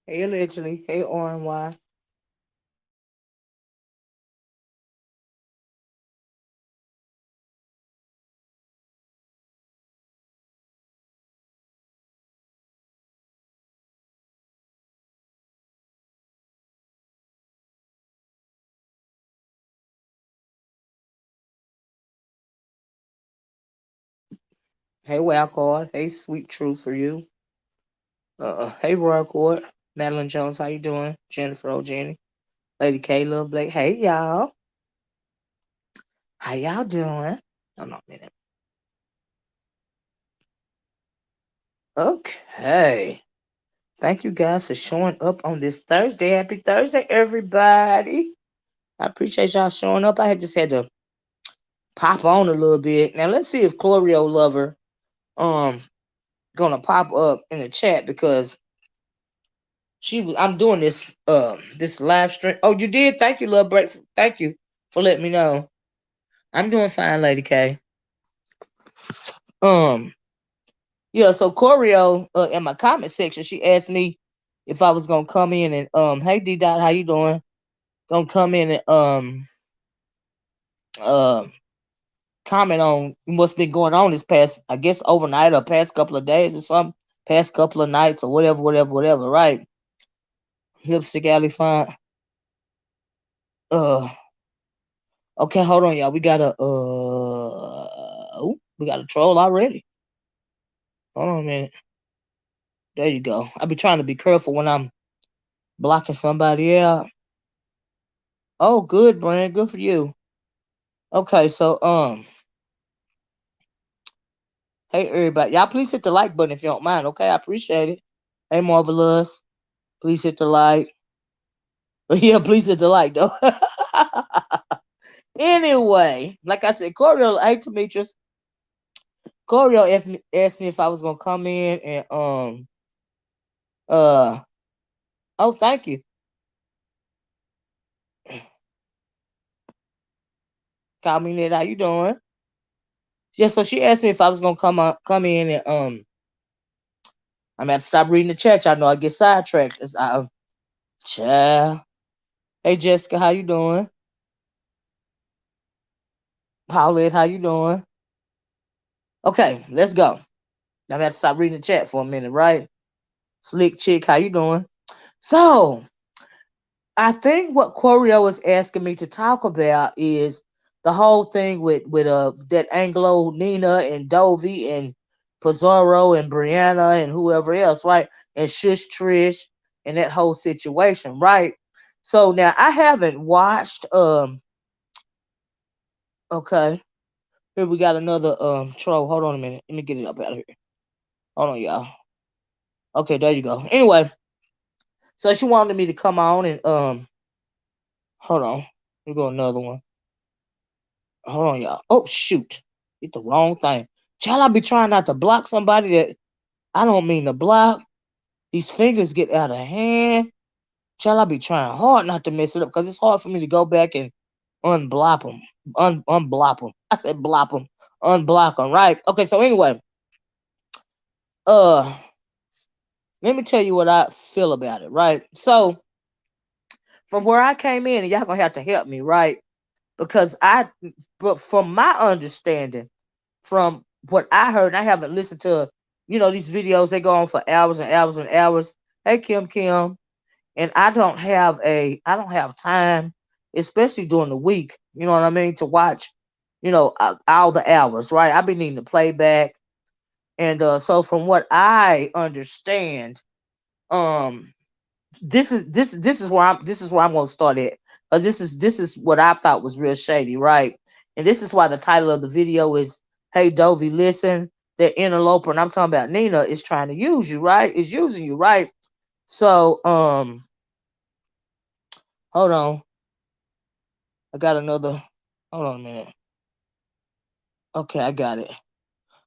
Hey, allegedly. Hey, RNY. Hey, Wildcard. Hey, Sweet Truth for you. Hey, Royal Court. Madeline Jones, how you doing? Jennifer O'Jenny. Lady K, Love Blake. Hey, y'all. How y'all doing? Hold on a minute. Okay. Thank you guys for showing up on this Thursday. Happy Thursday, everybody. I appreciate y'all showing up. I just had to pop on a little bit. Now let's see if Chlorio Lover um gonna pop up in the chat because I'm doing this live stream. Oh, you did? Thank you, Love Break. Thank you for letting me know. I'm doing fine, Lady K. Um yeah, so Choreo in my comment section, she asked me if I was gonna come in and hey D Dot, how you doing? Gonna come in and um comment on what's been going on this past, I guess, overnight or past couple of days or something, past couple of nights or whatever, right? Lipstick Alley fine. Uh, okay, hold on, y'all. We got a troll already. Hold on a minute. There you go. I be trying to be careful when I'm blocking somebody out. Oh, good, Brand. Good for you. Okay, so hey everybody, y'all please hit the like button if you don't mind. Okay, I appreciate it. Hey Marvelous, please hit the like. Yeah, please hit the like though. Anyway, like I said, Corio, hey Demetrius, Corio asked me if I was gonna come in and uh oh thank you. Call me Ned, how you doing? Yeah, so she asked me if I was gonna come in and I'm gonna have to stop reading the chat. Y'all know I get sidetracked. Child. Hey Jessica, how you doing? Paulette, how you doing? Okay, let's go. I'm gonna have to stop reading the chat for a minute, right? Slick chick, how you doing? So I think what Corio is asking me to talk about is the whole thing with that Anglo Nina and Dovey and Pizarro and Brianna and whoever else, right? And Shush Trish and that whole situation, right? So now I haven't watched okay. Here we got another troll. Hold on a minute. Let me get it up out of here. Hold on, y'all. Okay, there you go. Anyway, so she wanted me to come on and hold on. We go another one. Hold on, y'all. Oh shoot, hit the wrong thing. Child, I be trying not to block somebody that I don't mean to block. These fingers get out of hand. Child, I be trying hard not to mess it up because it's hard for me to go back and unblock them. Unblock them. I said block them. Unblock them. Right. Okay. So anyway, uh, let me tell you what I feel about it. Right. So from where I came in, and y'all gonna have to help me. Right. Because but from my understanding, from what I heard, I haven't listened to, these videos. They go on for hours and hours and hours. Hey, Kim, and I don't have time, especially during the week. You know what I mean, to watch, all the hours. Right, I've been needing to play back, and so from what I understand, um, this is where I'm gonna start at, because this is what I thought was real shady, right? And this is why the title of the video is "Hey Dovey, listen, the interloper," and I'm talking about Nina is trying to use you, right? Is using you, right? So hold on, I got another. Hold on a minute. Okay, I got it.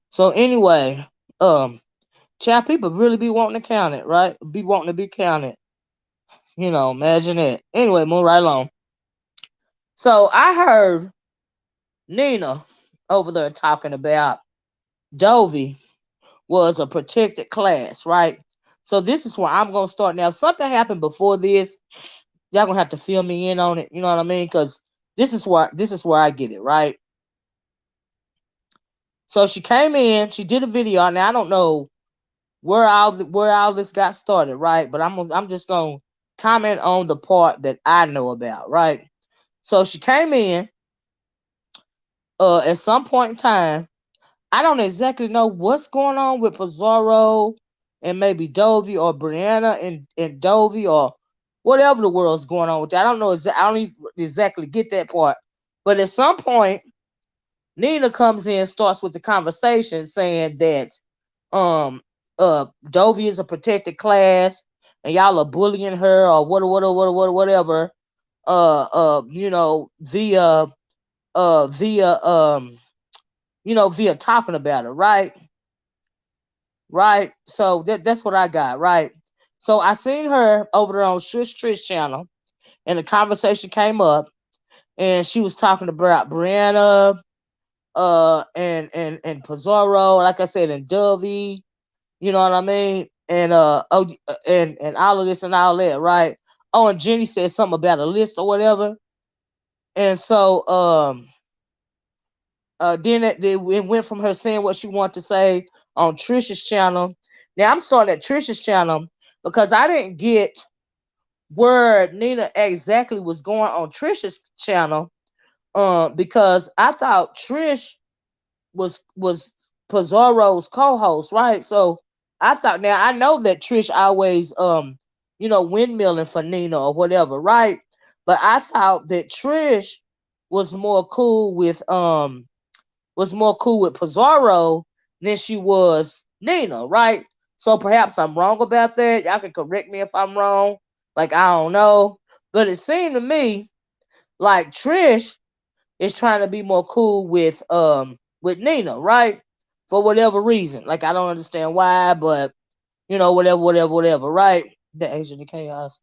So anyway, child, people really be wanting to count it, right? Be wanting to be counted. Imagine it. Anyway, move right along. So I heard Nina over there talking about Dovey was a protected class, right? So this is where I'm gonna start now. If something happened before this, y'all gonna have to fill me in on it. You know what I mean? Because this is where I get it right. So she came in, she did a video. Now I don't know where all this got started, right? But I'm just gonna comment on the part that I know about, right? So she came in at some point in time. I don't exactly know what's going on with Pizarro and maybe Dovey or Brianna and Dovey or whatever the world's going on with that. I don't know. I don't even exactly get that part. But at some point, Nina comes in, starts with the conversation saying that um Dovey is a protected class and y'all are bullying her or whatever. Via via talking about her, right? Right. So that's what I got, right? So I seen her over there on Trish channel, and the conversation came up, and she was talking about Brianna, and Pizarro, like I said, and Dovey, you know what I mean, and and all of this and all that, right? Oh, and Jenny said something about a list or whatever, and so then it went from her saying what she wanted to say on Trisha's channel. Now I'm starting at Trisha's channel because I didn't get where Nina exactly was going on Trisha's channel. Because I thought Trish was Pizarro's co-host, right? So I thought, now I know that Trish always windmilling for Nina or whatever, right? But I thought that Trish was more cool with Pizarro than she was Nina, right? So perhaps I'm wrong about that. Y'all can correct me if I'm wrong. Like, I don't know. But it seemed to me like Trish is trying to be more cool with Nina, right? For whatever reason. Like, I don't understand why, but whatever, right? The Agent of Chaos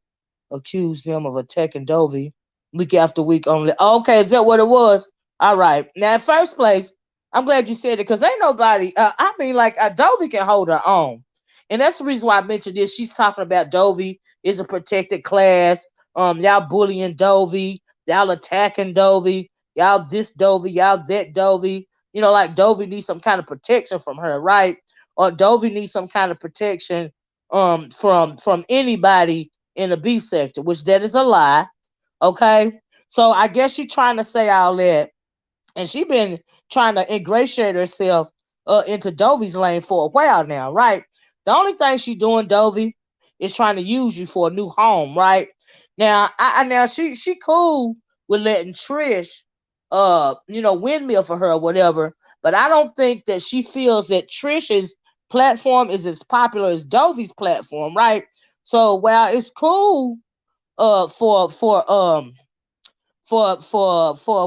accused them of attacking Dovey week after week only. Okay, is that what it was? All right. Now, in first place, I'm glad you said it because ain't nobody. I mean, like, Dovey can hold her own, and that's the reason why I mentioned this. She's talking about Dovey is a protected class. Y'all bullying Dovey, y'all attacking Dovey, y'all this Dovey, y'all that Dovey. Like Dovey needs some kind of protection from her, right? Or Dovey needs some kind of protection from anybody in the B sector, which that is a lie. Okay. So I guess she's trying to say all that. And she been trying to ingratiate herself into Dovey's lane for a while now, right? The only thing she's doing, Dovey, is trying to use you for a new home, right? Now, now she cool with letting Trish, windmill for her or whatever. But I don't think that she feels that Trish's platform is as popular as Dovey's platform, right? So while it's cool, for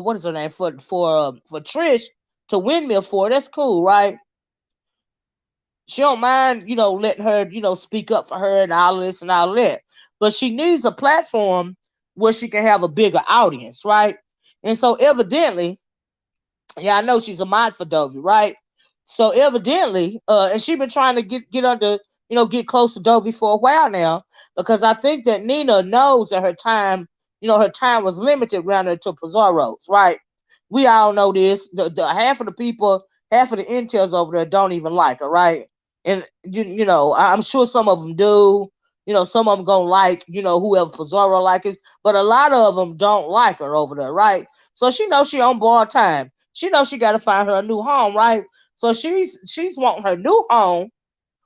what is her name, for Trish to windmill for, that's cool, right? She don't mind, letting her, speak up for her and all this and all that. But she needs a platform where she can have a bigger audience, right? And so evidently, yeah, I know she's a mod for Dovey, right? So evidently, and she been trying to get under, get close to Dovey for a while now, because I think that Nina knows that her time was limited around her to Pizarro's, right? We all know this. The half of the people, half of the intels over there don't even like her, right? And I'm sure some of them do. Some of them gonna like, whoever Pizarro like is, but a lot of them don't like her over there, right? So she knows she on borrowed time. She knows she got to find her a new home, right? So she's wanting her new home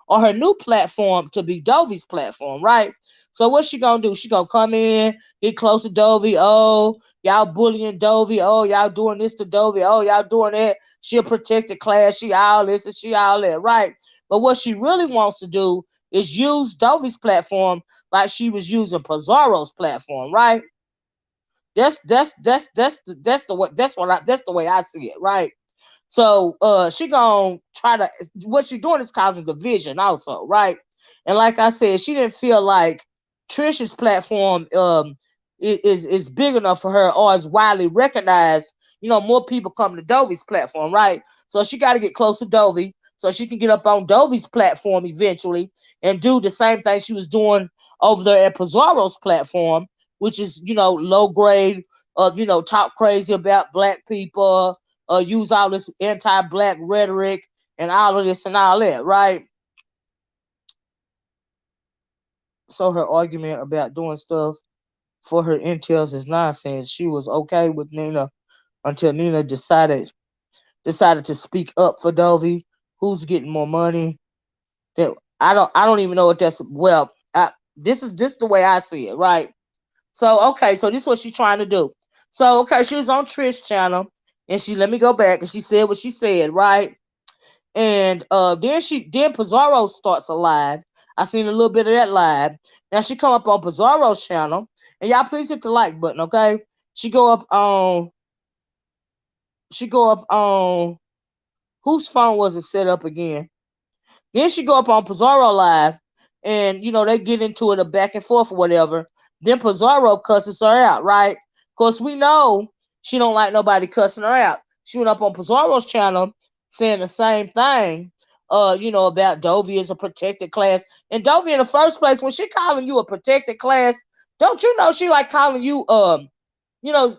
or her new platform to be Dovey's platform, right? So what's she gonna do? She gonna come in, get close to Dovey. Oh, y'all bullying Dovey. Oh, y'all doing this to Dovey. Oh, y'all doing that. She a protected class. She all this and she all that, right? But what she really wants to do is use Dovey's platform like she was using Pizarro's platform, right? That's the way I see it, right? So she gonna try to, what she doing is causing division also, right? And like I said, she didn't feel like Trisha's platform is big enough for her or is widely recognized. More people come to Dovey's platform, right? So she got to get close to Dovey. so she can get up on Dovey's platform eventually and do the same thing she was doing over there at Pizarro's platform, which is, low grade, talk crazy about black people, use all this anti-black rhetoric and all of this and all that, right? So her argument about doing stuff for her intels is nonsense. She was okay with Nina until Nina decided to speak up for Dovey. Who's getting more money? That I don't even know what that's. Well, this is the way I see it, right? So okay, so this is what she's trying to do. So okay, she was on Trish's channel, and she let me go back, and she said what she said, right? And then Pizarro starts a live. I seen a little bit of that live. Now she come up on Pizarro's channel, and y'all please hit the like button, okay? She go up on whose phone was it set up again? Then she go up on Pizarro live, and they get into it a back and forth or whatever. Then Pizarro cusses her out, right? Cause we know she don't like nobody cussing her out. She went up on Pizarro's channel saying the same thing, about Dovey as a protected class. And Dovey, in the first place, when she calling you a protected class, don't you know she like calling you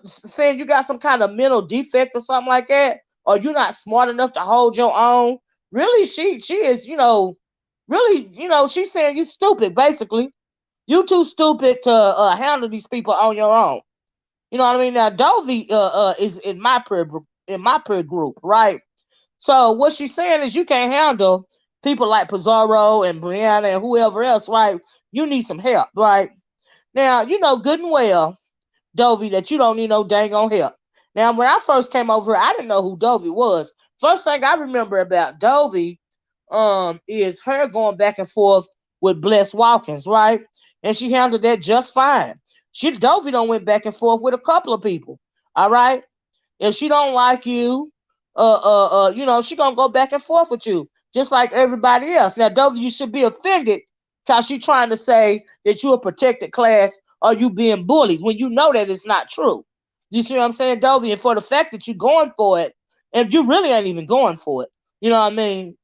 saying you got some kind of mental defect or something like that, or you're not smart enough to hold your own. Really, she is, really, she's saying you stupid, basically. You too stupid to handle these people on your own. You know what I mean? Now, Dovey is in my peer group, right? So what she's saying is you can't handle people like Pizarro and Brianna and whoever else, right? You need some help, right? Now, you know good and well, Dovey, that you don't need no dang on help. Now, when I first came over here, I didn't know who Dovey was. First thing I remember about Dovey is her going back and forth with Bless Watkins, right? And she handled that just fine. Dovey don't went back and forth with a couple of people. All right. If she don't like you, she gonna go back and forth with you, just like everybody else. Now, Dovey, you should be offended because she trying to say that you're a protected class or you being bullied when you know that it's not true. You see what I'm saying, Dovey? And for the fact that you're going for it, and you really ain't even going for it, you know what I mean,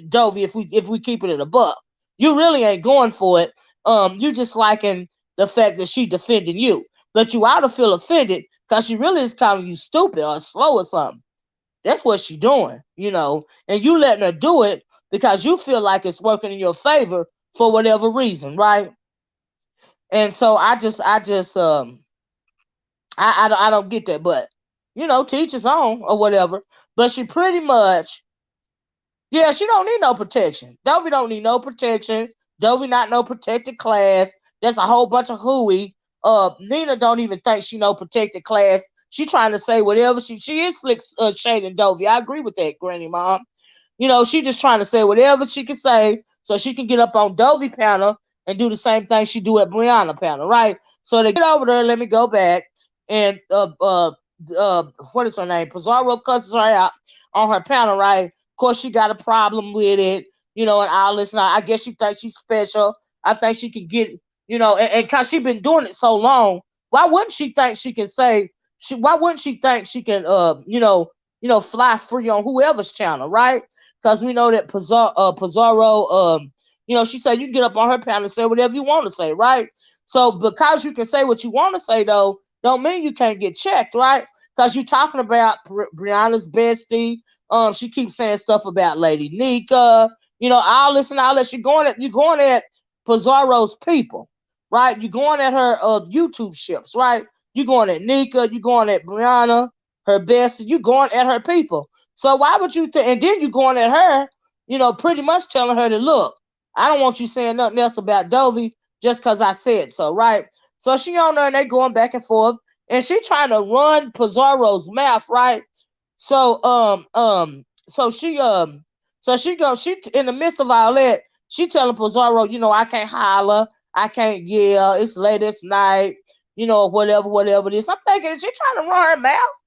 Dovey? If we keep it at a buck, you really ain't going for it. You just liking the fact that she defending you, but you ought to feel offended because she really is calling you stupid or slow or something. That's what she doing, and you letting her do it because you feel like it's working in your favor for whatever reason, right? And so I don't get that, but teach his own or whatever. But she pretty much, yeah, she don't need no protection. Dovey don't need no protection. Dovey not no protected class. That's a whole bunch of hooey. Nina don't even think she no protected class. She trying to say whatever she is slick shading Dovey. I agree with that, Granny Mom. She just trying to say whatever she can say so she can get up on Dovey panel and do the same thing she do at Brianna panel, right? So they get over there. Let me go back and what is her name? Pizarro cusses her out on her panel, right? Of course, she got a problem with it, and all this. Now, I guess she thinks she's special. I think she can get, and cause she been doing it so long, why wouldn't she think she can say? Why wouldn't she think she can, fly free on whoever's channel, right? Because we know that Pizarro, she said you can get up on her panel and say whatever you want to say, right? So because you can say what you want to say, though, don't mean you can't get checked, right? Because you're talking about Brianna's bestie. She keeps saying stuff about Lady Nika, all this and all that. You're going at Pizarro's people, right? You're going at her YouTube ships, right? You're going at Nika, you're going at Brianna, her bestie, you're going at her people. So why would you and then you're going at her, pretty much telling her to look, I don't want you saying nothing else about Dovey just because I said so, right? So she on there and they going back and forth, and she trying to run Pizarro's mouth, right? So she in the midst of all that, she telling Pizarro, I can't holler, I can't yell, it's late at night, whatever it is. I'm thinking, is she trying to run her mouth?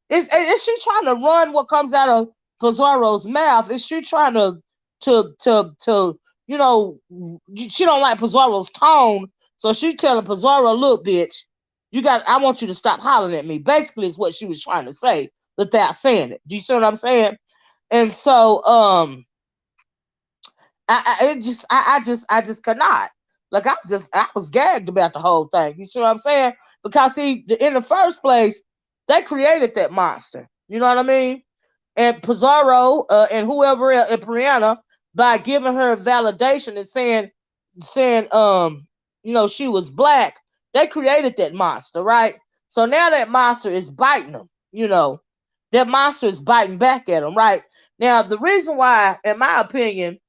Is she trying to run what comes out of Pizarro's mouth? Is she trying to she don't like Pizarro's tone, so she telling Pizarro, look, bitch, I want you to stop hollering at me. Basically, is what she was trying to say without saying it. Do you see what I'm saying? And so, I just could not. Like I was gagged about the whole thing. You see what I'm saying? Because see, in the first place, they created that monster. You know what I mean? And Pizarro and whoever else, and Brianna, by giving her validation and saying you know, she was black, they created that monster, right? So now that monster is biting them. You know, that monster is biting back at them, right? Now the reason why, in my opinion,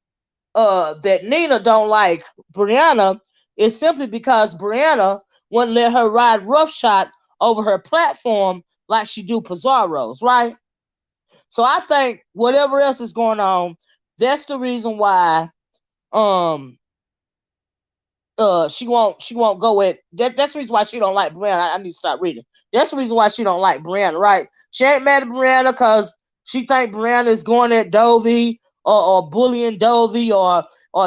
that Nina don't like Brianna is simply because Brianna wouldn't let her ride roughshod over her platform like she do Pizarro's, right? So I think whatever else is going on, that's the reason why um she won't go with that's the reason why she don't like Brianna. I need to stop reading. That's the reason why she don't like Brianna, right? She ain't mad at Brianna because she think Brianna is going at Dovey or bullying Dovey or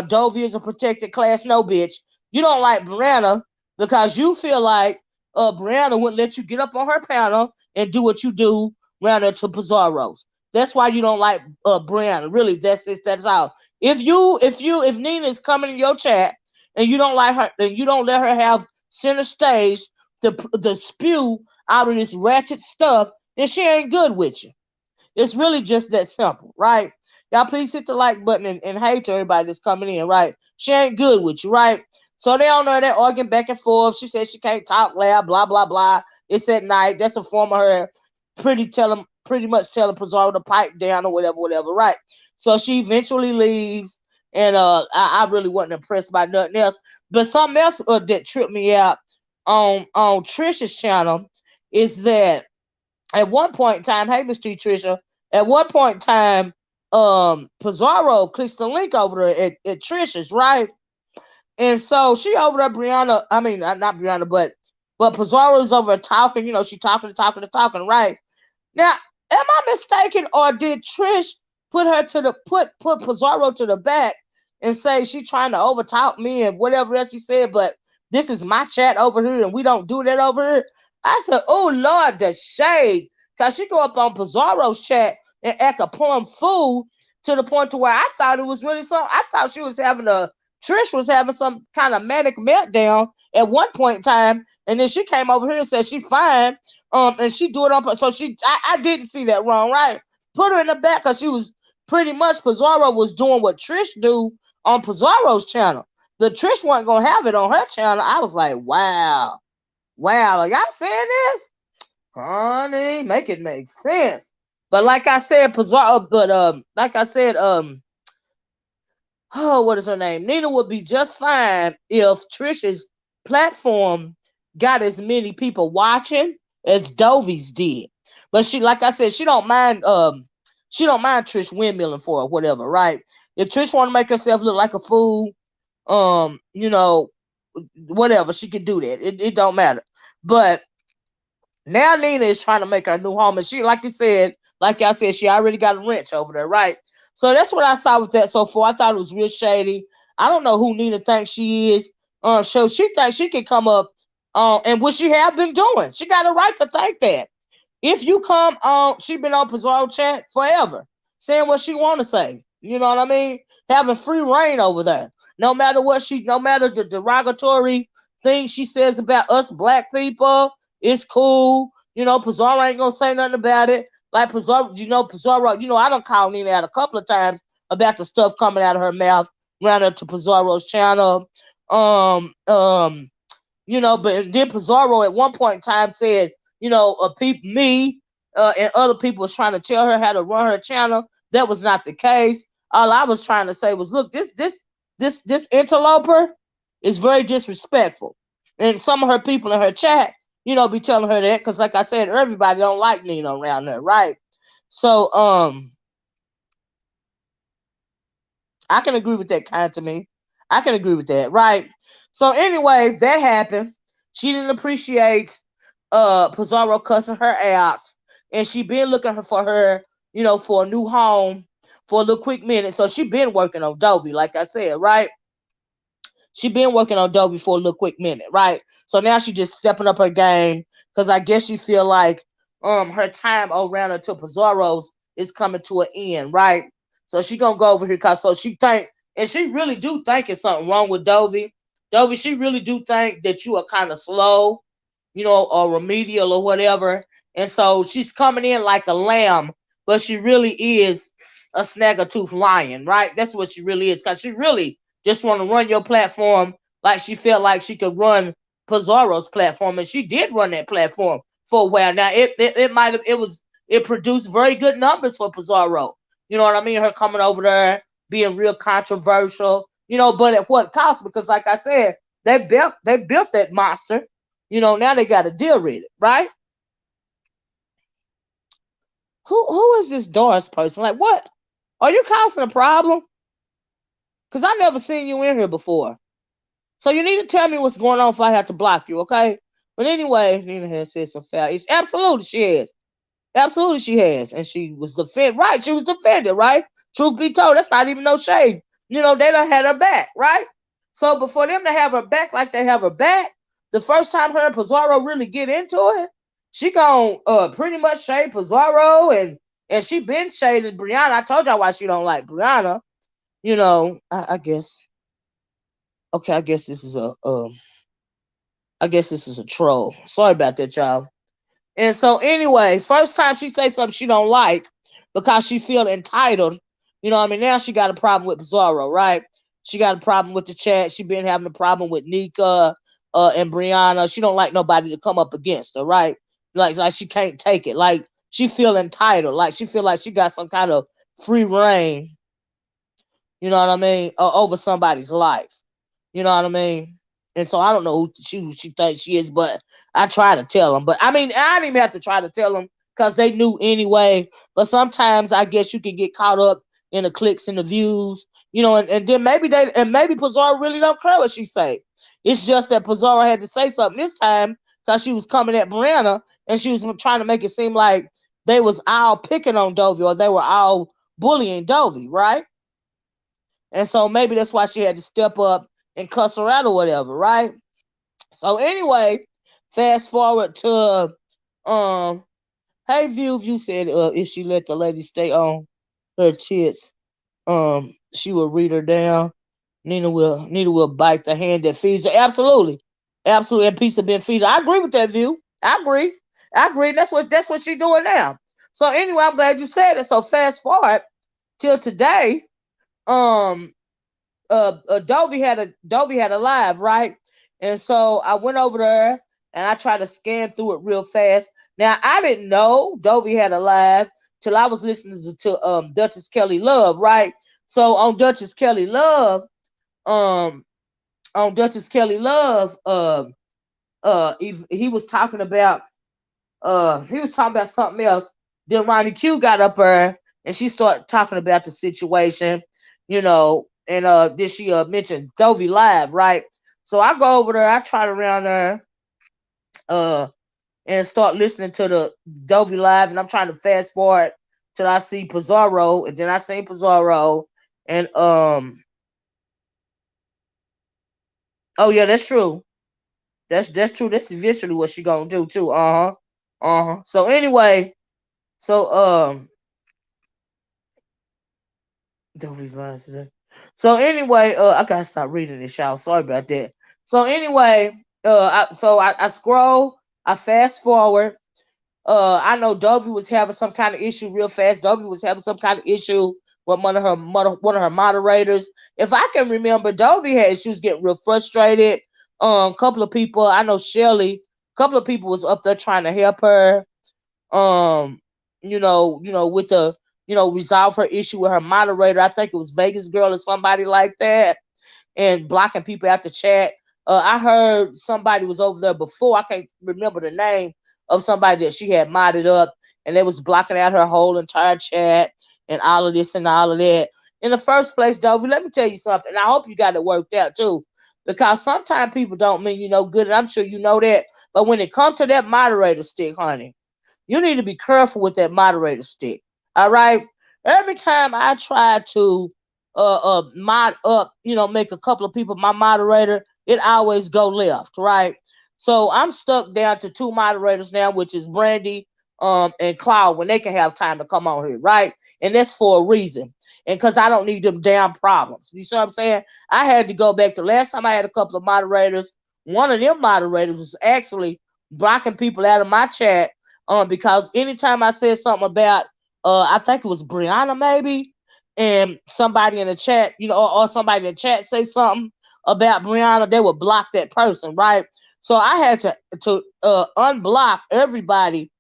Dovey is a protected class. No, bitch. You don't like Brianna because you feel like Brianna wouldn't let you get up on her panel and do what you do around her to Pizarro's. That's why you don't like Brianna. Really, that's it. That's all. If Nina is coming in your chat and you don't like her, and you don't let her have center stage to spew out of this ratchet stuff, then she ain't good with you. It's really just that simple, right? Y'all please hit the like button and hey to everybody that's coming in, right? She ain't good with you, right? So they all know that arguing back and forth. She said she can't talk loud, blah, blah, blah. It's at night. That's a form of her pretty much telling Pizarro to pipe down or whatever, right? So she eventually leaves, and I really wasn't impressed by nothing else. But something else that tripped me out on Trisha's channel is that at one point in time, hey, Miss Trisha, at one point in time, Pizarro clicks the link over there at Trisha's, right? And so she over there, Brianna, I mean, not Brianna, but Pizarro's over talking, you know, she talking, right? Now, am I mistaken, or did Trish put her to the put Pizarro to the back and say she trying to overtalk me and whatever else she said, but this is my chat over here and we don't do that over here? I said, oh Lord, the shade. Cause she go up on Pizarro's chat and act a plumb fool to the point to where I thought it was really something. I thought Trish was having some kind of manic meltdown at one point in time, and then she came over here and said she's fine. And she do it on. So I didn't see that wrong, right? Put her in the back because she was pretty much Pizarro was doing what Trish do on Pizarro's channel. The Trish wasn't gonna have it on her channel. I was like, wow, are y'all saying this? Honey, make it make sense. But like I said, Pizarro. But like I said, oh, what is her name? Nina would be just fine if Trish's platform got as many people watching as Dovey's did. But she, like I said, she don't mind Trish windmilling for her, whatever, right? If Trish want to make herself look like a fool, you know, whatever, she can do that. It don't matter. But now Nina is trying to make her new home, and she, like I said, she already got a wrench over there, right? So that's what I saw with that so far. I thought it was real shady. I don't know who Nina thinks she is. So she thinks she can come up, and what she have been doing. She got a right to think that. If you come on, she been on Pizarro chat forever, saying what she want to say. You know what I mean? Having free reign over there. No matter the derogatory things she says about us black people, it's cool. You know, Pizarro ain't gonna say nothing about it. Like Pizarro, I don't call Nina out a couple of times about the stuff coming out of her mouth around her to Pizarro's channel. But then Pizarro at one point in time said, me and other people was trying to tell her how to run her channel. That was not the case. All I was trying to say was, look, this interloper is very disrespectful, and some of her people in her chat, be telling her that because, like I said, everybody don't like Nina around there, right? So, I can agree with that kind to me. I can agree with that, right? So anyway, that happened. She didn't appreciate Pizarro cussing her out, and she been looking for her, for a new home for a little quick minute. So she been working on Dovey, like I said, right? She been working on Dovey for a little quick minute, right? So now she just stepping up her game because I guess she feel like her time around until Pizarro's is coming to an end, right? So she gonna go over here because so she think and she really do think it's something wrong with Dovey. Dovey, she really do think that you are kind of slow, or remedial or whatever. And so she's coming in like a lamb, but she really is a snagger-tooth lion, right? That's what she really is, because she really just want to run your platform like she felt like she could run Pizarro's platform, and she did run that platform for a while. Now it produced very good numbers for Pizarro. You know what I mean? Her coming over there, being real controversial, but at what cost? Because like I said, they built that monster. Now they got to deal with it, right? Who is this Doris person? Like, what? Are you causing a problem? Because I never seen you in here before. So you need to tell me what's going on if I have to block you, okay? But anyway, Nina has said some foul. It's absolutely she has. Absolutely she has. And she was defended. Right, she was defended, right? Truth be told, that's not even no shade. They done had her back, right? So before them to have her back like they have her back, the first time her and Pizarro really get into it, she gon' pretty much shade Pizarro, and she been shaded Brianna. I told y'all why she don't like Brianna. I guess. Okay, I guess this is a troll. Sorry about that, y'all. And so anyway, first time she say something she don't like because she feel entitled. Now she got a problem with Pizarro, right? She got a problem with the chat. She been having a problem with Nika and Brianna. She don't like nobody to come up against her, right? Like she can't take it. Like she feel entitled. Like she feel like she got some kind of free reign, you know what I mean, over somebody's life. You know what I mean? And so I don't know who she thinks she is, but I try to tell them. But I mean, I didn't even have to try to tell them because they knew anyway. But sometimes I guess you can get caught up in the clicks and the views, and then maybe Pizarro really don't care what she say. It's just that Pizarro had to say something this time because she was coming at Brianna and she was trying to make it seem like they was all picking on Dovey or they were all bullying Dovey, right? And so maybe that's why she had to step up and cuss her out or whatever, right? So anyway, fast forward to hey View said if she let the lady stay on her tits, she will read her down. Nina will bite the hand that feeds her. Absolutely. Absolutely. And piece of been feeding. I agree with that View. I agree. I agree. That's what she doing now. So anyway, I'm glad you said it. So fast forward till today, um Dovey had a live, right? And so I went over there and I tried to scan through it real fast. Now I didn't know Dovey had a live till I was listening to Duchess Kelly Love, right? So um on Duchess Kelly Love, he was talking about something else. Then Ronnie Q got up there and she started talking about the situation, and then she mentioned Dovey Live, right? So I go over there, I try to around there, uh, and start listening to the Dovey Live, and I'm trying to fast forward till I see Pizarro, and then I see Pizarro, and oh yeah, that's true. That's true. That's eventually what she gonna do too. So anyway, so Dovey's live today. So anyway, I gotta stop reading this, y'all. Sorry about that. So anyway, I scroll, I fast forward. I know Dovey was having some kind of issue real fast. Dovey was having some kind of issue with one of her moderators. If I can remember, Dovey had issues getting real frustrated. A couple of people, I know Shelly, a couple of people was up there trying to help her. Um, with the resolve her issue with her moderator. I think it was Vegas Girl or somebody like that, and blocking people out the chat. I heard somebody was over there before. I can't remember the name of somebody that she had modded up, and they was blocking out her whole entire chat and all of this and all of that. In the first place, Dovey, let me tell you something. I hope you got it worked out too, because sometimes people don't mean good, and I'm sure you know that. But when it comes to that moderator stick, honey, you need to be careful with that moderator stick. All right. Every time I try to mod up, make a couple of people my moderator, it always go left, right? So I'm stuck down to two moderators now, which is Brandy and Cloud, when they can have time to come on here, right? And that's for a reason. and because I don't need them damn problems. You see what I'm saying? I had to go back to last time I had a couple of moderators. One of them moderators was actually blocking people out of my chat because anytime I said something about I think it was Brianna maybe, and somebody in the chat, or somebody in the chat say something about Brianna, they would block that person, right? So I had to unblock everybody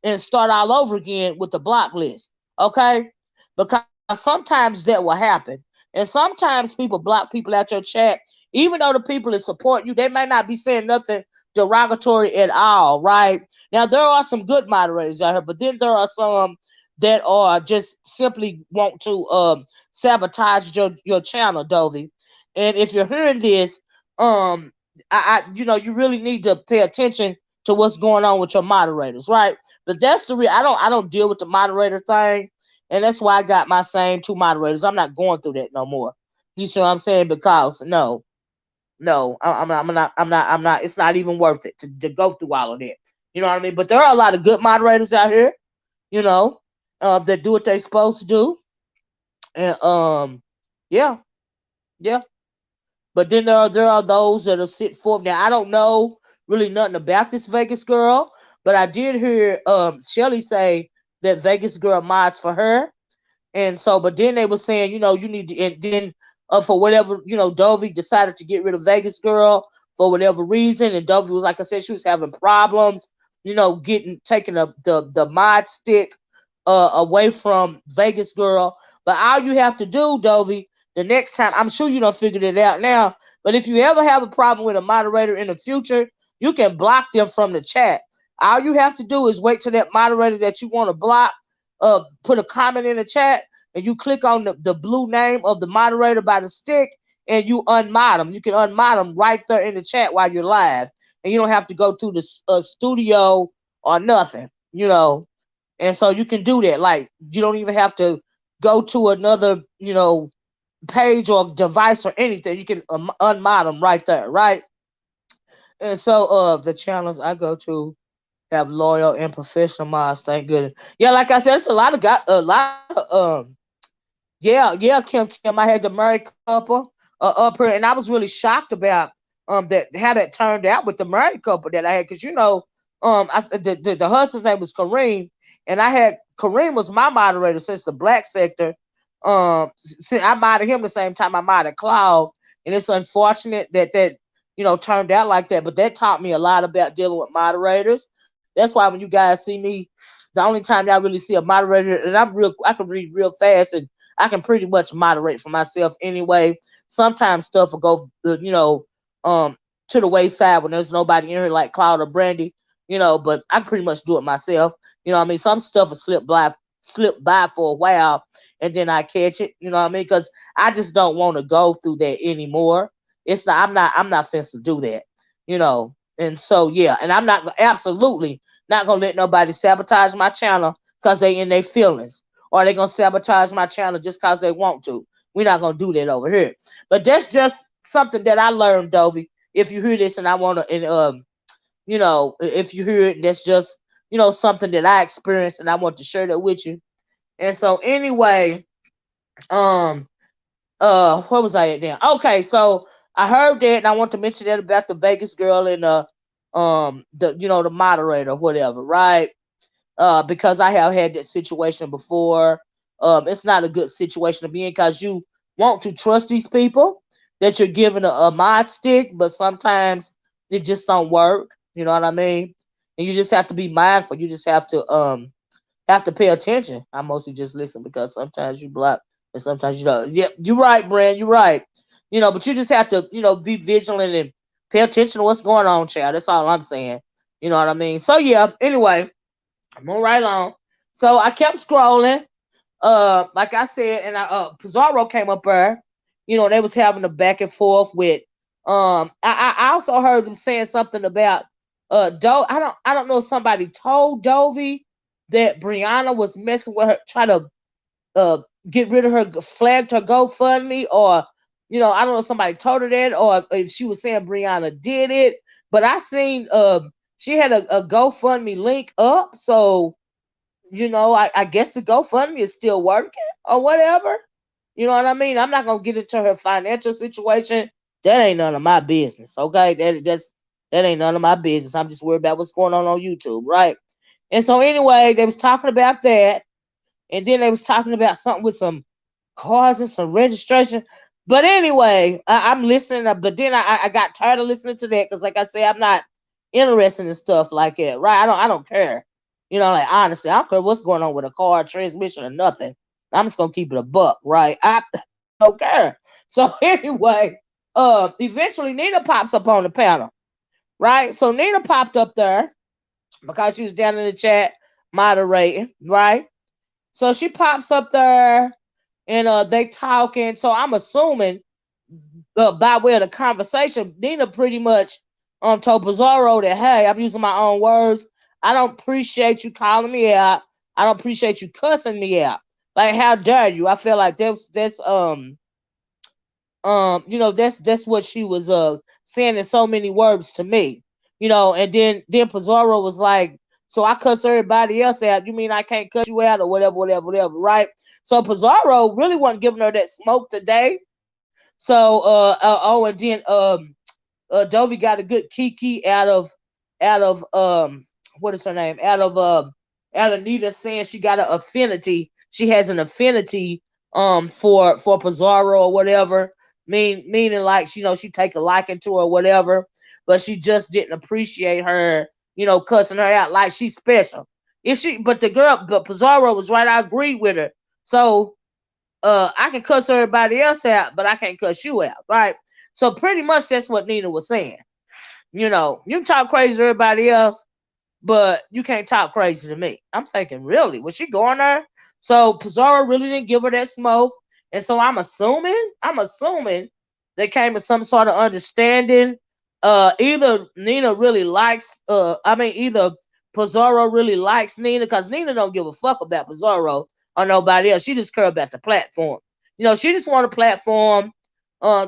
and start all over again with the block list, okay? Because sometimes that will happen, and sometimes people block people out your chat, even though the people that support you, they may not be saying nothing derogatory at all, right? Now there are some good moderators out here, but then there are some that are just simply want to sabotage your channel, Dovey. And if you're hearing this, you really need to pay attention to what's going on with your moderators, right? But that's the real. I don't deal with the moderator thing, and that's why I got my same two moderators. I'm not going through that no more. You see what I'm saying? Because no, I'm not. It's not even worth it to go through all of that. You know what I mean? But there are a lot of good moderators out here, you know, that do what they supposed to do, and yeah, yeah. But then there are those that'll sit forth. Now I don't know really nothing about this Vegas girl, but I did hear Shelly say that Vegas girl mods for her, and so, but then they were saying, you need to, and then for whatever, Dovey decided to get rid of Vegas Girl for whatever reason. And Dovey was, like I said, she was having problems, taking the mod stick away from Vegas Girl. But all you have to do, Dovey, the next time, I'm sure you don't figured it out now, but if you ever have a problem with a moderator in the future, you can block them from the chat. All you have to do is wait till that moderator that you want to block put a comment in the chat, and you click on the blue name of the moderator by the stick, and you unmod them. You can unmod them right there in the chat while you're live, and you don't have to go through the studio or nothing, And so you can do that. Like, you don't even have to go to another, page or device or anything. You can unmod them right there, right? And so the channels I go to have loyal and professional mods. Thank goodness. Yeah, like I said, it's a lot of yeah, Kim. I had the married couple up here, and I was really shocked about that how that turned out with the married couple that I had, because the husband's name was Kareem, and I had Kareem was my moderator since the black sector. Since I modded him the same time I modded Cloud, and it's unfortunate that turned out like that. But that taught me a lot about dealing with moderators. That's why when you guys see me, the only time y'all really see a moderator, and I can read real fast, and I can pretty much moderate for myself anyway. Sometimes stuff will go, to the wayside when there's nobody in here like Cloud or Brandy, but I can pretty much do it myself. Some stuff will slip by for a while, and then I catch it. You know what I mean? Because I just don't want to go through that anymore. It's not. I'm not fenced to do that. And so yeah, and I'm not absolutely not gonna let nobody sabotage my channel because they in their feelings, or they gonna sabotage my channel just because they want to. We're not gonna do that over here. But that's just something that I learned, Dovey. If you hear this and I wanna, and if you hear it, that's just something that I experienced, and I want to share that with you. And so anyway, um, where was I at now? Okay, so I heard that, and I want to mention that about the Vegas girl and the moderator, whatever, right? Because I have had that situation before. It's not a good situation to be in because you want to trust these people that you're giving a mod stick, but sometimes it just don't work. You know what I mean? And you just have to be mindful. You just have to pay attention. I mostly just listen because sometimes you block and sometimes you don't. Yep, you're right, Brand. You're right. But you just have to, be vigilant and pay attention to what's going on, child. That's all I'm saying. You know what I mean? So yeah. Anyway, I'm on right along. So I kept scrolling. Like I said, and Pizarro came up there. They was having a back and forth with. I also heard them saying something about I don't know if somebody told Dovey that Brianna was messing with her, trying to get rid of her, flagged her GoFundMe, or I don't know if somebody told her that, or if she was saying Brianna did it. But I seen she had a GoFundMe link up, so I guess the GoFundMe is still working or whatever. You know what I mean? I'm not gonna get into her financial situation. That ain't none of my business. Okay, that ain't none of my business. I'm just worried about what's going on YouTube, right? And so anyway, they was talking about that, and then they was talking about something with some cars and some registration. But anyway, I'm listening, but then I got tired of listening to that because, like I said, I'm not interested in stuff like that, right? I don't care. You know, like honestly, I don't care what's going on with a car, transmission, or nothing. I'm just gonna keep it a buck, right? I don't care. So anyway, eventually Nina pops up on the panel, right? So Nina popped up there because she was down in the chat moderating, right? So she pops up there and they talking. So I'm assuming by way of the conversation, Nina pretty much told Pizarro that, hey, I'm using my own words. I don't appreciate you calling me out. I don't appreciate you cussing me out. Like, how dare you? I feel like that's what she was saying in so many words to me. And then Pizarro was like, so I cuss everybody else out. You mean I can't cuss you out or whatever, right? So Pizarro really wasn't giving her that smoke today. So and then Dovey got a good kiki out of what is her name? Out of Nita saying she got an affinity. She has an affinity for Pizarro or whatever. Meaning like she take a liking to her or whatever, but she just didn't appreciate her, cussing her out like she's special. But Pizarro was right. I agree with her. So I can cuss everybody else out, but I can't cuss you out, right? So pretty much that's what Nina was saying. You can talk crazy to everybody else, but you can't talk crazy to me. I'm thinking, really? Was she going there? So Pizarro really didn't give her that smoke. And so I'm assuming they came to some sort of understanding. Either Nina really likes either Pizarro really likes Nina, because Nina don't give a fuck about Pizarro or nobody else. She just care about the platform. She just want a platform,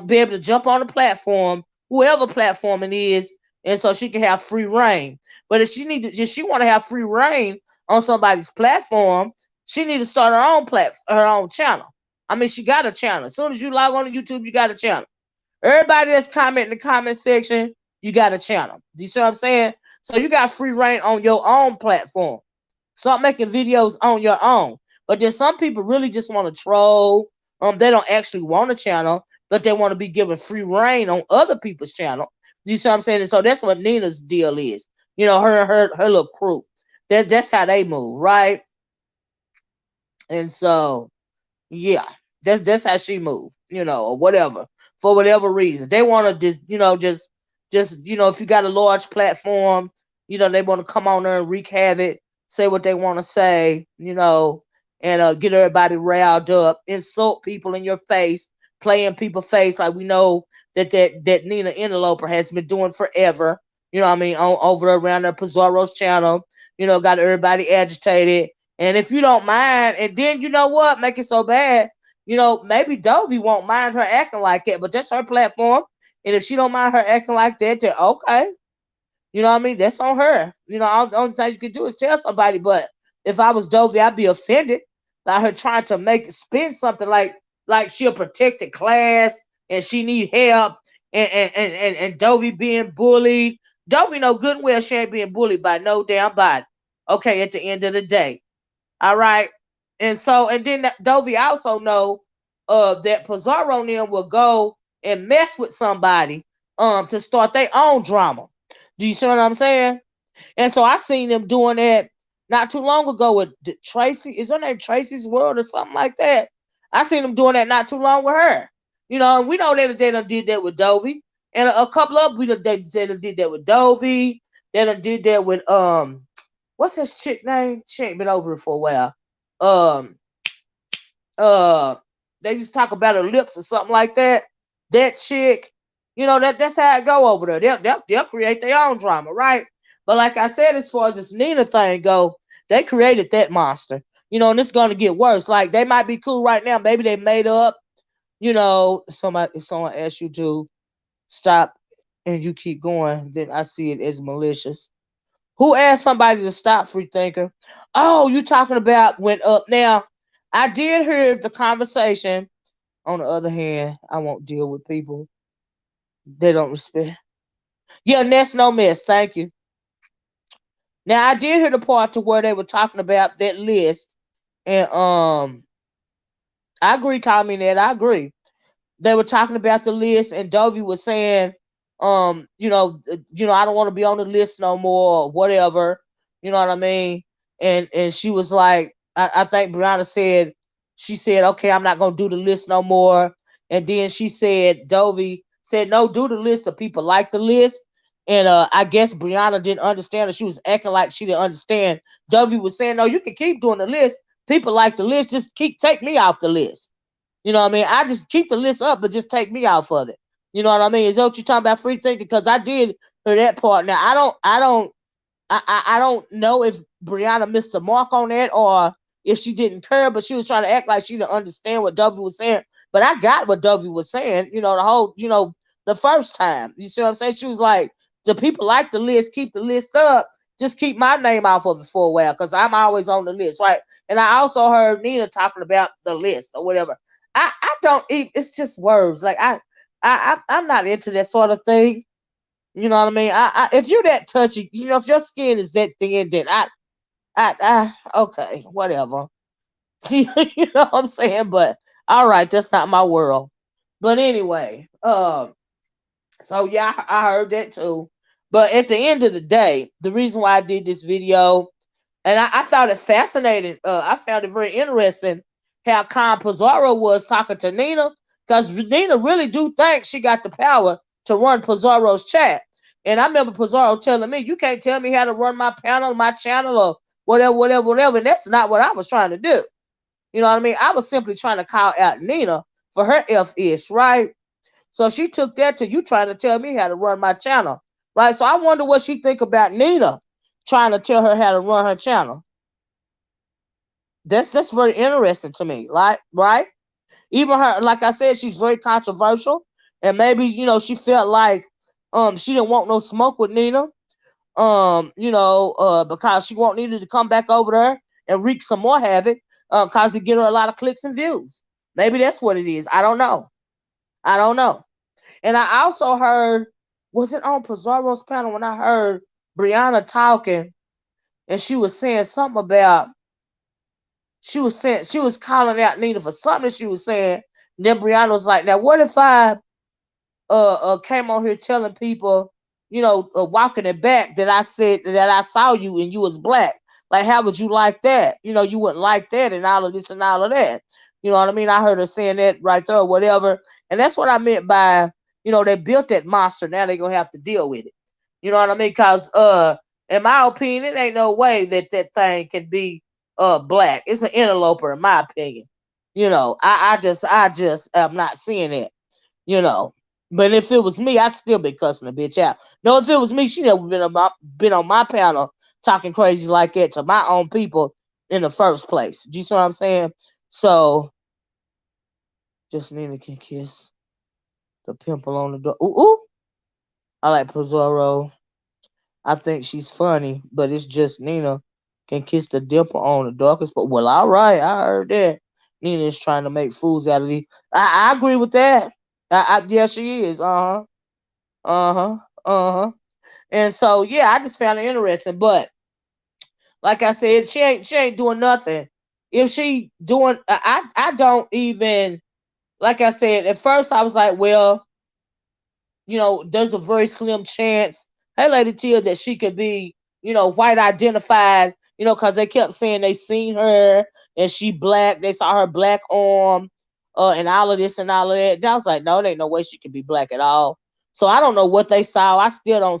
be able to jump on the platform, whoever platform it is, and so she can have free reign. But if she want to have free reign on somebody's platform, she need to start her own channel. I mean, she got a channel. As soon as you log on to YouTube, you got a channel. Everybody that's commenting in the comment section, you got a channel. Do you see what I'm saying? So you got free reign on your own platform. Start making videos on your own. But then some people really just want to troll. They don't actually want a channel, but they want to be given free reign on other people's channel. Do you see what I'm saying? And so that's what Nina's deal is. Her little crew. That's how they move, right? And so yeah, that's how she moved, or whatever, for whatever reason. They want to just if you got a large platform, they want to come on there and wreak havoc, say what they want to say, and get everybody riled up, insult people in your face, play in people's face, like we know that Nina Interloper has been doing forever. You know what I mean? Over around the Pizarro's channel, got everybody agitated. And if you don't mind, and then you know what, make it so bad, maybe Dovey won't mind her acting like that, but that's her platform. And if she don't mind her acting like that, then okay. You know what I mean? That's on her. The only thing you can do is tell somebody. But if I was Dovey, I'd be offended by her trying to make it spin something like she a protected class and she need help, and Dovey being bullied. Dovey know good and well she ain't being bullied by no damn body. Okay, at the end of the day. All right. And then Dovey also know that Pizarro and them will go and mess with somebody to start their own drama. Do you see what I'm saying? And so I seen them doing that not too long ago with Tracy. Is her name Tracy's World or something like that? I seen them doing that not too long with her. And we know that they done did that with Dovey. And a couple of they did that with Dovey. They done did that with what's this chick name? She ain't been over it for a while. Um, they just talk about her lips or something like that. That chick, that's how it go over there. They'll create their own drama, right? But like I said, as far as this Nina thing go, they created that monster. And it's gonna get worse. Like they might be cool right now. Maybe they made up. If someone asks you to stop and you keep going, then I see it as malicious. Who asked somebody to stop, free thinker? Oh, you talking about when up now? I did hear the conversation On the other hand, I won't deal with people they don't respect. Yeah, Nest No Mess. Thank you. Now I did hear the part to where they were talking about that list, and I agree, call me that. I agree. They were talking about the list, and Dovey was saying, I don't want to be on the list no more, or whatever. You know what I mean? And she was like, I think Brianna said, she said, okay, I'm not gonna do the list no more. And then she said, Dovey said, no, do the list. The people like the list. And I guess Brianna didn't understand, or she was acting like she didn't understand. Dovey was saying, no, you can keep doing the list. People like the list. Just take me off the list. You know what I mean? I just keep the list up, but just take me off of it. You know what I mean? Is that what you're talking about, free thinking? Because I did hear that part. Now I don't know if Brianna missed the mark on that or if she didn't care, but she was trying to act like she didn't understand what Dovey was saying. But I got what Dovey was saying, the whole, the first time. You see what I'm saying? She was like, the people like the list, keep the list up. Just keep my name off of it for a while because I'm always on the list, right? And I also heard Nina talking about the list or whatever. I don't eat. It's just words. Like I'm not into that sort of thing. You know what I mean? If you're that touchy, if your skin is that thin, then okay, whatever. You know what I'm saying? But all right, that's not my world. But anyway, so yeah, I heard that too. But at the end of the day, the reason why I did this video, and I found it fascinating. I found it very interesting how calm Pizarro was talking to Nina, because Nina really do think she got the power to run Pizarro's chat. And I remember Pizarro telling me, "You can't tell me how to run my panel, my channel, or whatever, whatever, whatever." And that's not what I was trying to do. You know what I mean? I was simply trying to call out Nina for her F-ish, right? So she took that to you trying to tell me how to run my channel, right? So I wonder what she think about Nina trying to tell her how to run her channel. That's very interesting to me, like, right? Even her, like I said, she's very controversial, and maybe she felt like she didn't want no smoke with Nina, because she want Nina to come back over there and wreak some more havoc, cause it get her a lot of clicks and views. Maybe that's what it is. I don't know. I don't know. And I also heard, was it on Pizarro's panel when I heard Brianna talking, and she was saying something about, she was calling out Nina for something she was saying. And then Brianna was like, "Now what if I came on here telling people, walking it back, that I said that I saw you and you was black? Like, how would you like that? You wouldn't like that, and all of this and all of that. You know what I mean?" I heard her saying that right there, or whatever. And that's what I meant by, they built that monster. Now they're gonna have to deal with it. You know what I mean? Because in my opinion, it ain't no way that that thing can be black. It's an interloper, in my opinion. I just am not seeing it. You know. But if it was me, I'd still be cussing the bitch out. No, if it was me, she never been on my panel talking crazy like that to my own people in the first place. Do you see what I'm saying? So just Nina can kiss the pimple on the door. Ooh, ooh. I like Pizarro. I think she's funny, but it's just Nina can kiss the dimple on the darkest spot. Well, all right, I heard that. Nina is trying to make fools out of these. I agree with that. Yeah, she is. Uh-huh. Uh-huh. And so yeah, I just found it interesting. But like I said, she ain't doing nothing. If she doing, I don't even, like I said, at first I was like, well, there's a very slim chance, hey, Lady Tia, that she could be, white identified, because they kept saying they seen her and she black. They saw her black arm, and all of this and all of that. And I was like, no, there ain't no way she could be black at all. So I don't know what they saw. I still don't,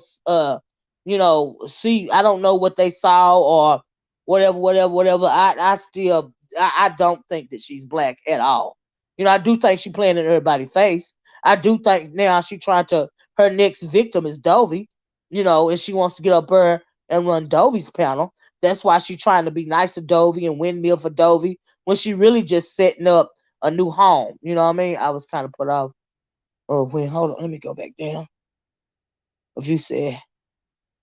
see. I don't know what they saw or whatever, whatever, whatever. I don't think that she's black at all. I do think she playing in everybody's face. I do think now she trying to, her next victim is Dovey, and she wants to get up there and run Dovey's panel. That's why she trying to be nice to Dovey and windmill for Dovey when she really just setting up a new home. You know what I mean? I was kind of put off. Oh, wait, hold on. Let me go back down. If you said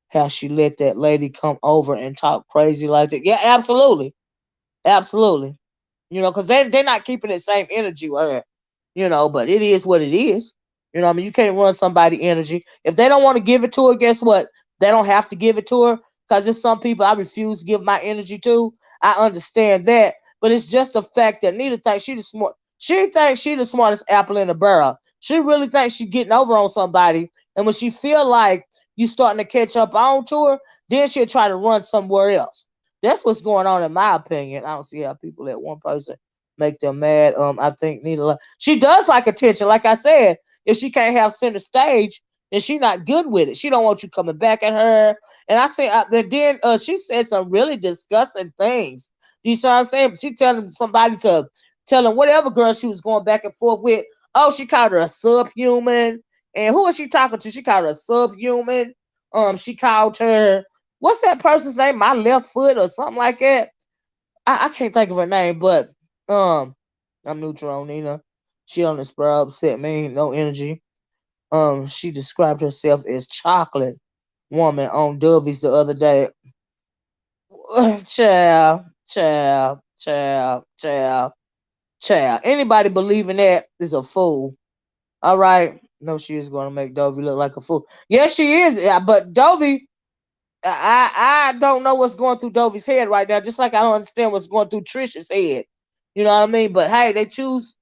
how she let that lady come over and talk crazy like that. Yeah, absolutely. Absolutely. Because they're not keeping the same energy with her. But it is what it is. I mean, you can't run somebody energy. If they don't want to give it to her, guess what? They don't have to give it to her, because there's some people I refuse to give my energy to. I understand that, but it's just the fact that Nina thinks she the smart. She thinks she the smartest apple in the barrel. She really thinks she's getting over on somebody, and when she feel like you starting to catch up on to her, then she'll try to run somewhere else. That's what's going on in my opinion. I don't see how people let one person make them mad. I think Nina, she does like attention. Like I said, if she can't have center stage, then she not good with it. She don't want you coming back at her. And I say, then she said some really disgusting things. You see what I'm saying? She telling somebody to telling whatever girl she was going back and forth with. Oh, she called her a subhuman. And who is she talking to? She called her a subhuman. She called her, what's that person's name? My left foot or something like that. I can't think of her name, but I'm neutral on Nina. She on the spur upset me, no energy. She described herself as chocolate woman on Dovey's the other day. Child, child, child, child, child. Anybody believing that is a fool. All right. No, she is going to make Dovey look like a fool. Yes, she is. Yeah, but Dovey, I don't know what's going through Dovey's head right now. Just like I don't understand what's going through Trisha's head. You know what I mean? But hey, they choose.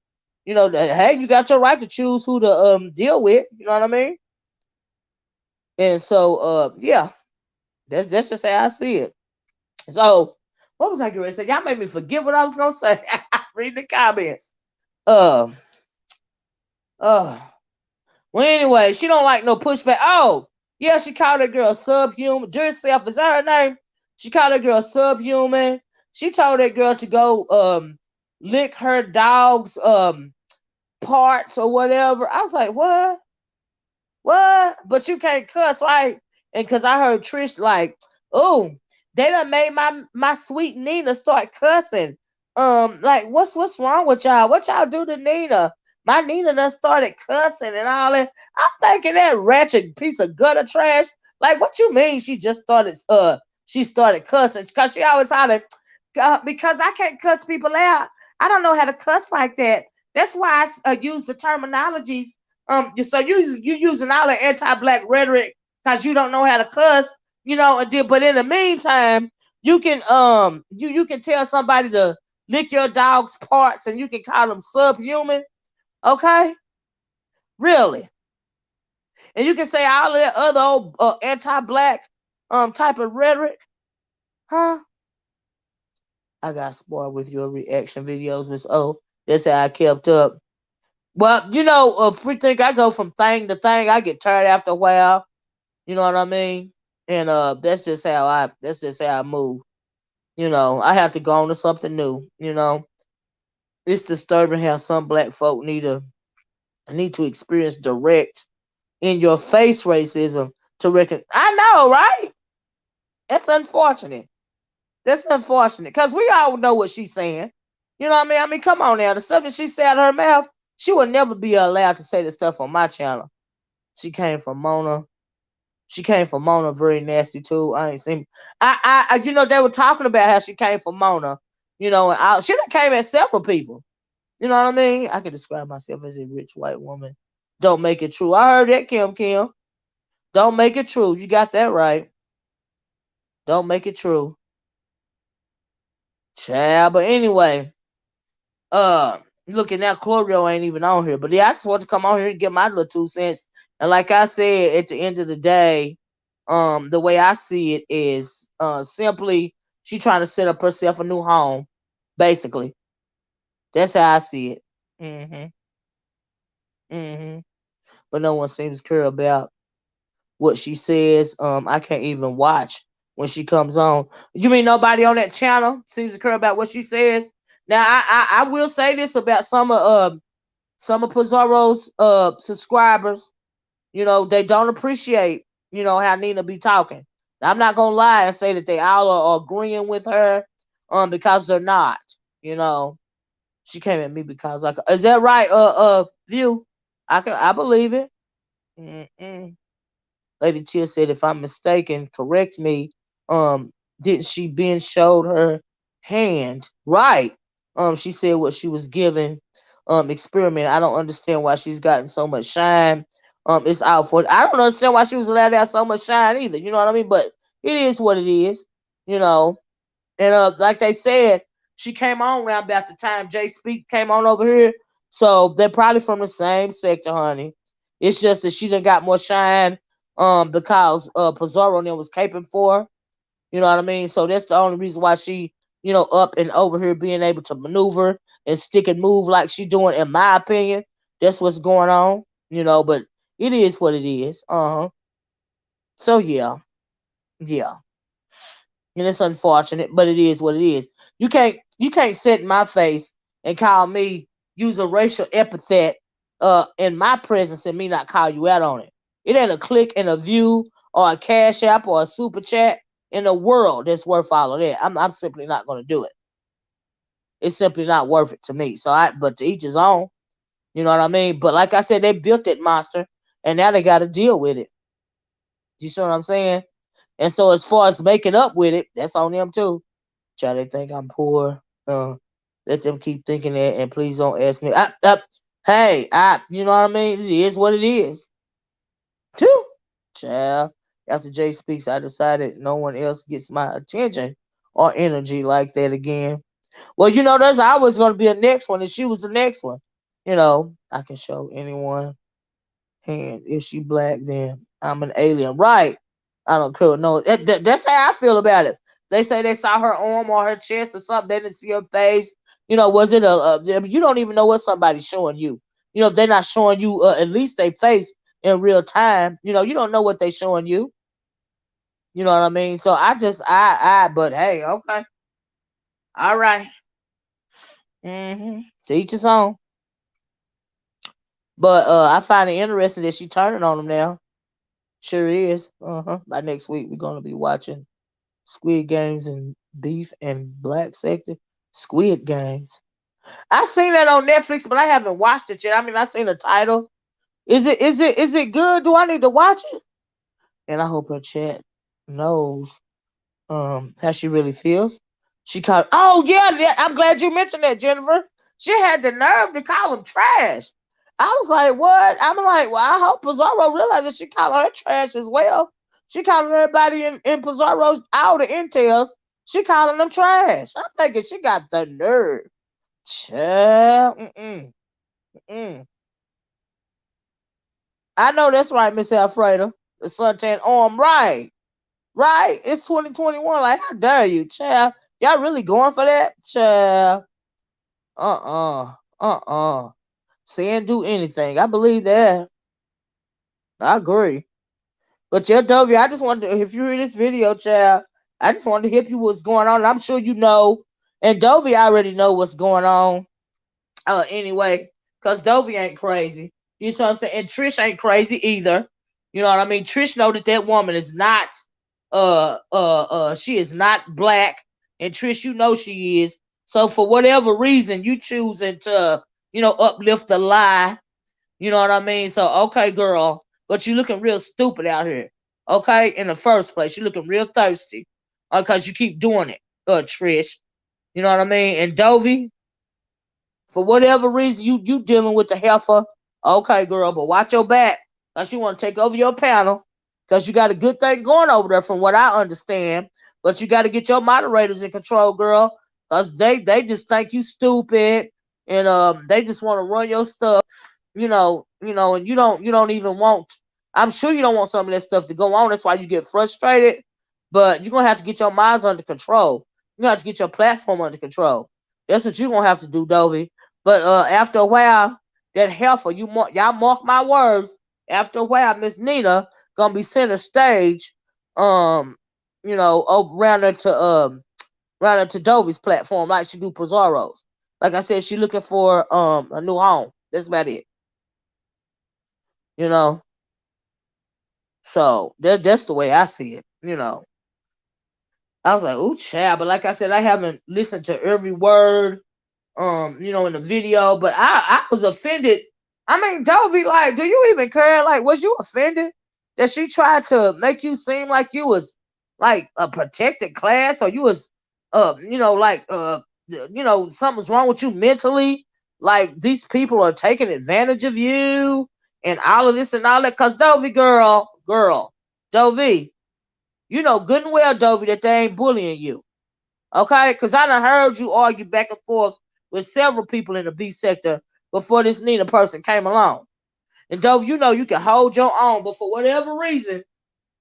Hey, you got your right to choose who to deal with. You know what I mean? And so yeah, that's just how I see it. So what was I going to say? Y'all made me forget what I was gonna say. Read the comments. Uh uh well, anyway, she don't like no pushback. Oh, yeah, she called that girl subhuman. Herself, is that her name? She called that girl subhuman. She told that girl to go lick her dog's parts or whatever. I was like, what? What? But you can't cuss, right? And because I heard Trish like, oh, they done made my sweet Nina start cussing. Like what's wrong with y'all? What y'all do to Nina? My Nina done started cussing and all that. I'm thinking that ratchet piece of gutter trash. Like, what you mean she started cussing? Because she always hollered, because I can't cuss people out. I don't know how to cuss like that. That's why I use the terminologies. So you using all the anti-black rhetoric because you don't know how to cuss, but in the meantime, you can you can tell somebody to lick your dog's parts and you can call them subhuman, okay? Really? And you can say all that other old anti-black type of rhetoric, huh? I got spoiled with your reaction videos, Miss O. That's how I kept up. Well, free think I go from thing to thing. I get tired after a while. You know what I mean? And that's just how I move. I have to go on to something new. It's disturbing how some black folk need to experience direct in your face racism to reckon. I know, right? That's unfortunate. That's unfortunate because we all know what she's saying. You know what I mean? I mean, come on now. The stuff that she said out of her mouth, she would never be allowed to say the stuff on my channel. She came from Mona. She came from Mona very nasty too. I ain't seen. They were talking about how she came from Mona. She done came at several people. You know what I mean? I can describe myself as a rich white woman. Don't make it true. I heard that, Kim. Don't make it true. You got that right. Don't make it true. Child, but anyway, uh, looking now, Chlorio ain't even on here. But yeah, I just want to come on here and get my little 2 cents. And like I said, at the end of the day, the way I see it is simply she trying to set up herself a new home, basically. That's how I see it. Mhm. Mhm. But no one seems to care about what she says. I can't even watch when she comes on. You mean nobody on that channel seems to care about what she says? Now I will say this about some of Pizarro's subscribers. They don't appreciate how Nina be talking. Now, I'm not gonna lie and say that they all are agreeing with her because they're not. You know, she came at me because is that right? View, I believe it. Mm-mm. Lady Tia said, if I'm mistaken, correct me. Didn't she Ben showed her hand? Right. She said what she was given experiment. I don't understand why she's gotten so much shine. It's out for. I don't understand why she was allowed to have so much shine either. You know what I mean? But it is what it is. You know. And like they said, she came on around about the time Jay Speak came on over here. So they're probably from the same sector, honey. It's just that she done got more shine because Pizarro and them was caping for her. You know what I mean? So that's the only reason why she, up and over here being able to maneuver and stick and move like she doing, in my opinion. That's what's going on. But it is what it is. So yeah. Yeah. And it's unfortunate, but it is what it is. You can't sit in my face and call me, use a racial epithet in my presence, and me not call you out on it. It ain't a click and a view or a cash app or a super chat in the world that's worth all of that. I'm simply not gonna do it. It's simply not worth it to me. But to each his own. You know what I mean? But like I said, they built that monster, and now they got to deal with it. You see what I'm saying? And so as far as making up with it, that's on them too. Try they think I'm poor. Let them keep thinking that, and please don't ask me. Hey, you know what I mean? It is what it is. Too, child. After Jay speaks, I decided no one else gets my attention or energy like that again. Well, there's always going to be a next one, and she was the next one. I can show anyone hand. If she black, then I'm an alien. Right. I don't care. No, that's how I feel about it. They say they saw her arm or her chest or something. They didn't see her face. Was it you don't even know what somebody's showing you. If they're not showing you at least their face in real time, you don't know what they're showing you. You know what I mean? So but hey, okay. All right. To each his own. But I find it interesting that she turning on him now. Sure is. By next week, we're gonna be watching Squid Games and Beef and Black Sector. Squid Games. I seen that on Netflix, but I haven't watched it yet. I mean, I seen the title. Is it good? Do I need to watch it? And I hope her chat knows how she really feels. She called. Oh yeah. I'm glad you mentioned that, Jennifer. She had the nerve to call him trash. I was like, what? I'm like, well, I hope Pizarro realizes she called her trash as well. She calling everybody in Pizarro's all the intels. She calling them trash. I'm thinking she got the nerve. Child. Mm. I know that's right, Miss Alfreda. The suntan arm, right. Right. It's 2021. Like, how dare you, child? Y'all really going for that? Child. Uh-uh. Saying do anything. I believe that. I agree. But yeah, Dovey, I just wanted to, if you hear this video, child, I just wanted to hip you what's going on. I'm sure you know. And Dovey already know what's going on. Anyway, because Dovey ain't crazy. You know what I'm saying? And Trish ain't crazy either. You know what I mean? Trish know that woman is not she is not black. And Trish, you know she is. So for whatever reason you choosing to, uplift the lie. You know what I mean? So okay, girl, but you looking real stupid out here. Okay, in the first place, you looking real thirsty. Because you keep doing it, Trish. You know what I mean? And Dovey, for whatever reason, you dealing with the heifer. Okay, girl, but watch your back. Cause you want to take over your panel. Cause you got a good thing going over there, from what I understand. But you got to get your moderators in control, girl. Cause they just think you stupid, and they just want to run your stuff. And you don't even want. I'm sure you don't want some of that stuff to go on. That's why you get frustrated. But you're gonna have to get your minds under control. You have to get your platform under control. That's what you're gonna have to do, Dovey. But after a while, that heifer, y'all mark my words. After a while, Miss Nina gonna be center stage. Over around her to Dovey's platform, like she do Pizarro's. Like I said, she looking for a new home. That's about it. You know. So that's the way I see it. I was like, ooh, child. But like I said, I haven't listened to every word in the video, but I was offended. I mean, Dovey, like, do you even care? Like, was you offended that she tried to make you seem like you was like a protected class, or you was something's wrong with you mentally? like these people are taking advantage of you and all of this and all that. Cause Dovey girl, Dovey, you know good and well, Dovey, that they ain't bullying you. Okay? Because I done heard you argue back and forth with several people in the B sector before this Nina person came along. And Dovey, you know you can hold your own, but for whatever reason,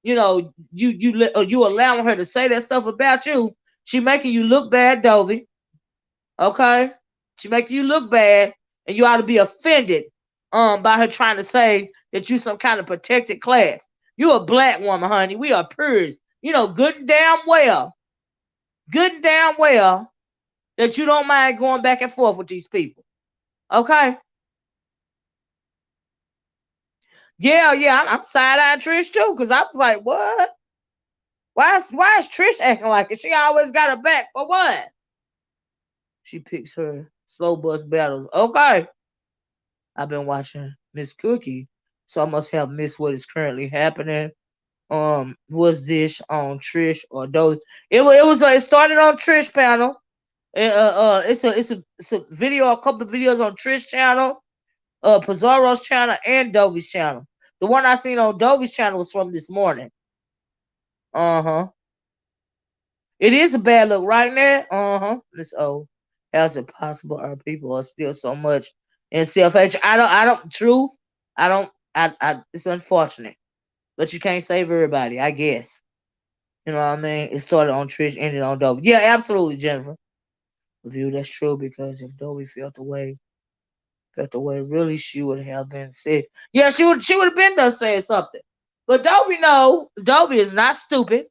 you know, you allowing her to say that stuff about you, she making you look bad, Dovey. Okay? She making you look bad, and you ought to be offended by her trying to say that you some kind of protected class. You a black woman, honey. We are purists. You know, good and damn well that you don't mind going back and forth with these people. Okay? Yeah, I'm side-eyeing Trish too, because I was like, what? Why is Trish acting like it? She always got her back for what? She picks her slow bus battles. Okay. I've been watching Miss Cookie, so I must have missed what is currently happening. Was this on Trish or Dovey? It started on Trish panel. It's a video, a couple of videos on Trish channel, Pizarro's channel, and Dovey's channel. The one I seen on Dovey's channel was from this morning. Uh-huh. It is a bad look right now. Uh-huh. This old. How's it possible our people are still so much in self-hatred? Truth, it's unfortunate. But you can't save everybody, I guess. You know what I mean? It started on Trish, ended on Dovey. Yeah, absolutely, Jennifer. View that's true, because if Dovey felt the way, really she would have been said. Yeah, she would have been done saying something. But Dovey is not stupid.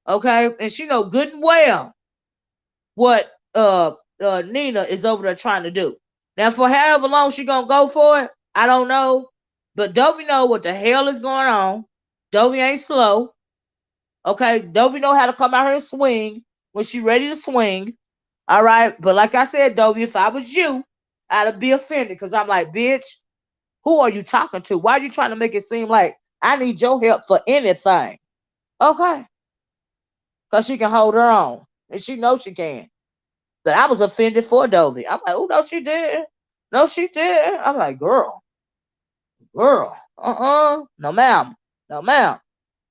Okay? And she know good and well what Nina is over there trying to do. Now, for however long she gonna go for it, I don't know. But Dovey know what the hell is going on. Dovey ain't slow. Okay, Dovey know how to come out here and swing when she ready to swing. All right, but like I said, Dovey, if I was you, I'd be offended, because I'm like, bitch, who are you talking to? Why are you trying to make it seem like I need your help for anything? Okay, because she can hold her own, and she knows she can. But I was offended for Dovey. I'm like, oh, no, she didn't. No, she didn't. I'm like, girl, no, ma'am, no, ma'am.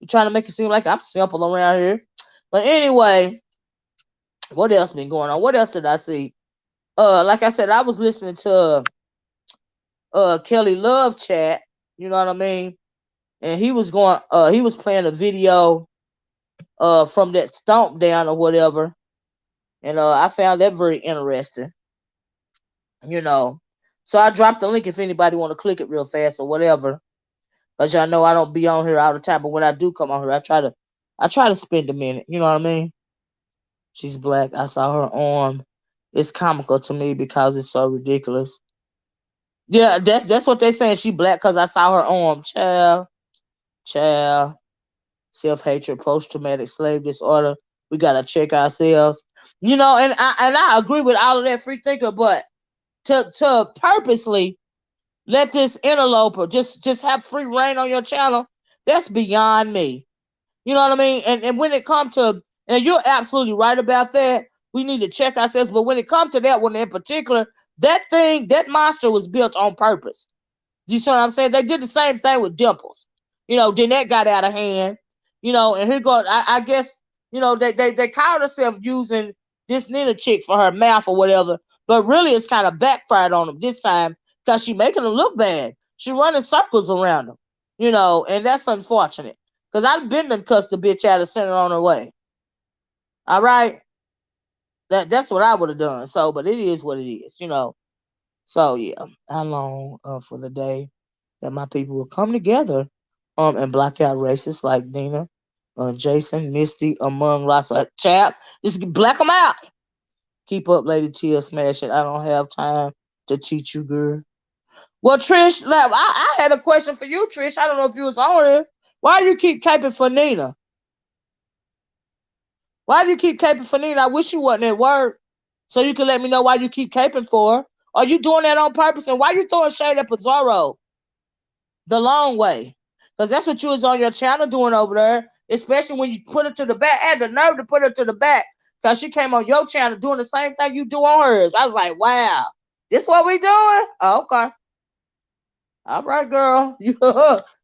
You trying to make it seem like I'm simple around here. But anyway, what else been going on? What else did I see? Like I said, I was listening to Kelly Love chat. You know what I mean? And he was playing a video from that stomp down or whatever. And I found that very interesting. You know. So I dropped the link if anybody want to click it real fast or whatever. Because y'all know I don't be on here all the time, but when I do come on here, I try to spend a minute. You know what I mean? She's black. I saw her arm. It's comical to me because it's so ridiculous. Yeah, that's what they saying. She black because I saw her arm. Child. Self-hatred, post-traumatic slave disorder. We gotta check ourselves. You know, and I agree with all of that, free thinker, but to purposely let this interloper just have free reign on your channel, that's beyond me. You know what I mean? And when it comes to, and you're absolutely right about that, we need to check ourselves. But when it comes to that one in particular, that monster was built on purpose. Do you see what I'm saying? They did the same thing with Dimples. You know, then that got out of hand. You know, and here goes, I guess, you know, they called herself using this Nina chick for her mouth or whatever, but really it's kind of backfired on them this time because she making them look bad. She running circles around them, you know, and that's unfortunate. Because I've been to cuss the bitch out and sent her on her way. All right? That's what I would have done. So, but it is what it is, you know. So, yeah, I long for the day that my people will come together and block out racists like Nina, Jason, Misty, among lots of chap. Just black them out. Keep up, Lady Tia, smash it. I don't have time to teach you, girl. Well, Trish, I had a question for you, Trish. I don't know if you was on here. Why do you keep caping for Nina? Why do you keep caping for Nina? I wish you wasn't at work so you can let me know why you keep caping for her. Are you doing that on purpose? And why you throwing shade at Pizarro the long way? Because that's what you was on your channel doing over there, especially when you put her to the back. I had the nerve to put her to the back because she came on your channel doing the same thing you do on hers. I was like, wow, This what we doing? Oh, okay. All right, girl. You,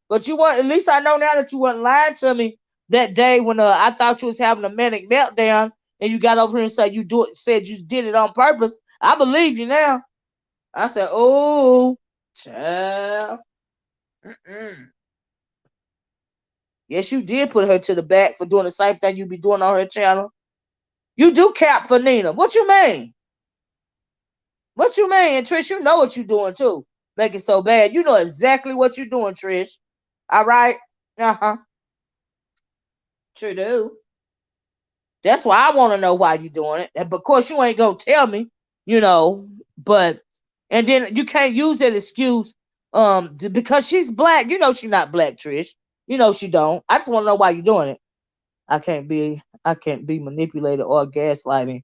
but you want, at least I know now that you wasn't lying to me that day when I thought you was having a manic meltdown and you got over here and said you did it on purpose. I believe you now. I said, oh, child. Mm-mm. Yes, you did put her to the back for doing the same thing you be doing on her channel. You do cap for Nina. What you mean? What you mean? And Trish, you know what you doing too. Make it so bad. You know exactly what you doing, Trish. All right? Uh-huh. Sure do. That's why I want to know why you doing it. And of course you ain't gonna tell me, you know, but and then you can't use that excuse because she's black. You know she's not black, Trish. You know she don't. I just want to know why you doing it. I can't be manipulated or gaslighting.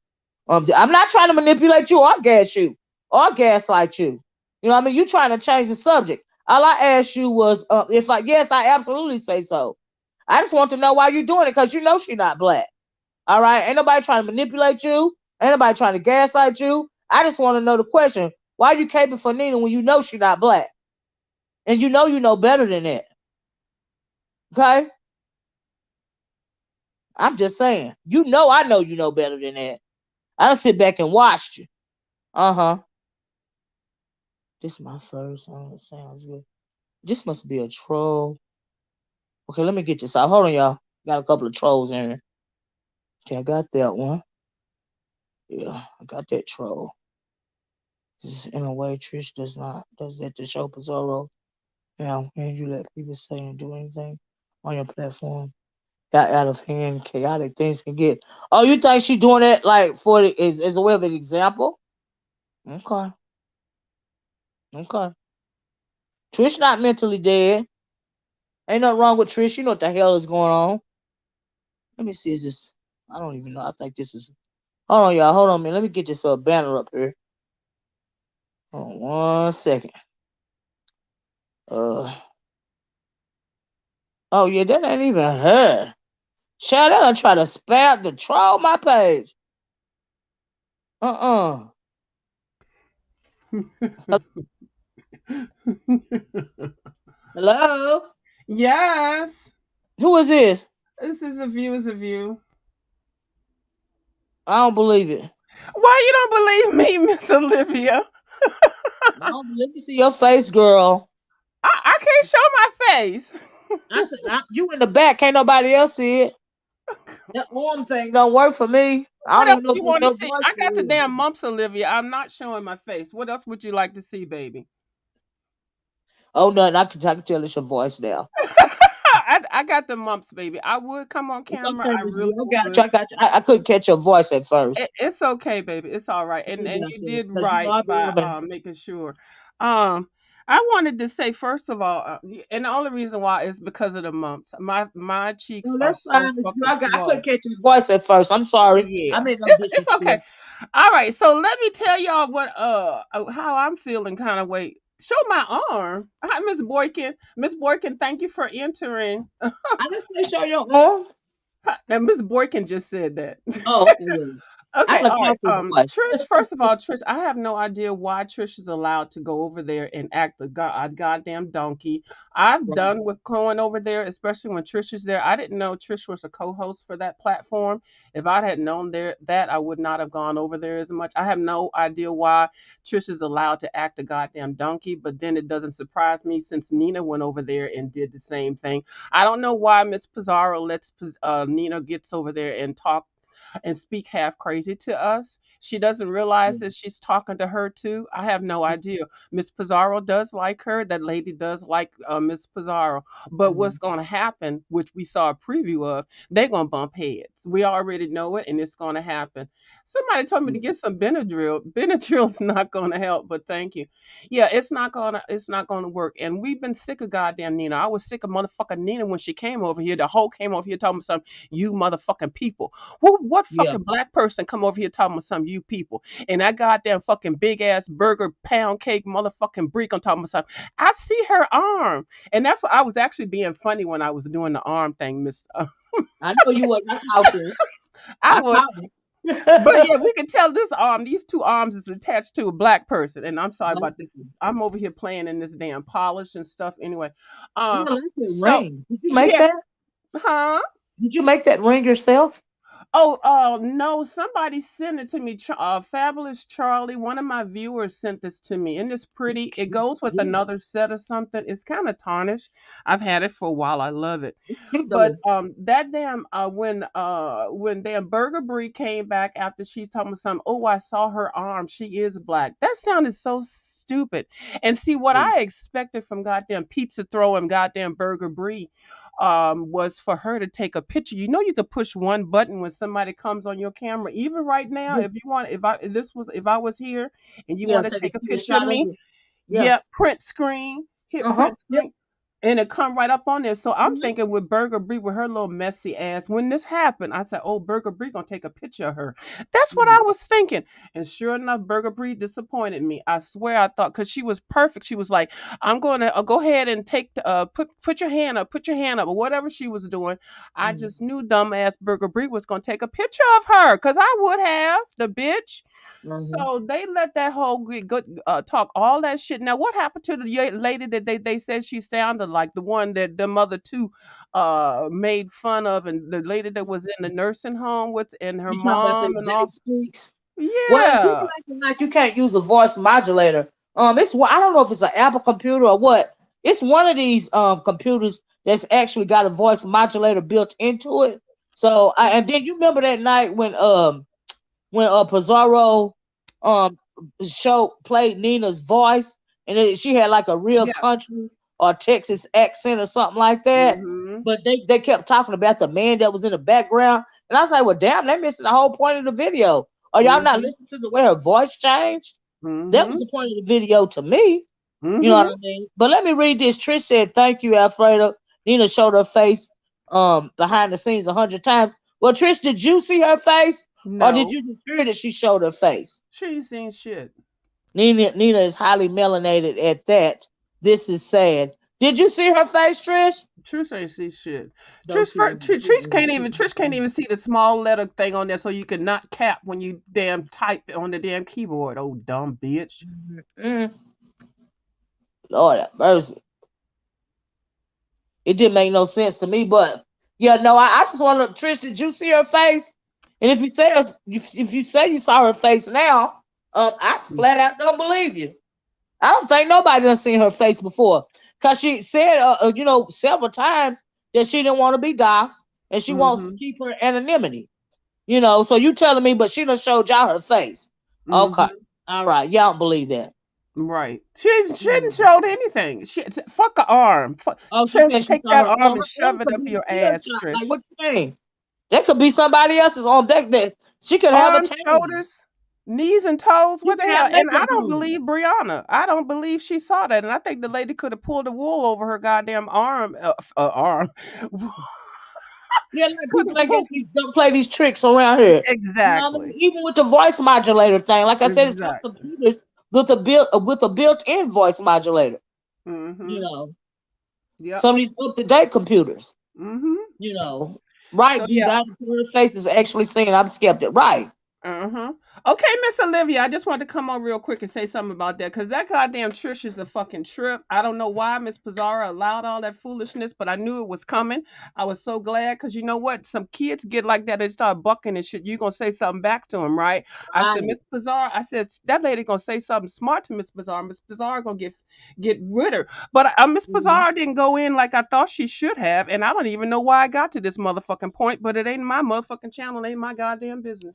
I'm not trying to manipulate you or gas you or gaslight you. You know what I mean? You trying to change the subject. All I asked you was if I yes, I absolutely say so. I just want to know why you're doing it because you know she's not black. All right. Ain't nobody trying to manipulate you. Ain't nobody trying to gaslight you. I just want to know the question. Why are you caping for Nina when you know she's not black? And you know better than that. Okay? I'm just saying. I know you know better than that. I don't sit back and watch you. Uh-huh. This is my first song. It sounds good. This must be a troll. Okay, let me get this out. Hold on, y'all. Got a couple of trolls in here. Okay, I got that one. Yeah, I got that troll. In a way, Trish does that to show Pizarro. When you let people say and do anything on your platform, got out of hand, chaotic things can get. Oh, you think she doing that like as a way of an example? Okay, okay. Trish not mentally dead. Ain't nothing wrong with Trish. You know what the hell is going on. Let me see. Is this? I don't even know. I think this is. Hold on, y'all. Hold on, man. Let me get this banner up here. Hold on 1 second. Uh. Oh yeah, that ain't even her. Shout out and try to spam the troll my page. Uh. Hello. Yes. Who is this? This is a view is a view. I don't believe it. Why you don't believe me, Miss Olivia? I don't believe. Let me see your face, girl. I can't show my face. I said you in the back. Can't nobody else see it. That arm thing don't work for me. I What don't else even know you if want to your see? voice I got the for real. damn mumps, Olivia. I'm not showing my face. What else would you like to see, baby? Oh no, I can tell it's your voice now. I got the mumps, baby. I would come on It's camera. okay, I Miss really V. I got you. would. I got you. I couldn't catch your voice at first. It's okay, baby. It's all right. And Sorry about you that. did Because right I be by having. making sure. Um I wanted to say first of all, and the only reason why is because of the mumps. My cheeks No, are that's so fine. Miss V. fucking I couldn't swollen. catch your voice at first. I'm sorry. I Yeah, mean no it's okay. disrespect. All right, so let me tell y'all what how I'm feeling. Kind of wait. Show my arm. Hi, Miss Boykin. Miss Boykin, thank you for entering. I didn't say show your arm. Now, Miss Boykin just said that. Oh, okay. Yeah. I Okay, done all right. caught your voice. Trish. First of all, Trish, I have no idea why Trish is allowed to go over there and act a goddamn donkey. I've Right. done with going over there, especially when Trish is there. I didn't know Trish was a co-host for that platform. If I had known that, I would not have gone over there as much. I have no idea why Trish is allowed to act a goddamn donkey, but then it doesn't surprise me since Nina went over there and did the same thing. I don't know why Miss Pizarro lets Nina gets over there and talk and speak half crazy to us. She doesn't realize that she's talking to her too. I have no idea. Miss Pizarro does like her. That lady does like Miss Pizarro. But Mhm. what's going to happen, which we saw a preview of, they're going to bump heads. We already know it, and it's going to happen. Somebody told me to get some Benadryl. Benadryl's not going to help, but thank you. Yeah, it's not gonna work. And we've been sick of goddamn Nina. I was sick of motherfucking Nina when she came over here. The whole came over here talking about some you motherfucking people. What Yeah. fucking black person come over here talking about some you people? And that goddamn fucking big ass burger pound cake motherfucking break I'm talking about something. I see her arm. And that's what I was actually being funny when I was doing the arm thing, Miss. I know you was. I caught you. I I was caught it. But yeah, we can tell this arm, these two arms is attached to a black person. And I'm sorry about this. I'm over here playing in this damn polish and stuff. Anyway, Yeah, I like that so ring. Did you make yeah, that? huh? Did you make that ring yourself? Oh, no, somebody sent it to me. Fabulous Charlie, one of my viewers sent this to me, and it's pretty. It Cute. goes with Yeah, another set or something. It's kind of tarnished. I've had it for a while. I love it. it's cute But though. that damn when damn Burger Brie came back after she's talking about something. Oh, I saw her arm. She is black. That sounded so stupid. And see what I expected from goddamn pizza throw and goddamn Burger Brie was for her to take a picture. You know, you could push one button when somebody comes on your camera. Even right now, Yeah, if you want, if I was here and you yeah, want to take a take a still picture of shot of me, it. Yeah. yeah, print screen, hit Uh-huh. print Yeah. screen, and it come right up on there. So I'm Mhm. thinking with Burger Brie with her little messy ass, when this happened, I said, "Oh, Burger Brie gonna take a picture of her." That's what I Mhm. was thinking. And sure enough, Burger Brie disappointed me. I swear, I thought because she was perfect. She was like, "I'm going to go ahead and take the, put your hand up," or whatever she was doing. I Mhm. just knew dumbass Burger Brie was gonna take a picture of her because I would have the bitch. Mhm. So they let that whole good talk all that shit. Now, what happened to the lady that they said she sounded like the one that the mother two made fun of, and the lady that was in the nursing home with and her You talking about the mom and Jay all? Speaks? Well, people Yeah, acting like you can't use a voice modulator. I don't know if it's an Apple computer or what. It's one of these computers that's actually got a voice modulator built into it. So and then you remember that night when Pizarro um show played Nina's voice and she had like a real yeah. country or Texas accent or something like that. Mhm. But they kept talking about the man that was in the background. And I was like, well, damn, they're missing the whole point of the video. Are y'all not Mhm. listening to the way her voice changed? That was Mhm. the point of the video to me. You know what Mhm. I mean? But let me read this. Trish said, thank you, Alfredo. Nina showed her face behind the scenes 100 times. Well, Trish, did you see her face? Or did No, you just hear that she showed her face? she ain't seen shit. Nina is highly melanated at that. This is sad. Did you see her face, Trish? Trish ain't see shit. Don't you ever see Trish can't even see the small letter thing on there, so you can not cap when you damn type on the damn keyboard. Oh, dumb bitch. Mm, Lord have mercy. It didn't make no sense to me, but yeah, no, I just want to. Trish, did you see her face? And if you say you saw her face now, I flat out don't believe you. I don't think nobody done seen her face before, cause she said, several times that she didn't want to be doxxed and she wants to Mm-hmm. keep her anonymity. So you telling me, but she done showed y'all her face. Okay, Mm-hmm. all right, y'all don't believe that. Right. She didn't show anything. Fuck a arm. Oh, she Trish, said she take saw that her. arm Well, and her arm shove it could up be a your still ass, shot. Like Trish. what you mean? That could be somebody else's on deck. That she could have a Arms, tan. shoulders, knees and toes. She What the could hell? have And I makeup don't on. believe Brianna. I don't believe she saw that. And I think the lady could have pulled the wool over her goddamn arm. Arm. Yeah, like Could people have that pulled. don't play these tricks around here. You know what I mean? Exactly. Even with the voice modulator thing, like I said, it's some Exactly. computers with a built-in voice modulator. You Mm-hmm. know, Yep. some of these up-to-date computers. Mm-hmm. You know, right? So You yeah. got to put her face is actually saying I'm skeptic. Right? Uh-huh. Okay, Miss Olivia, I just wanted to come on real quick and say something about that because that goddamn Trish is a fucking trip. I don't know why Miss Pizarro allowed all that foolishness, but I knew it was coming. I was so glad because you know what? Some kids get like that, they start bucking and shit. You gonna say something back to them, right? I said, Right. Miss Pizarro, I said that lady gonna say something smart to Miss Pizarro. Miss Pizarro gonna get rid of her. But Miss Mhm. Pizarro didn't go in like I thought she should have, and I don't even know why I got to this motherfucking point. But it ain't my motherfucking channel, it ain't my goddamn business.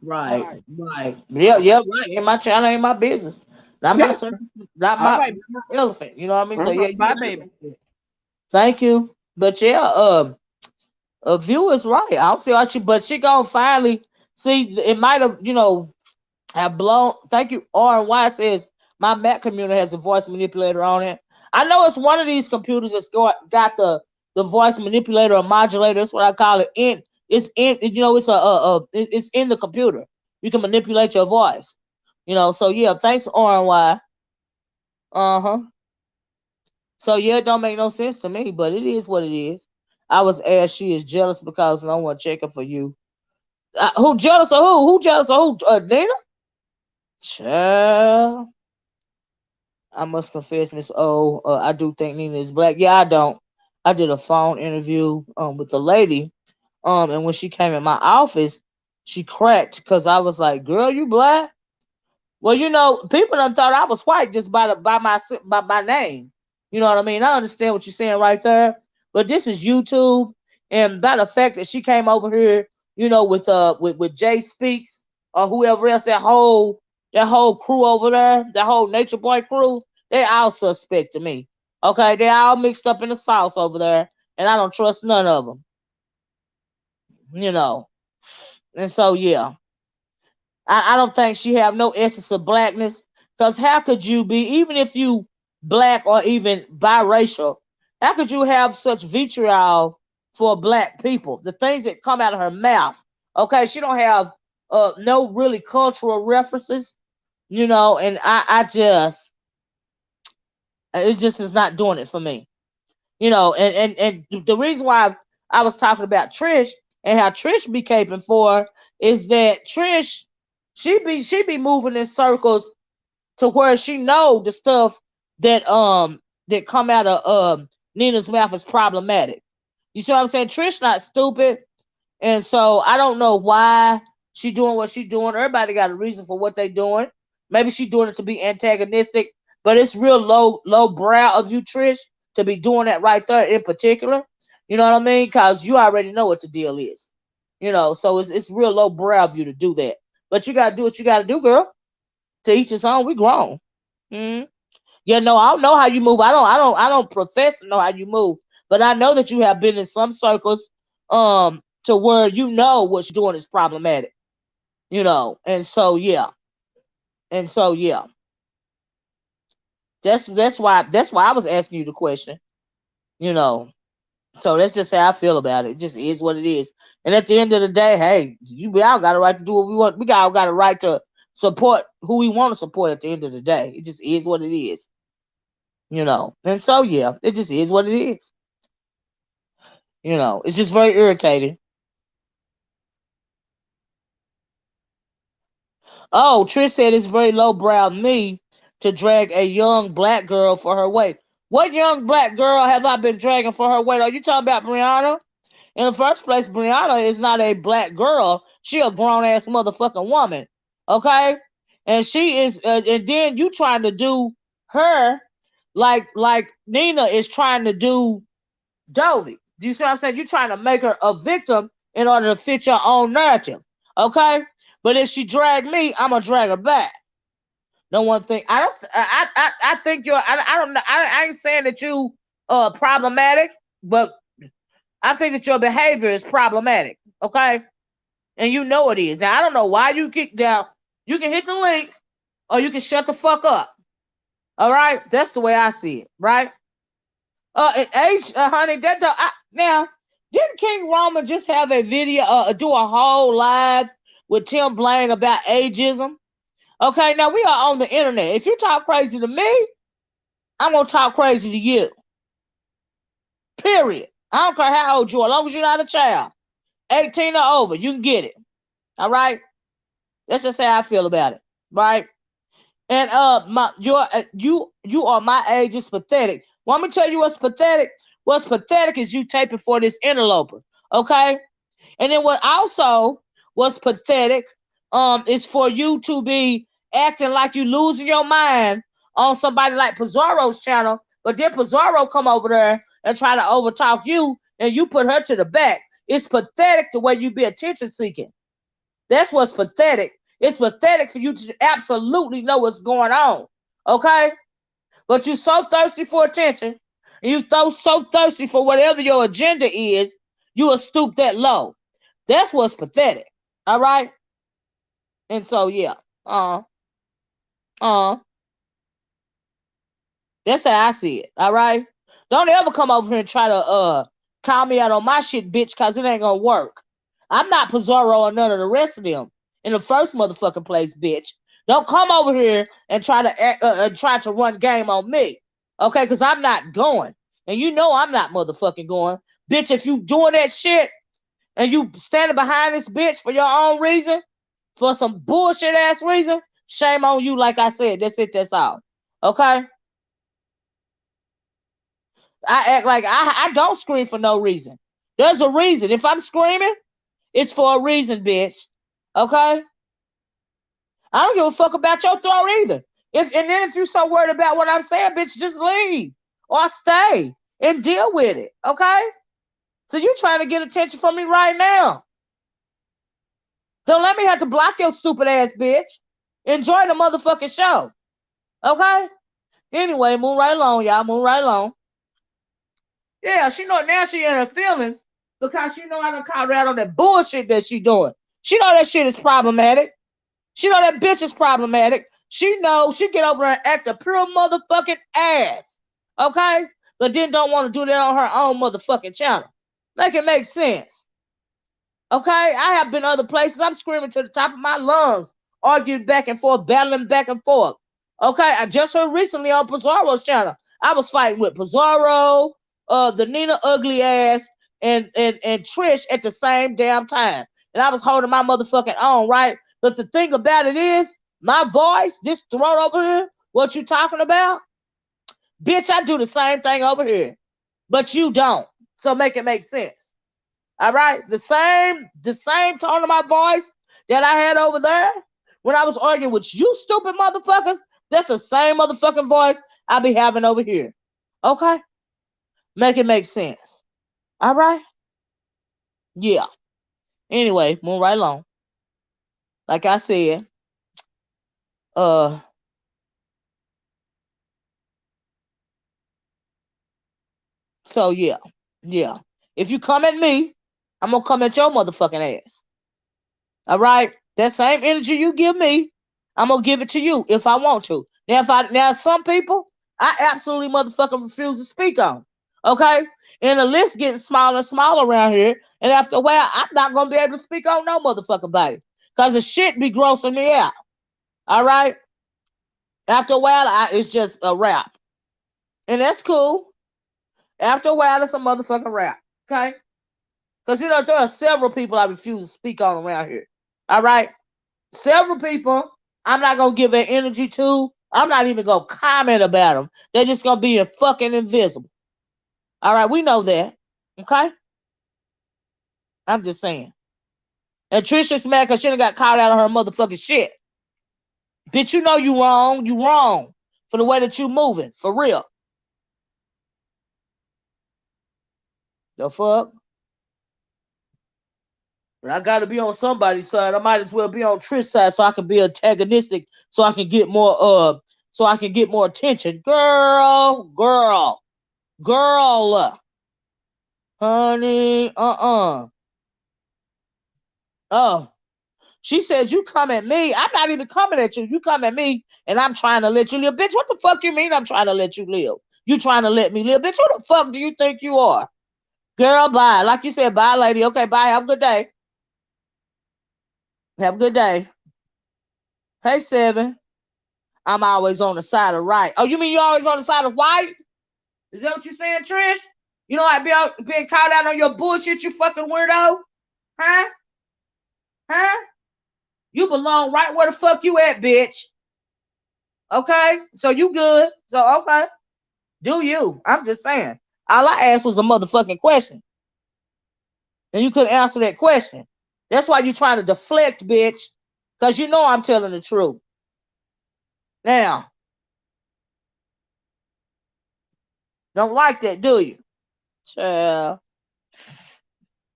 All Right, right. right. Yeah, All right. yeah, right. In my channel ain't my business. Not my Yeah. circus, not All my, right. not my elephant. You know what I mean? So yeah, you Bye, right baby. about that. Thank you. But yeah, a view is right. I don't see how but she gonna finally see. It might have, have blown. Thank you. R&Y says my Mac computer has a voice manipulator on it. I know it's one of these computers that's got the voice manipulator or modulator. That's what I call it. It's it's in the computer. You can manipulate your voice. So yeah, thanks R&Y. Uh-huh. So yeah, it don't make no sense to me, but it is what it is. I was asked she is jealous because no one checking for you. Who jealous of who? Who jealous of who? Nina? Child. I must confess, Miss O, I do think Nina is black. Yeah, I don't. I did a phone interview with a lady, and when she came in my office, she cracked because I was like, "Girl, you black?" Well, people done thought I was white just by my name. You know what I mean? I understand what you're saying right there, but this is YouTube, and by the fact that she came over here, with Jay Speaks or whoever else, that whole crew over there, that whole Nature Boy crew, they all suspect to me. Okay, they all mixed up in the sauce over there, and I don't trust none of them. You know, and so yeah. I don't think she have no essence of blackness. Because how could you be, even if you black or even biracial, how could you have such vitriol for black people? The things that come out of her mouth. Okay, she don't have no really cultural references, and I just it just is not doing it for me. And the reason why I was talking about Trish and how Trish be caping for her is that Trish, she be moving in circles to where she know the stuff that come out of Nina's mouth is problematic. You see what I'm saying? Trish not stupid, and so I don't know why she doing what she doing. Everybody got a reason for what they doing. Maybe she doing it to be antagonistic, but it's real low brow of you, Trish, to be doing that right there in particular. You know what I mean? Because you already know what the deal is. So it's real low brow of you to do that. But you gotta do what you gotta do, girl. To each his own. We grown. Hmm. Yeah, no, I don't know how you move. I don't profess to know how you move, but I know that you have been in some circles, to where what you're doing is problematic. And so yeah. That's why I was asking you the question. You know, so that's just how I feel about it. It just is what it is. And at the end of the day, hey, we all got a right to do what we want. We all got a right to support who we want to support. At the end of the day, it just is what it is. And so yeah, it just is what it is. It's just very irritating. Oh, Trish said it's very lowbrow of me to drag a young black girl for her weight. What young black girl have I been dragging for her weight? Are you talking about Brianna? In the first place, Brianna is not a black girl. She a grown ass motherfucking woman. Okay? And she is and then you trying to do her like Nina is trying to do Dovey. Do you see what I'm saying? You're trying to make her a victim in order to fit your own narrative. Okay? But if she drag me, I'm gonna drag her back. No one think I don't I think you're I don't know I ain't saying that you problematic, but I think that your behavior is problematic. Okay? And you know it is. Now I don't know why you kick down. You can hit the link or you can shut the fuck up. All right? That's the way I see it, right? Age, honey, now didn't King Roman just have a video, do a whole live with Tim Blaine about ageism? Okay, now we are on the internet. If you talk crazy to me, I'm gonna talk crazy to you. Period. I don't care how old you are, as long as you're not a child, 18 or over, you can get it. All right. That's just how I feel about it, right? And you are my age is pathetic. Want me to tell you what's pathetic? What's pathetic is you taping for this interloper, okay? And then what also was pathetic is for you to be acting like you losing your mind on somebody like Pizarro's channel, but then Pizarro come over there and try to overtalk you and you put her to the back. It's pathetic the way you be attention seeking. That's what's pathetic. It's pathetic for you to absolutely know what's going on. Okay? But you so thirsty for attention, and you so thirsty for whatever your agenda is, you will stoop that low. That's what's pathetic. All right? And so yeah. Uh that's how I see it. All right? Don't ever come over here and try to call me out on my shit, bitch, cause it ain't gonna work. I'm not Pizarro or none of the rest of them in the first motherfucking place, bitch. Don't come over here and try to run game on me, okay? Because I'm not going, and you know I'm not motherfucking going, bitch. If you doing that shit, and you standing behind this bitch for your own reason, for some bullshit ass reason, shame on you. Like I said, that's it. That's all. Okay. I act like I don't scream for no reason. There's a reason. If I'm screaming, it's for a reason, bitch. Okay? I don't give a fuck about your throat either. And then if you're so worried about what I'm saying, bitch, just leave or stay and deal with it. Okay? So you trying to get attention from me right now. Don't let me have to block your stupid ass, bitch. Enjoy the motherfucking show. Okay? Anyway, move right along, y'all. Move right along. Yeah, she know now she in her feelings because she know I done called her out on that bullshit that she doing. She know that shit is problematic. She know that bitch is problematic. She know she get over and act a pure motherfucking ass. Okay? But then don't want to do that on her own motherfucking channel. Make it make sense. Okay? I have been other places. I'm screaming to the top of my lungs, arguing back and forth, battling back and forth. Okay? I just heard recently on Pizarro's channel. I was fighting with Pizarro, the Nina ugly ass, and Trish at the same damn time. And I was holding my motherfucking own, right? But the thing about it is, my voice, this throat over here, what you talking about? Bitch, I do the same thing over here. But you don't. So make it make sense. All right? The same tone of my voice that I had over there when I was arguing with you stupid motherfuckers, that's the same motherfucking voice I be having over here. Okay? Make it make sense. All right? Yeah. Anyway, move right along. Like I said, so yeah. If you come at me, I'm gonna come at your motherfucking ass. All right? That same energy you give me, I'm gonna give it to you if I want to. Now some people I absolutely motherfucking refuse to speak on. Okay? And the list getting smaller and smaller around here. And after a while, I'm not gonna be able to speak on no motherfucking body. Cause the shit be grossing me out. All right? After a while, it's just a wrap. And that's cool. After a while, it's a motherfucking wrap. Okay? Because, there are several people I refuse to speak on around here. All right? Several people I'm not going to give their energy to. I'm not even going to comment about them. They're just going to be fucking invisible. All right? We know that. Okay? I'm just saying. And Trisha's mad because she done got caught out of her motherfucking shit. Bitch, you know you wrong. You wrong for the way that you moving. For real. The fuck? But I gotta be on somebody's side. I might as well be on Trish's side so I can be antagonistic, so I can get more attention. Girl. Honey, Oh. She said you come at me. I'm not even coming at you. You come at me and I'm trying to let you live. Bitch, what the fuck you mean I'm trying to let you live? You trying to let me live? Bitch, who the fuck do you think you are? Girl, bye. Like you said, bye, lady. Okay, bye. Have a good day. Have a good day. Hey, Seven. I'm always on the side of right. Oh, you mean you're always on the side of white? Is that what you're saying, Trish? You know I be being called out on your bullshit, you fucking weirdo? Huh? Huh? You belong right where the fuck you at, bitch. Okay? So you good. So, okay. Do you. I'm just saying. All I asked was a motherfucking question. And you couldn't answer that question. That's why you're trying to deflect, bitch. Because you know I'm telling the truth. Now, don't like that, do you? Child.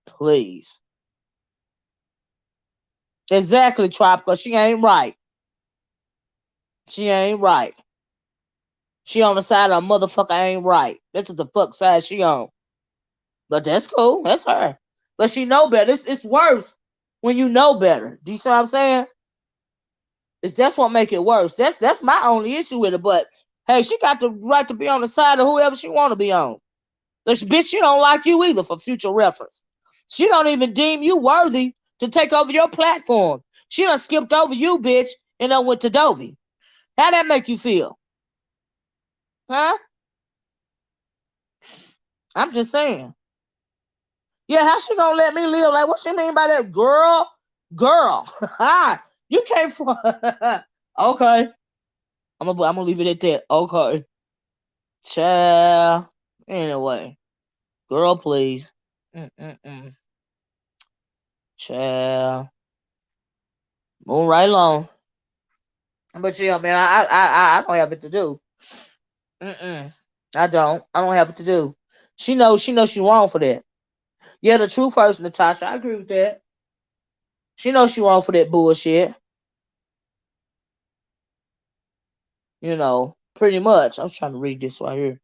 Please. Exactly, Tropical. She ain't right. She ain't right. She on the side of a motherfucker ain't right. That's what the fuck side she on. But that's cool. That's her. But she know better. It's worse when you know better. Do you see what I'm saying? That's what make it worse. That's my only issue with it. But hey, she got the right to be on the side of whoever she want to be on. This bitch, she don't like you either for future reference. She don't even deem you worthy to take over your platform. She done skipped over you, bitch, and then went to Dovey. How that make you feel? Huh? I'm just saying. Yeah, how she gonna let me live? Like, what she mean by that, girl? Girl, you can't. Okay, I'm gonna leave it at that. Okay, child. Anyway, girl, please. Mm-mm-mm. Child, move right along. But yeah, man, I don't have it to do. Mm-mm. I don't have it to do. She knows she wrong for that. Yeah, the true person, Natasha. I agree with that. She knows she wrong for that bullshit. Pretty much. I'm trying to read this right here.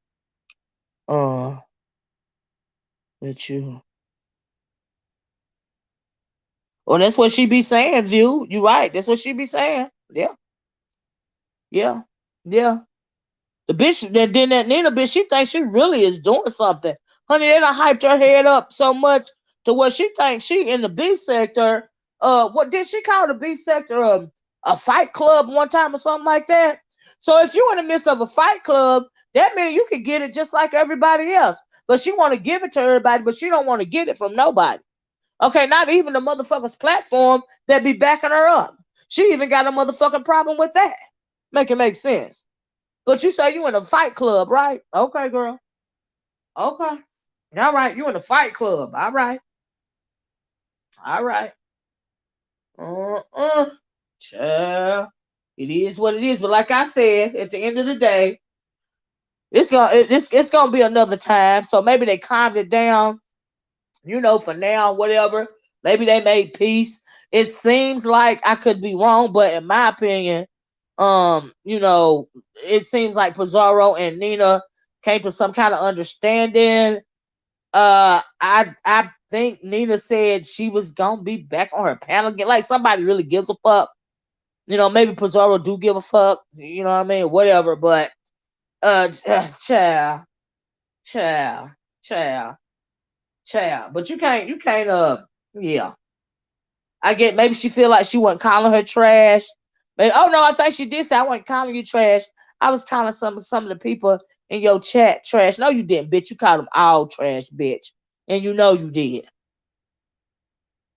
Uh, that you. Well, that's what she be saying, View. You right. That's what she be saying. Yeah, yeah, yeah. The bitch that Nina bitch, she thinks she really is doing something. Honey, they done hyped her head up so much to what she thinks she in the beef sector. What did she call the beef sector? A fight club one time or something like that. So if you're in the midst of a fight club, that means you can get it just like everybody else. But she want to give it to everybody, but she don't want to get it from nobody. Okay, not even the motherfucker's platform that be backing her up. She even got a motherfucking problem with that. Make it make sense. But you say you in a fight club, right? Okay, girl. Okay. All right. You in a fight club. All right. All right. Uh-uh. Child. It is what it is. But like I said, at the end of the day, it's gonna be another time. So maybe they calmed it down, for now, whatever. Maybe they made peace. It seems like I could be wrong, but in my opinion, it seems like Pizarro and Nina came to some kind of understanding. I think Nina said she was gonna be back on her panel again. Like somebody really gives a fuck. Maybe Pizarro do give a fuck. You know what I mean? Whatever. But child, child, child, child. But you can't. Yeah. I get maybe she feel like she wasn't calling her trash. Maybe, oh no, I think she did say I wasn't calling you trash. I was calling some of the people in your chat trash. No, you didn't, bitch. You called them all trash, bitch. And you know you did.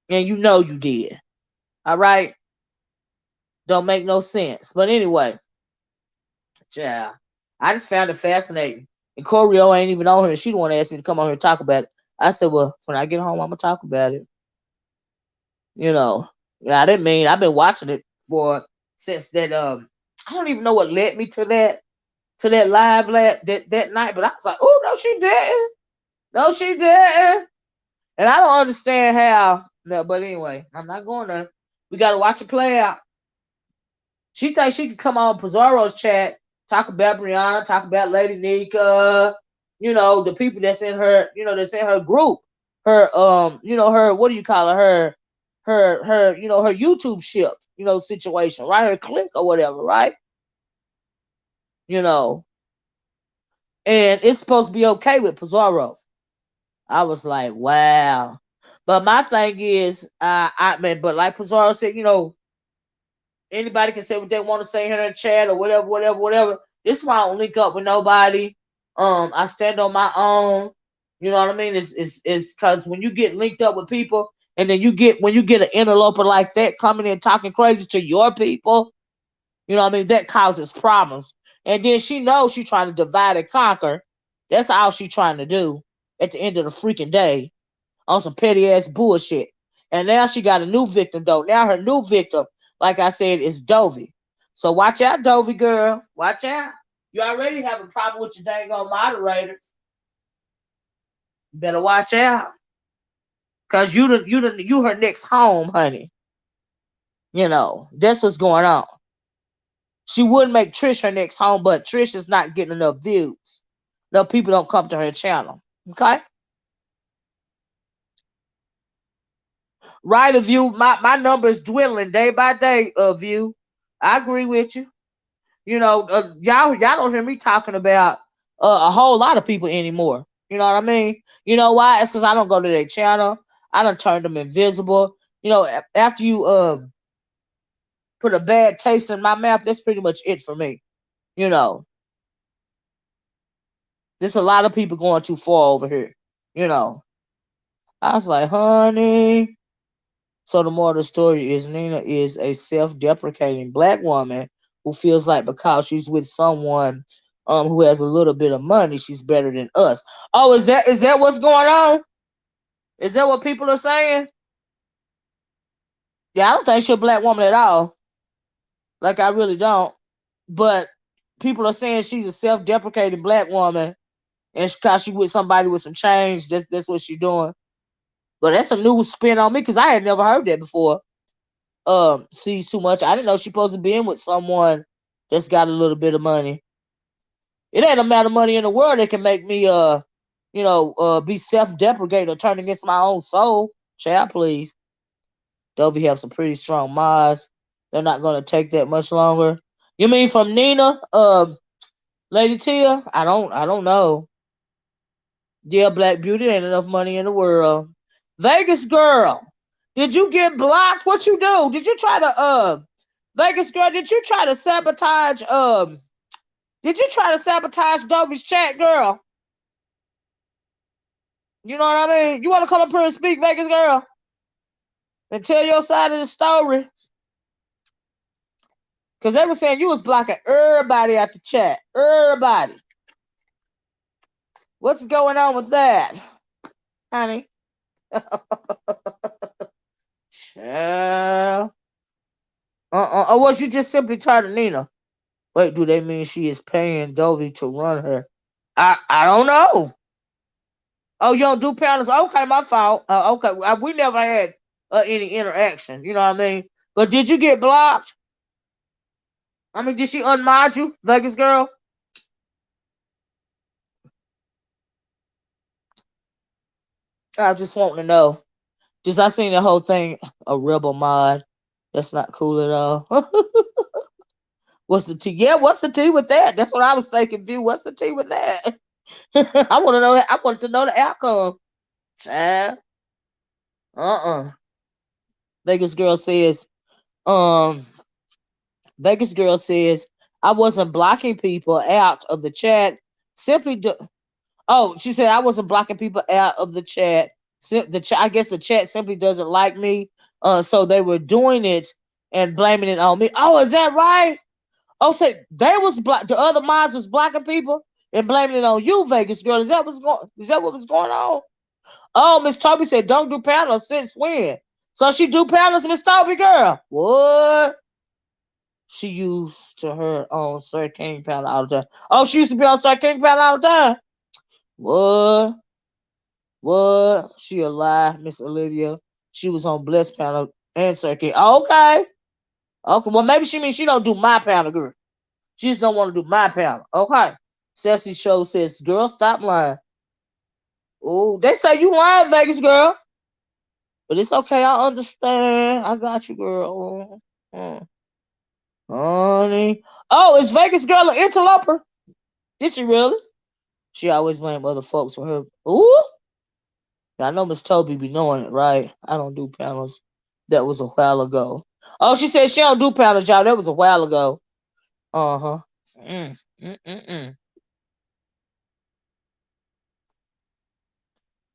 And you know you did. All right? Don't make no sense. But anyway, yeah. I just found it fascinating. And Corio ain't even on here. She the one asked me to come on here and talk about it. I said, well, when I get home, I'm gonna talk about it. You know. Yeah, I didn't mean I've been watching it for since that I don't even know what led me to that live that night, but I was like, oh no, she didn't. No, she didn't. And I don't understand how. No, but anyway, I'm not going there. We gotta watch it play out. She thinks she could come on Pizarro's chat, talk about Brianna, talk about Lady Nika, the people that's in her group. Her her, what do you call her YouTube ship, situation, right? Her clique or whatever, right? You know. And it's supposed to be okay with Pizarro. I was like, wow. But my thing is, I mean, but like Pizarro said, anybody can say what they want to say here in the chat or whatever, whatever, whatever. This is why I don't link up with nobody. I stand on my own. You know what I mean? It's because when you get linked up with people, and then when you get an interloper like that coming in talking crazy to your people, you know what I mean? That causes problems. And then she knows she's trying to divide and conquer. That's all she's trying to do at the end of the freaking day on some petty ass bullshit. And now she got a new victim though. Now her new victim, like I said, is Dovey. So watch out, Dovey girl. Watch out. You already have a problem with your dang on moderators. You better watch out. Cause you her next home, honey. That's what's going on. She would make Trish her next home, but Trish is not getting enough views. No, people don't come to her channel. Okay? Right of you, my number is dwindling day by day of you. I agree with you. Y'all don't hear me talking about a whole lot of people anymore. You know what I mean? You know why? It's because I don't go to their channel. I done turned them invisible. After you put a bad taste in my mouth, that's pretty much it for me. You know, there's a lot of people going too far over here. You know, I was like, honey. So the moral of the story is Nina is a self-deprecating black woman who feels like because she's with someone who has a little bit of money, she's better than us. Oh, is that what's going on? Is that what people are saying? Yeah, I don't think she's a black woman at all. Like I really don't. But people are saying she's a self-deprecating black woman, and because she with somebody with some change, that's what she's doing. But that's a new spin on me because I had never heard that before. Sees too much. I didn't know she's supposed to be in with someone that's got a little bit of money. It ain't a amount of money in the world that can make me be self-deprecating or turn against my own soul. Child, please. Dovey have some pretty strong minds. They're not gonna take that much longer. You mean from Nina, Lady Tia? I don't know. Yeah, Black Beauty ain't enough money in the world. Vegas girl, did you get blocked? What you do? Did you try to Vegas girl? Did you try to sabotage Did you try to sabotage Dovey's chat, girl? You know what I mean? You want to come up here and speak, Vegas girl, and tell your side of the story? Cause they were saying you was blocking everybody at the chat. Everybody. What's going on with that, honey? Child. Or was you just simply tired of Nina? Wait, do they mean she is paying Dovey to run her? I don't know. Oh, you don't do panels? Okay, my fault. Okay, we never had any interaction. You know what I mean? But did you get blocked? I mean, did she unmod you, Vegas girl? I just want to know. Just I seen the whole thing a rebel mod. That's not cool at all. What's the tea? Yeah, what's the tea with that? That's what I was thinking. View. What's the tea with that? I want to know that. I wanted to know the outcome. Child. Vegas girl says. Um. Vegas girl says I wasn't blocking people out of the chat. Simply do. Oh, she said I wasn't blocking people out of the chat. I guess the chat simply doesn't like me. So they were doing it and blaming it on me. Oh, is that right? Oh, so they was the other mods was blocking people and blaming it on you, Vegas girl. Is that what was going on? Oh, Miss Toby said don't do panels since when? So she do panels, Miss Toby girl. What? She used to her on Sir King panel all the time. Oh, she used to be on Sir King panel all the time. What? What? She a lie, Miss Olivia. She was on Bless panel and Sir King. Okay. Okay. Well, maybe she means she don't do my panel, girl. She just don't want to do my panel. Okay. Sassy Show says, girl, stop lying. Oh, they say you lying, Vegas girl. But it's okay. I understand. I got you, girl. Honey. Oh, is Vegas girl an interloper? Did she really? She always blame other folks for her. Ooh. I know Miss Toby be knowing it, right? I don't do panels. That was a while ago. Oh, she said she don't do panels, y'all. That was a while ago. Uh-huh. Mm, mm, mm, mm.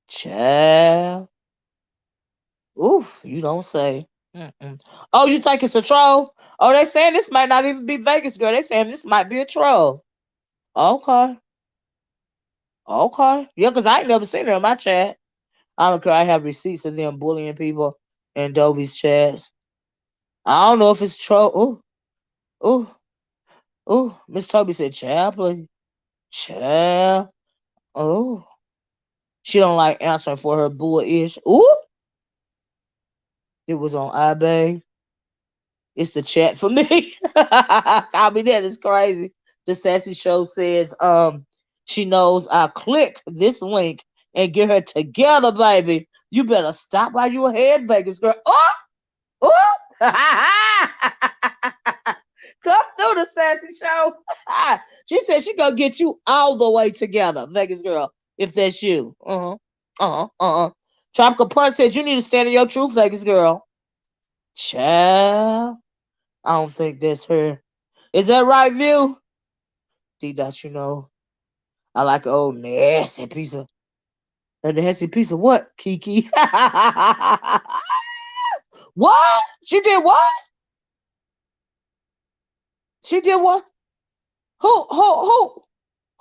Child. Ooh, you don't say. Mm-mm. Oh, you think it's a troll? Oh, they saying this might not even be Vegas girl. They saying this might be a troll. Okay. Okay. Yeah, because I ain't never seen her in my chat. I don't care. I have receipts of them bullying people in Dovey's chats. I don't know if it's troll. Ooh, ooh, ooh. Miss Toby said, child, please. Child. Oh. She don't like answering for her bull-ish. Ooh. It was on eBay. It's the chat for me. I mean, that is crazy. The Sassy Show says, she knows I'll click this link and get her together, baby. You better stop while you ahead, Vegas girl. Oh, oh. Come through the Sassy Show. She said she gonna get you all the way together, Vegas girl, if that's you. Tropical Punch said you need to stand in your truth, Vegas girl. Child. I don't think that's her. Is that right, View? D dot, I like an old nasty piece of A nasty piece of what, Kiki? What? She did what? She did what? Who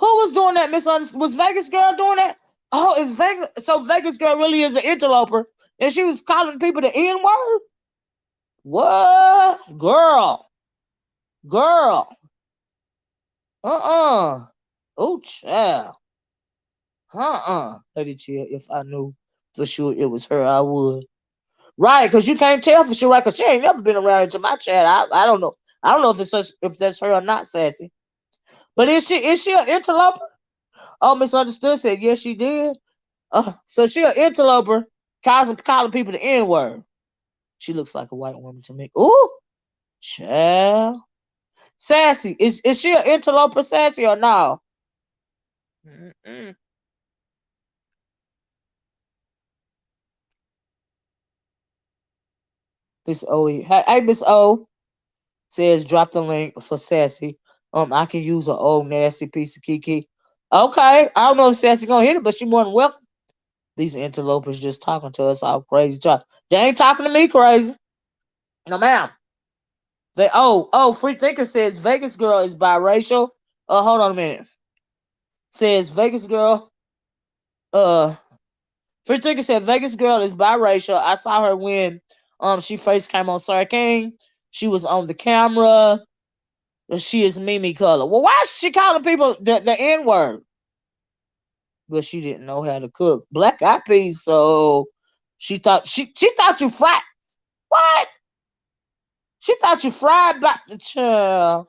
was doing that? Misunderstood. Was Vegas girl doing that? Oh, is Vegas? So Vegas girl really is an interloper, and she was calling people the N word. What, girl? Girl? Oh, child. Lady chill. If I knew for sure it was her, I would. Right, because you can't tell for sure, right? Because she ain't never been around into my chat. I don't know. I don't know if if that's her or not, sassy. But is she an interloper? Oh, misunderstood said yes, she did. So she an interloper, calling people the N word. She looks like a white woman to me. Ooh, child. Sassy, is she an interloper, sassy, or no? Mm-mm. Miss O, hey Miss O says drop the link for sassy. I can use an old nasty piece of Kiki. Okay, I don't know if sassy gonna hit it, but she more than welcome. These interlopers just talking to us all crazy. They ain't talking to me crazy. No, ma'am. Free thinker says Vegas girl is biracial. Hold on a minute. Says Vegas girl. Uh, Free thinker said Vegas girl is biracial. I saw her when she first came on Sir King. She was on the camera. She is Mimi color. Well, why is she calling people the N word? But she didn't know how to cook black eyed peas, so she thought you fried. What? She thought you fried black. Child.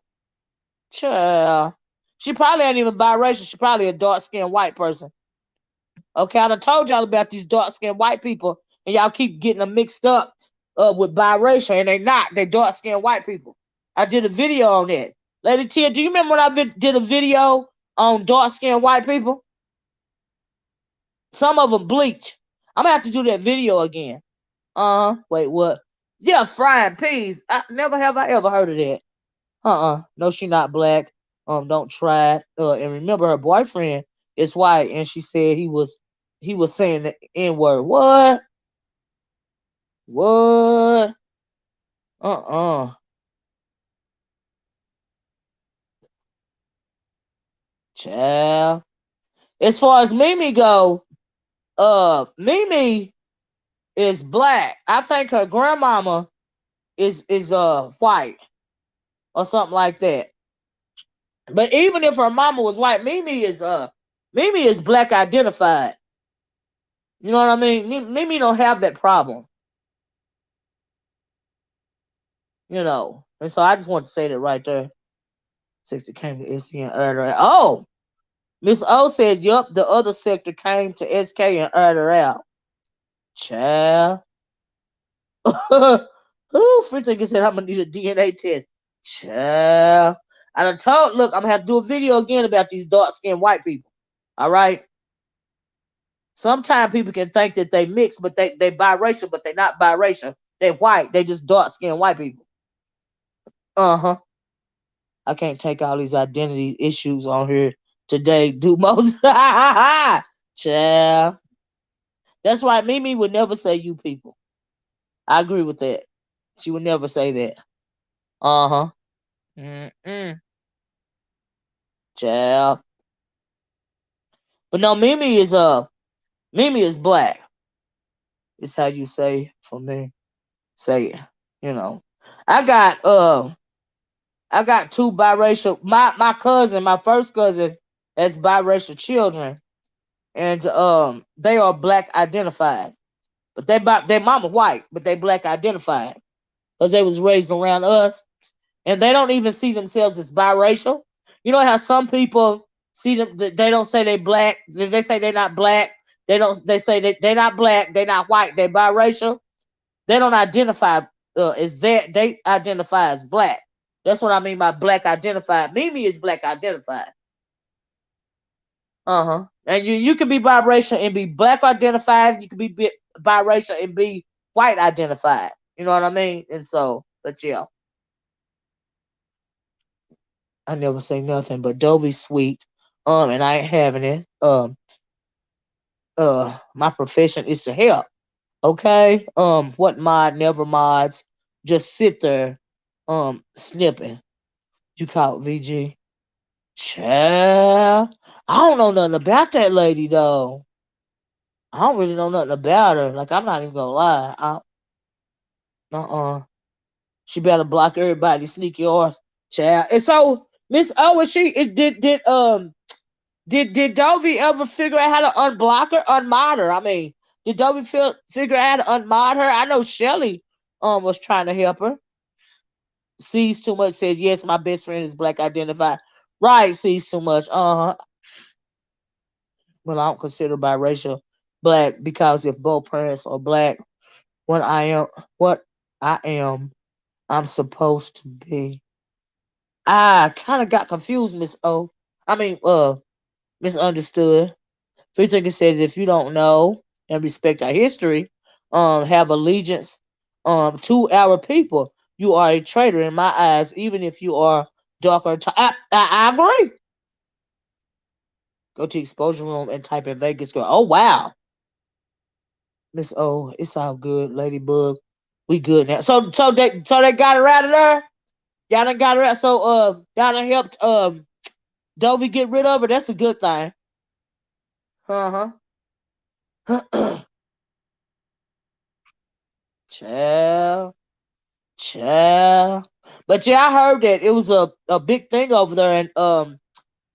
She probably ain't even biracial. She probably a dark skinned white person. Okay, I done told y'all about these dark skinned white people, and y'all keep getting them mixed up with biracial, and they not. They dark skinned white people. I did a video on that. Lady Tia, do you remember when I did a video on dark skinned white people? Some of them bleach. I'm gonna have to do that video again. Wait, what? Yeah, frying peas. Never have I ever heard of that. No, she not black. Don't try it. And remember, her boyfriend is white, and she said he was saying the N word. What? What? Uh-uh. Child. As far as Mimi go, Mimi is black. I think her grandmama is white or something like that. But even if her mama was white, Mimi is black identified. You know what I mean? Mimi don't have that problem. And so I just want to say that right there. 60 came to SK and aired her out. Oh, Miss O said, yup, the other sector came to SK and aired her out. Child. Who freaking said I'm gonna need a DNA test? Child. I done told, look, I'm gonna have to do a video again about these dark skinned white people. All right. Sometimes people can think that they mix, but they biracial, but they not biracial. They white. They just dark skinned white people. Uh-huh. I can't take all these identity issues on here today. Do most child. That's right. Mimi would never say you people. I agree with that. She would never say that. Uh-huh. Mm-mm. Child. But no, Mimi is black. Is how you say for me. Say it. You know. I got I got two biracial. My cousin, my first cousin, has biracial children, and they are black identified, but their mama white, but they black identified because they was raised around us, and they don't even see themselves as biracial. You know how some people see them? They don't say they black. They say they're not black. They don't. They say they're not black. They're not white. They're biracial. They don't identify as that. They identify as black. That's what I mean by black identified. Mimi is black identified. Uh-huh. And you can be biracial and be black identified. You can be biracial and be white identified. You know what I mean? And so, but yeah, I never say nothing. But Dovey's sweet. And I ain't having it. my profession is to help. Okay? What mod never mods just sit there snipping. You caught VG. Child. I don't know nothing about that lady though. I don't really know nothing about her. Like I'm not even gonna lie. She better block everybody, sneaky ass child. And so Miss O, is she it did Dovey ever figure out how to unblock her, unmod her? I mean, did Dovey figure out how to unmod her? I know Shelly was trying to help her. Sees too much says yes, my best friend is black identified. Right, sees too much. Uh-huh. Well, I don't consider biracial black because if both parents are black, what I am what I am, I'm supposed to be. I kinda got confused, Miss O. I mean, misunderstood. Free thinker says if you don't know and respect our history, have allegiance to our people, you are a traitor in my eyes, even if you are darker. I agree. Go to exposure room and type in Vegas girl. Oh wow, Miss O, it's all good, Ladybug. We good now. So they got her out of there. Y'all done got her out. So y'all done helped Dovey get rid of her. That's a good thing. Uh huh. Child. Child. But yeah, I heard that it was a big thing over there, and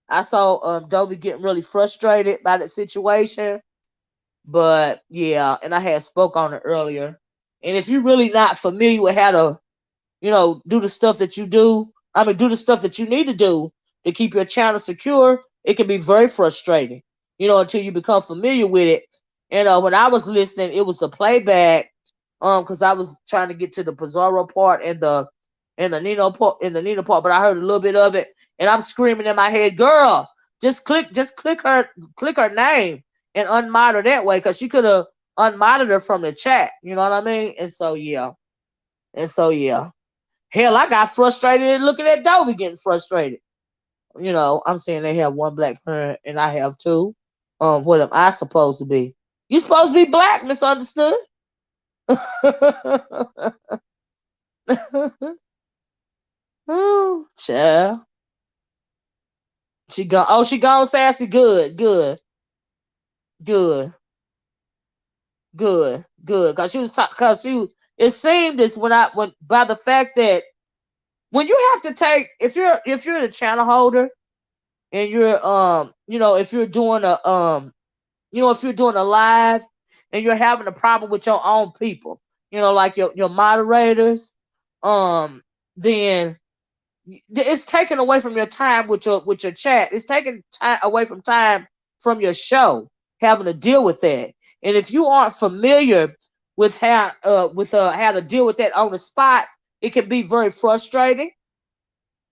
I saw Dovey getting really frustrated by the situation. But yeah, and I had spoke on it earlier. And if you're really not familiar with how to, do the stuff that you do, I mean, do the stuff that you need to do to keep your channel secure, it can be very frustrating, until you become familiar with it. And when I was listening, it was the playback, because I was trying to get to the Pizarro part and the Nina part, but I heard a little bit of it, and I'm screaming in my head, "Girl, click her name and unmod her that way, because she could have unmodded her from the chat." You know what I mean? And so yeah. Hell, I got frustrated looking at Dovey getting frustrated. I'm saying they have one black parent and I have two. What am I supposed to be? You supposed to be black, misunderstood? Oh, child. She gone sassy. Good, good, good, good. Cause she was talking. Cause it seemed as when by the fact that when you have to take if you're the channel holder and you're if you're doing if you're doing a live and you're having a problem with your own people, like your moderators, then it's taken away from your time with your chat. It's taken time away from time from your show, having to deal with that. And if you aren't familiar with how to deal with that on the spot, it can be very frustrating.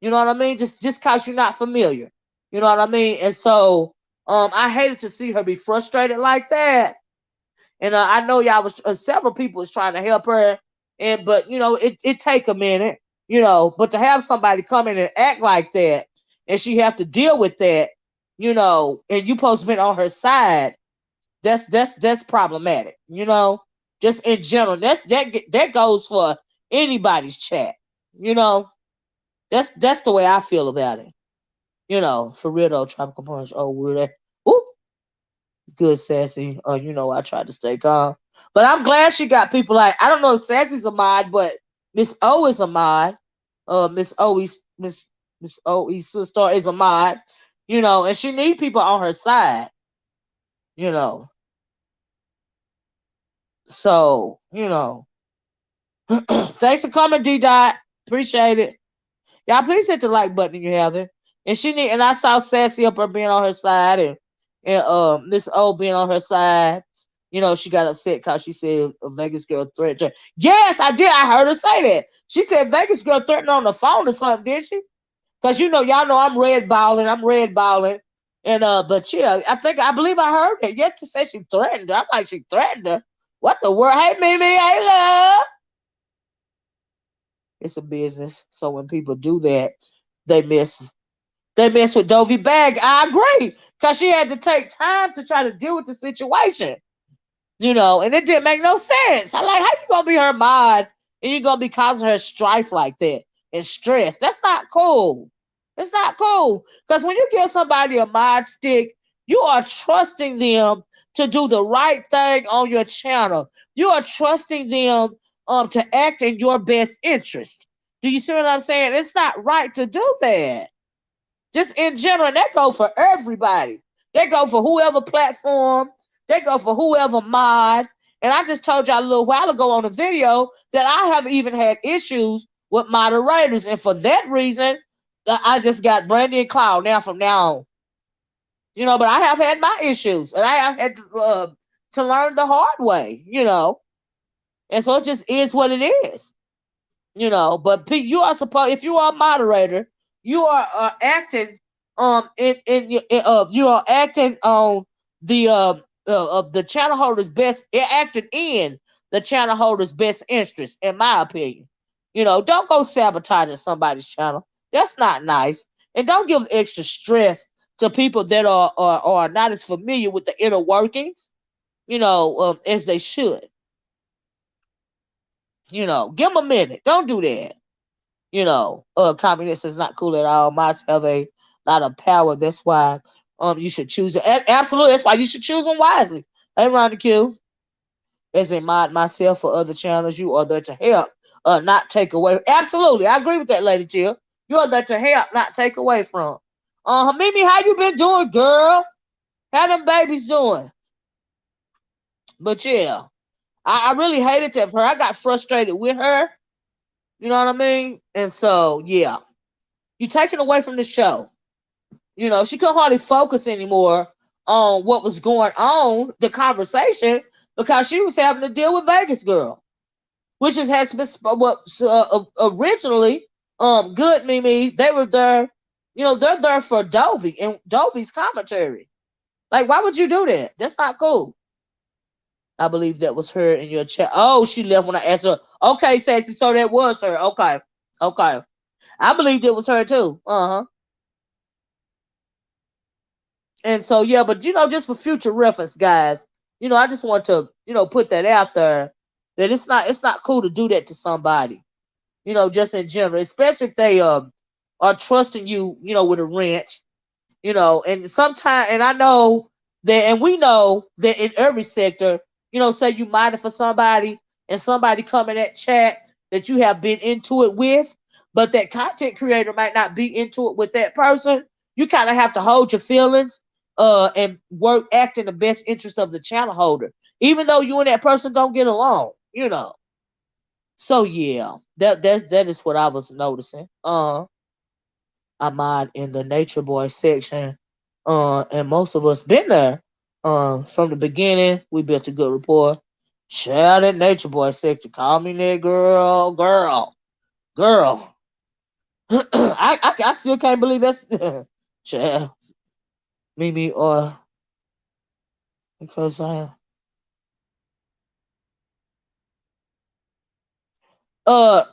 You know what I mean? Just cause you're not familiar. You know what I mean? And so I hated to see her be frustrated like that. And I know y'all was several people was trying to help her, but it take a minute, but to have somebody come in and act like that, and she have to deal with that, and you supposed to be on her side, that's problematic, just in general. That goes for anybody's chat, you know. That's the way I feel about it, for real though. Tropical punch. Oh, weird. Ooh, good sassy. I tried to stay calm, but I'm glad she got people like, I don't know if Sassy's a mod, but Miss O is a mod. Miss O sister is a mod. And she need people on her side. You know, so thanks for coming, D Dot. Appreciate it. Y'all, please hit the like button if you haven't. And I saw Sassy up there being on her side, and Miss O being on her side. She got upset because she said a Vegas girl threatened her. Yes, I did. I heard her say that. She said Vegas girl threatened her on the phone or something, didn't she? Because y'all know I'm red balling. I'm red balling. And but yeah, I believe I heard that. Yes, to say she threatened her. I'm like, she threatened her. What the world? Hey, Mimi, hey, love. It's a business. So when people do that, they miss. They messed with Dovey bag. I agree. Because she had to take time to try to deal with the situation. And it didn't make no sense. I like, how you gonna be her mod and you're gonna be causing her strife like that and stress? That's not cool. It's not cool. Because when you give somebody a mod stick, you are trusting them to do the right thing on your channel. You are trusting them to act in your best interest. Do you see what I'm saying? It's not right to do that. Just in general, that go for everybody. That go for whoever platform. They go for whoever mod. And I just told y'all a little while ago on the video that I have even had issues with moderators. And for that reason, I just got Brandy and Cloud now from now on. But I have had my issues. And I have had to learn the hard way. And so it just is what it is. But you are supposed, if you are a moderator, you are acting you are acting on the channel holder's best, acting in the channel holder's best interest, in my opinion. Don't go sabotaging somebody's channel. That's not nice. And don't give extra stress to people that are not as familiar with the inner workings, as they should. Give them a minute. Don't do that. Communists is not cool at all. Mods have a lot of power. That's why you should choose it. Absolutely, that's why you should choose them wisely. Hey, Ron the Q. As a mod myself for other channels, you are there to help, not take away. Absolutely, I agree with that, Lady Jill. You are there to help, not take away from. Mimi, how you been doing, girl? How them babies doing? But yeah, I really hated that for her. I got frustrated with her. You know what I mean? And so, yeah. You're taking away from the show. She couldn't hardly focus anymore on what was going on, the conversation, because she was having to deal with Vegas Girl, which has been what originally good Mimi. They were there, they're there for Dovey and Dovey's commentary. Like, why would you do that? That's not cool. I believe that was her in your chat. Oh, she left when I asked her. Okay, Sassy, so that was her. Okay. I believed it was her too. And so, yeah, but just for future reference, guys, I just want to, put that out there that it's not cool to do that to somebody, just in general, especially if they are trusting you, with a wrench, and sometimes, and I know that, and we know that in every sector, say you minded for somebody and somebody come in that chat that you have been into it with, but that content creator might not be into it with that person. You kind of have to hold your feelings and act in the best interest of the channel holder, even though you and that person don't get along. So yeah, that is what I was noticing. I'm on in the Nature Boy section, and most of us been there. From the beginning, we built a good rapport. Child, that Nature Boy section, call me that girl. I still can't believe that's child. Mimi, or because I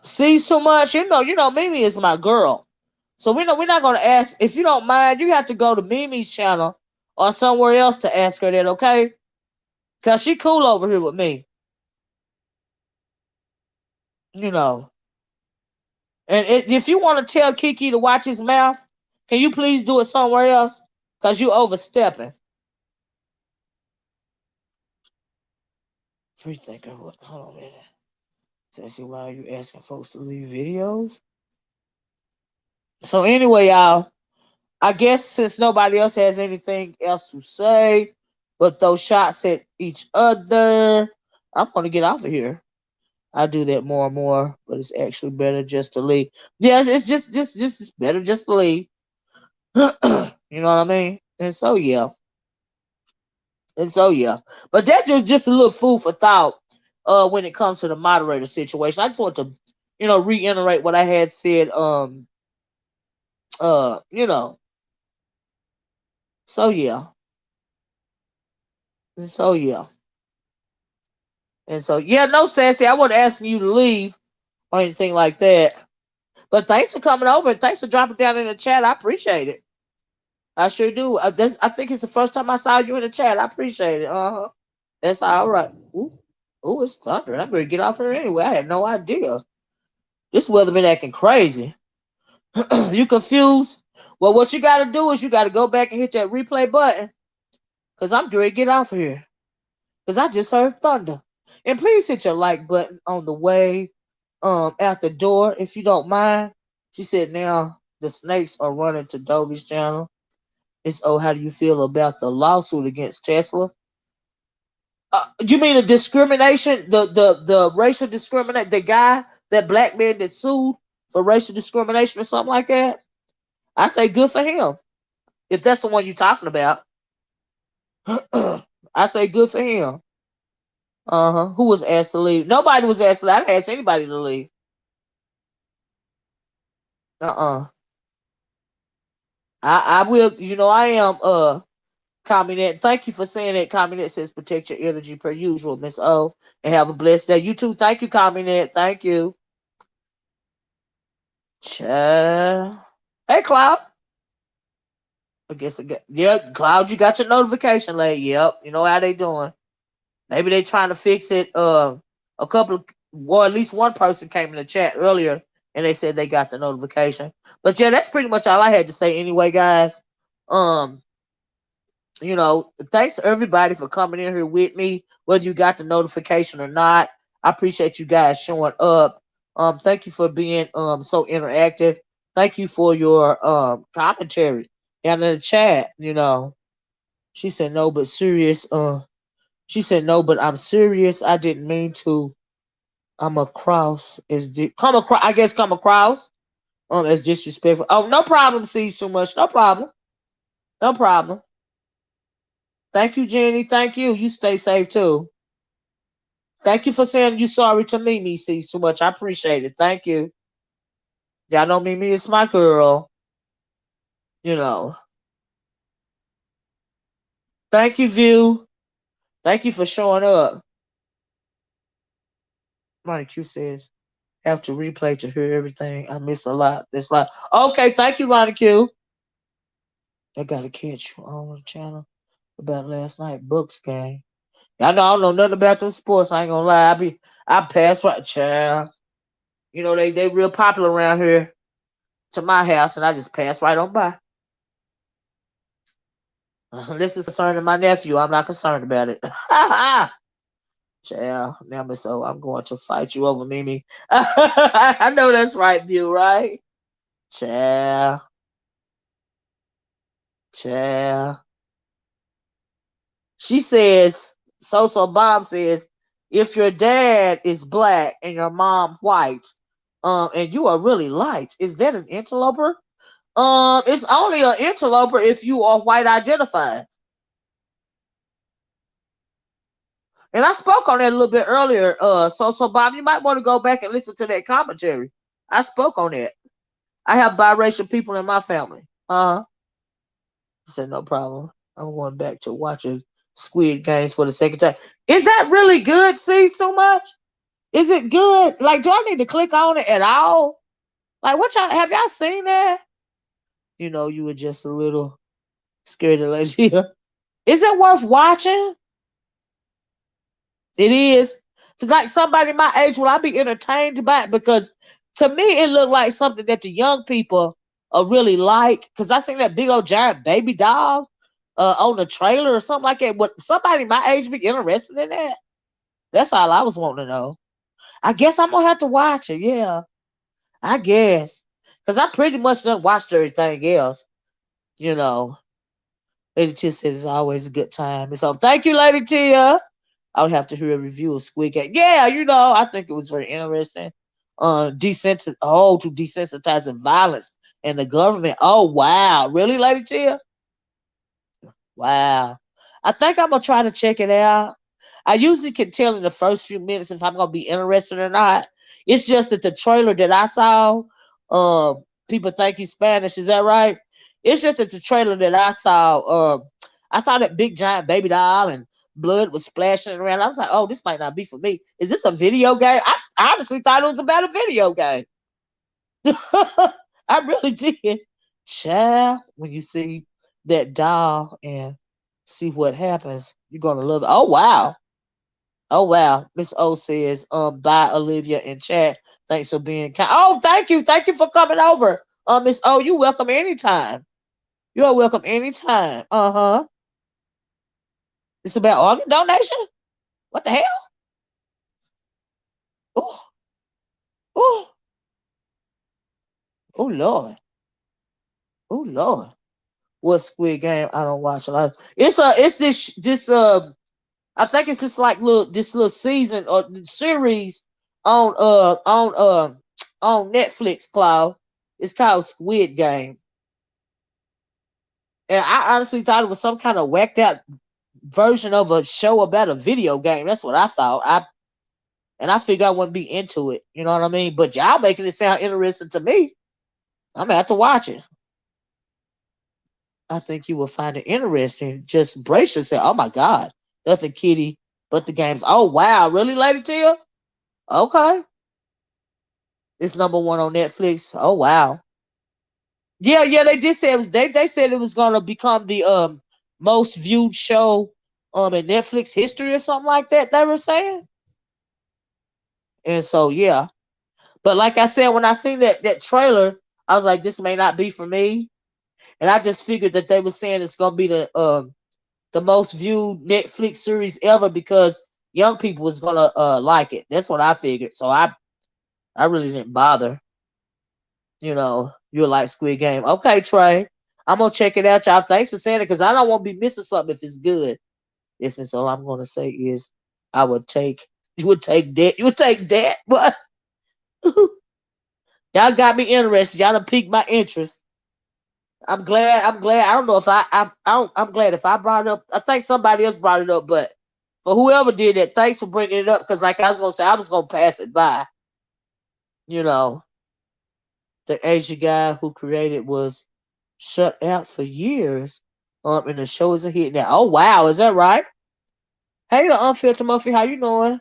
sees too much. Mimi is my girl. So we're not gonna ask, if you don't mind, you have to go to Mimi's channel or somewhere else to ask her that, okay? Cause she cool over here with me. you know. And if you want to tell Kiki to watch his mouth, can you please do it somewhere else? Cause you overstepping. Free thinker, hold on a minute. Says, why are you asking folks to leave videos? So anyway, y'all, I guess since nobody else has anything else to say, but those shots at each other, I'm gonna get off of here. I do that more and more, but it's actually better just to leave. Yes, it's just better just to leave. You know what I mean? And so yeah. But that's just a little food for thought when it comes to the moderator situation. I just want to, reiterate what I had said uh, you know. So yeah. And so yeah. And so yeah, no Sassy, I wasn't asking you to leave or anything like that. But thanks for coming over and thanks for dropping down in the chat. I appreciate it. I sure do. I think it's the first time I saw you in the chat. I appreciate it. Uh-huh. That's all right. Ooh, ooh, it's thunder. I better get off here anyway. I had no idea. This weather been acting crazy. You confused? Well, what you got to do is you got to go back and hit that replay button. Because I'm going to get off of here. Because I just heard thunder. And please hit your like button on the way out the door if you don't mind. She said now the snakes are running to Dovey's channel. It's, oh, how do you feel about the lawsuit against Tesla? You mean the discrimination, the racial discrimination, the guy, that black man that sued for racial discrimination or something like that? I say good for him. If that's the one you're talking about. I say good for him. Uh-huh. Who was asked to leave? Nobody was asked to leave. I didn't ask anybody to leave. Uh-uh. I will, I am Communist. Thank you for saying that. Communist says protect your energy per usual, Miss O. And have a blessed day. You too. Thank you, Communist. Thank you. Child. Hey, Cloud. I guess yeah, Cloud, you got your notification late. Yep. You know how they doing. Maybe they trying to fix it. A couple of, well, at least one person came in the chat earlier and they said they got the notification. But yeah, that's pretty much all I had to say anyway, guys. Um, thanks to everybody for coming in here with me, whether you got the notification or not. I appreciate you guys showing up. Thank you for being so interactive. Thank you for your commentary down in the chat. She said no, but serious. She said no, but I'm serious. I didn't mean to. I'm across come across. I guess come across as disrespectful. Oh, no problem. Sees too much. No problem. No problem. Thank you, Jenny. Thank you. You stay safe too. Thank you for saying you sorry to me sees too much. I appreciate it. Thank you. Y'all know Mimi is my girl. You know. Thank you, View. Thank you for showing up. Ronnie Q says, have to replay to hear everything. I missed a lot. This lot. Okay, thank you, Ronnie Q. I gotta catch you on the channel about last night Bucks game. I don't know nothing about them sports. I ain't gonna lie. I pass right, child. They real popular around here to my house, and I just pass right on by. This is concerning my nephew. I'm not concerned about it. Child, now so I'm going to fight you over Mimi. I know that's right, View, right? Child. Child. She says, So Bob says, if your dad is black and your mom white, and you are really light, is that an interloper? It's only an interloper if you are white identified. And I spoke on that a little bit earlier. So Bob, you might want to go back and listen to that commentary. I spoke on that. I have biracial people in my family. I said no problem. I'm going back to watching Squid Games for the second time. Is that really good? See so much? Is it good? Like, do I need to click on it at all? Like, have y'all seen that? You were just a little scared to let you. Is it worth watching? It is. Like somebody my age, will I be entertained by it? Because to me, it looked like something that the young people really like. Because I seen that big old giant baby doll on the trailer or something like that. Would somebody my age be interested in that? That's all I was wanting to know. I guess I'm gonna have to watch it. Yeah, I guess. Because I pretty much done watched everything else. Lady Tia says it's always a good time. So thank you, Lady Tia. I would have to hear a review of Squid Game. Yeah, I think it was very interesting. To desensitizing violence and the government. Oh wow, really, Lady Tia? Wow. I think I'm gonna try to check it out. I usually can tell in the first few minutes if I'm gonna be interested or not. It's just that the trailer that I saw, people think he's Spanish. Is that right? It's just that the trailer that I saw that big giant baby doll and blood was splashing around. I was like, oh, this might not be for me. Is this a video game? I honestly thought it was about a video game. I really did. Child, when you see that dial and see what happens. You're gonna love it. Oh wow. Oh wow. Miss O says, bye Olivia in chat. Thanks for being kind. Oh, thank you. Thank you for coming over. Miss O, you welcome anytime. You are welcome anytime. Uh-huh. It's about organ donation? What the hell? Oh, oh, oh Lord. Oh Lord. What Squid Game? I don't watch a lot. It's this I think it's just like little season or series on on Netflix, Cloud. It's called Squid Game. And I honestly thought it was some kind of whacked out version of a show about a video game. That's what I thought. I figured I wouldn't be into it. You know what I mean? But y'all making it sound interesting to me. I'm gonna have to watch it. I think you will find it interesting. Just brace yourself. Oh my God, that's a kitty. But the games. Oh wow, really, Lady Tia? Okay, it's number one on Netflix. Oh wow. Yeah, yeah. They did say it was. They said it was gonna become the most viewed show in Netflix history or something like that. They were saying. And so yeah. But like I said, when I seen that trailer, I was like, this may not be for me. And I just figured that they were saying it's gonna be the most viewed Netflix series ever because young people was gonna like it. That's what I figured. So I really didn't bother. You like Squid Game. Okay, Trey. I'm gonna check it out, y'all. Thanks for saying it, because I don't want to be missing something if it's good. Yes, Miss. All I'm gonna say is I would take you would take that. You would take that, but y'all got me interested. Y'all done piqued my interest. I'm glad. I'm glad. I don't know if I'm glad if I brought it up. I think somebody else brought it up, but for whoever did that, thanks for bringing it up. Because like I was gonna say, I was gonna pass it by. You know, the Asian guy who created was shut out for years. And the show is a hit now. Oh wow, is that right? Hey, the unfiltered Muffy, how you doing?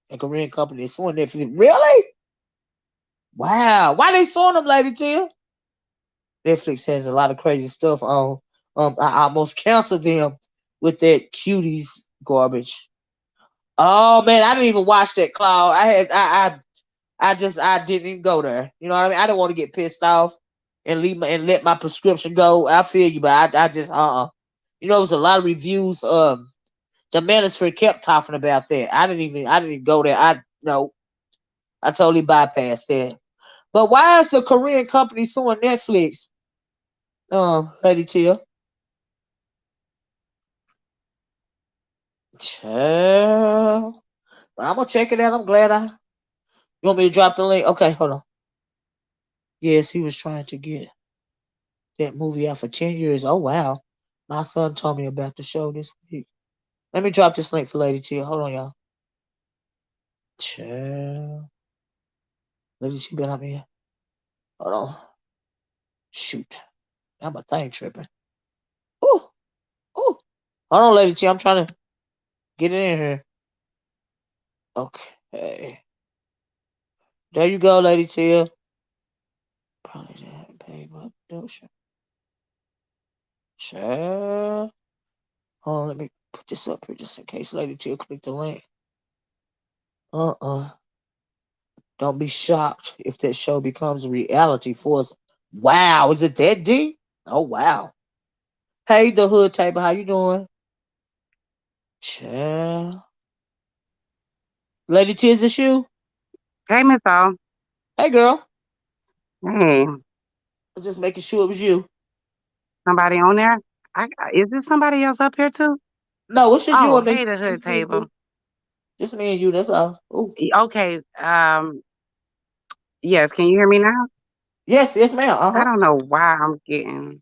A Korean company is suing Netflix. Really? Wow. Why they suing them, Lady Jill? Netflix has a lot of crazy stuff on. I almost canceled them with that cuties garbage. Oh man, I didn't even watch that, Cloud. I didn't even go there. You know what I mean? I didn't want to get pissed off and let my prescription go. I feel you, but I just there was a lot of reviews. The manosphere kept talking about that. I didn't go there. I no, I totally bypassed that. But why is the Korean company suing Netflix? Lady Chill. Chill. But I'm gonna check it out. I'm glad I. You want me to drop the link? Okay, hold on. Yes, he was trying to get that movie out for 10 years. Oh wow. My son told me about the show this week. Let me drop this link for Lady Chill. Hold on, y'all. Chill. Lady Chill been up here. Hold on. Shoot. Now my thing tripping. Ooh. Ooh. Hold on, Lady Chill. I'm trying to get it in here. Okay. There you go, Lady Chill. Probably didn't pay, but don't show. Chill. Hold on, let me put this up here just in case Lady Chill click the link. Uh-uh. Don't be shocked if that show becomes a reality for us. Wow, is it that deep? Oh wow. Hey, the hood table, how you doing? Chill. Lady T, is this you? Hey, Miss O. Hey, girl. Hey, I'm just making sure it was you. somebody on there? Is there somebody else up here too? No, it's just you Oh, and me. hey, the hood Just me and you. table. Just me and you. That's all. Ooh. Okay. Yes. Can you hear me now? Yes, yes, ma'am. Uh I huh. don't know why I'm getting.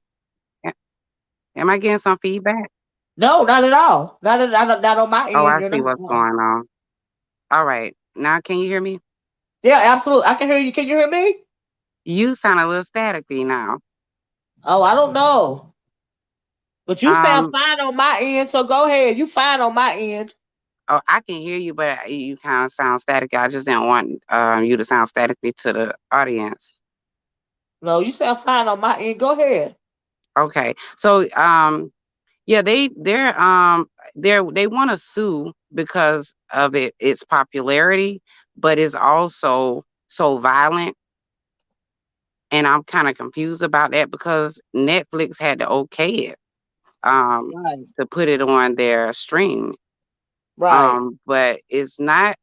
Am I getting some feedback? No, not at all. Not on my Oh, end. I You're see not. what's going on. All right. Now, can you hear me? Yeah, absolutely. I can hear you. Can you hear me? You sound a little staticky now. Oh, I don't know. But you sound Um. fine on my end, so go ahead. You fine on my end. Oh, I can hear you, but you kind of sound staticky. I just didn't want you to sound staticky to the audience. No, you sound fine on my end. Go ahead. Okay. So yeah, they want to sue because of its popularity, but it's also so violent, and I'm kind of confused about that because Netflix had to okay it Right. to put it on their stream. Right. But it's not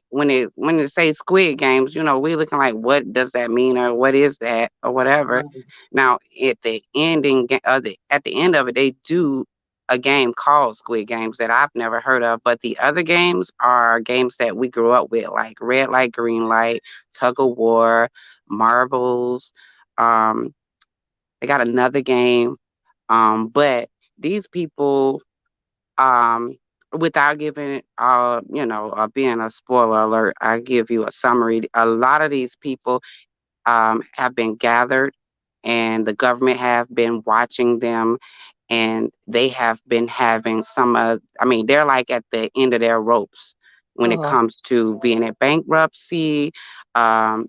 when it say Squid Games, we looking like, what does that mean, or what is that, or whatever. Right. Now at the end of it, they do a game called Squid Games that I've never heard of, but the other games are games that we grew up with, like Red Light, Green Light, Tug of War, Marbles. um they got another game, but these people, um, without giving, being a spoiler alert, I give you a summary. A lot of these people have been gathered, and the government have been watching them, and they have been having I mean, they're like at the end of their ropes when it Uh-huh. comes to being in bankruptcy. Um,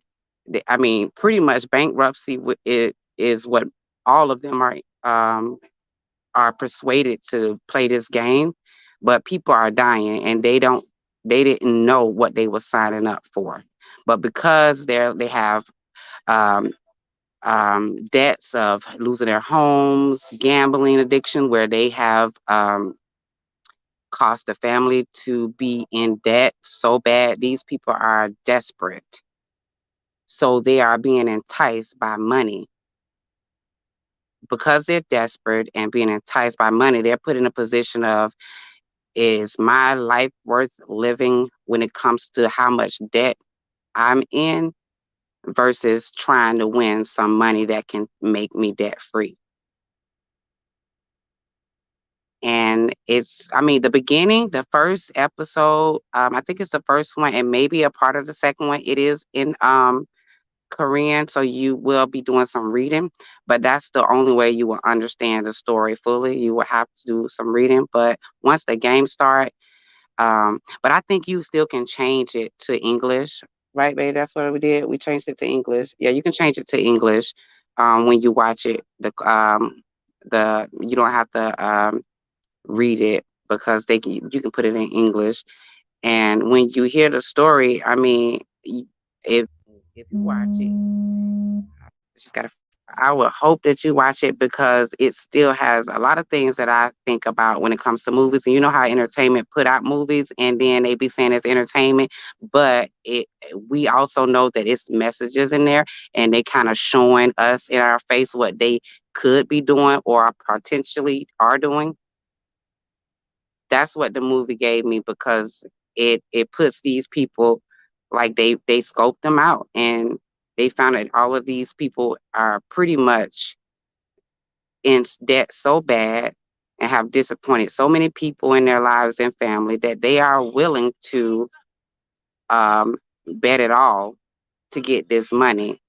I mean, pretty much bankruptcy it is what all of them are persuaded to play this game, but people are dying, and they didn't know what they were signing up for. But because they have um, debts of losing their homes, gambling addiction, where they have caused the family to be in debt so bad, these people are desperate. So they are being enticed by money. Because they're desperate and being enticed by money, they're put in a position of, is my life worth living when it comes to how much debt I'm in versus trying to win some money that can make me debt free? And I mean, the beginning, the first episode, I think it's the first one and maybe a part of the second one. It is in Korean, so you will be doing some reading, but that's the only way you will understand the story fully. You will have to do some reading, but once the game starts, but I think you still can change it to English, right, babe? That's what we did. We changed it to English. Yeah, you can change it to English when you watch it. The you don't have to read it because you can put it in English. And when you hear the story, I mean, if you watch it, just gotta. I would hope that you watch it because it still has a lot of things that I think about when it comes to movies. And you know how entertainment put out movies and then they be saying it's entertainment, but we also know that it's messages in there, and they kind of showing us in our face what they could be doing or potentially are doing. That's what the movie gave me because it puts these people, like, they scoped them out, and they found that all of these people are pretty much in debt so bad and have disappointed so many people in their lives and family that they are willing to bet it all to get this money.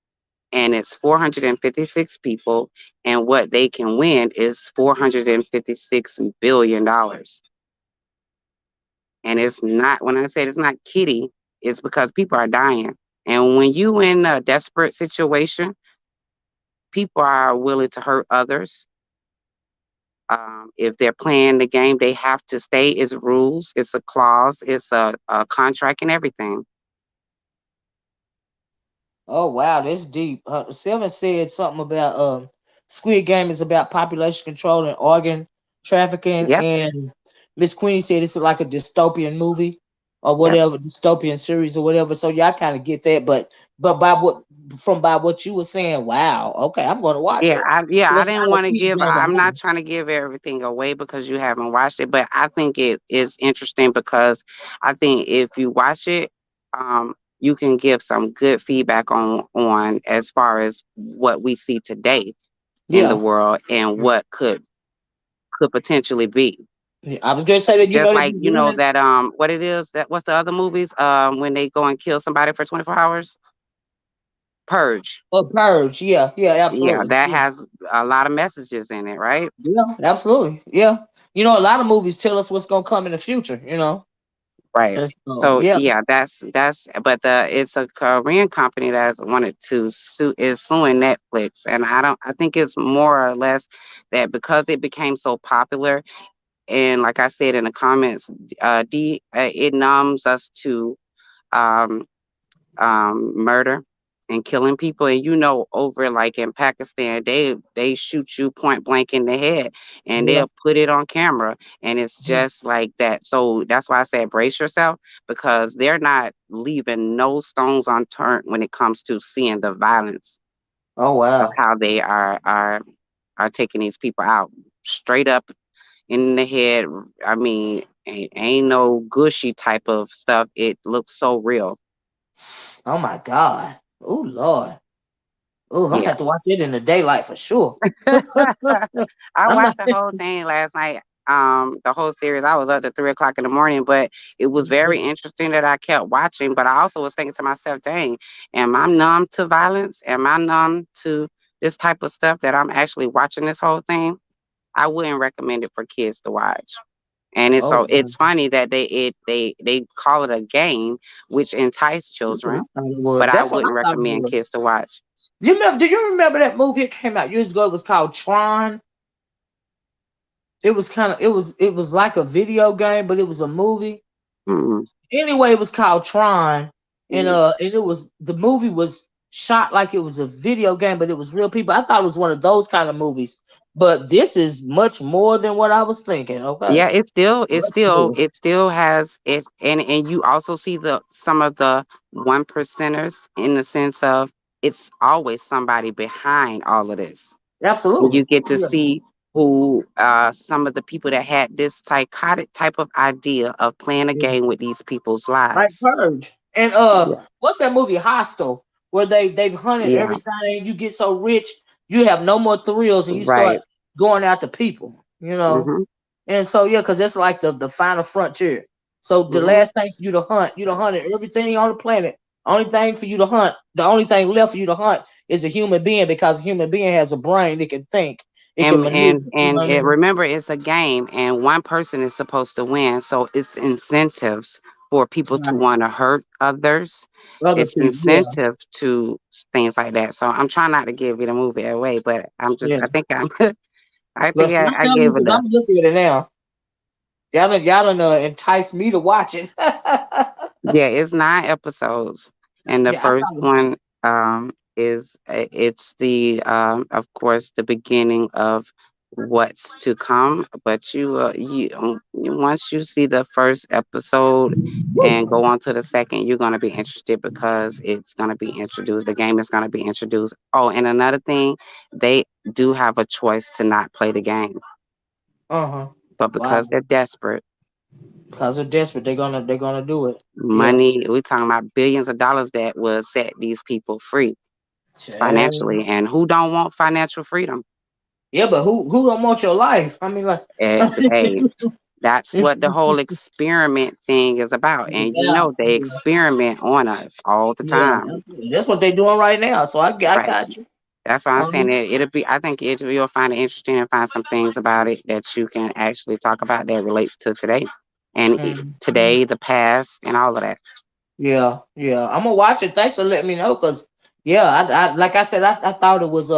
And it's 456 people, and what they can win is $456 billion. And it's not, when I said it's not kitty, it's because people are dying. And when you in a desperate situation, people are willing to hurt others. If they're playing the game, they have to stay. It's rules, it's a clause, it's a contract and everything. Oh wow, that's deep. Seven said something about Squid Game is about population control and organ trafficking, Yep. and Miss Queenie said it's like a dystopian movie or Yep. whatever, dystopian series or whatever. So yeah, I kind of get that, but by what you were saying, wow, okay, I'm gonna watch Yeah, it. I Let's didn't kind of want to keep give. going I'm not behind. trying to give everything away because you haven't watched it, but I think it is interesting because I think if you watch it, you can give some good feedback on as far as what we see today in the Yeah. world and what could potentially be. Yeah, I was gonna say that Just they like be running that what it is that what's the other movies when they go and kill somebody for 24 hours? Purge. a purge. Yeah, yeah, Yeah, absolutely. that Yeah. has a lot of messages in it, right? Yeah, absolutely. Yeah. A lot of movies tell us what's gonna come in the future. Right. And so So yeah, yeah, that's but it's a Korean company that's wanted to sue is suing Netflix, and I think it's more or less that because it became so popular, and like I said in the comments, it numbs us to um murder and killing people. And over like in Pakistan, they shoot you point blank in the head, and yeah. they'll put it on camera, and it's just like that. So that's why I said brace yourself, because they're not leaving no stones unturned when it comes to seeing the violence Oh of wow. how they are taking these people out straight up in the head. I mean, ain't no gushy type of stuff. It looks so real. Oh my God. Oh Lord. Oh, I'm gonna Yeah. have to watch it in the daylight for sure. I I'm not. watched the whole thing last night, the whole series. I was up to 3 o'clock in the morning, but it was very interesting that I kept watching. But I also was thinking to myself, dang, am I numb to violence? Am I numb to this type of stuff that I'm actually watching this whole thing? I wouldn't recommend it for kids to watch. And it's Oh so wow. it's funny that they call it a game which entice That's what I children, thought it was. but I That's what I wouldn't thought it recommend was. kids to watch. Do you remember? Do you remember that movie? It came out years ago. It was called Tron. It was kind of. It was like a video game, but it was a movie. Mm-mm. Anyway, it was called Tron, and it was the movie was shot like it was a video game, but it was real people. I thought it was one of those kind of movies, but this is much more than what I was thinking. Okay, Yeah, much more. it still has it, and you also see the some of the one percenters in the sense of it's always somebody behind all of this. And Absolutely. you get Oh, to yeah. see who some of the people that had this psychotic type of idea of playing a Yeah. game with these people's Like lives. Purge. And Yeah. what's that movie Hostel where they've hunted Yeah. everything, you get so rich, you have no more thrills and you start Right. going after people, you know? Mhm. And so yeah, because it's like the final frontier. So the Mhm. last thing for you to hunt, you done hunted everything on the planet. Only thing for you to hunt, the only thing left for you to hunt is a human being because a human being has a brain, it can think, it can maneuver. You know what I mean? Remember, it's a game, and one person is supposed to win. So it's incentives for people to Right. want to hurt others. Other It's people, yeah, incentive to things like that. So I'm trying not to give you the movie away, but yeah. I think I But think see, I'm I telling you gave because I'm enough. looking at it now. Y'all done entice me to watch it. Yeah, it's 9 episodes, and the Yeah, I first thought it one it's the of course the beginning of what's to come. But once you see the first episode and was. go on to the second, you're gonna be interested because it's gonna be introduced. The game is gonna be introduced. Oh, and another thing, they do have a choice to not play the game, Uh-huh. but Wow. because they're desperate. Because they're desperate, they're gonna do it. Yeah. Money, we're talking about billions of dollars that will set these people free Child. financially. And who don't want financial freedom? Yeah, but who don't want your life? I mean, like, Hey, that's what the whole experiment thing is about. And yeah, they experiment on us all the yeah, time. absolutely. That's what they're doing right now. So I Right. got you. That's why I'm saying Um, I think you'll find it interesting and find some things about it that you can actually talk about that relates to today and mhm. today, the past, and all of that. Yeah, yeah. I'm gonna watch it. Thanks for letting me know, cause yeah, I like I said, I thought it was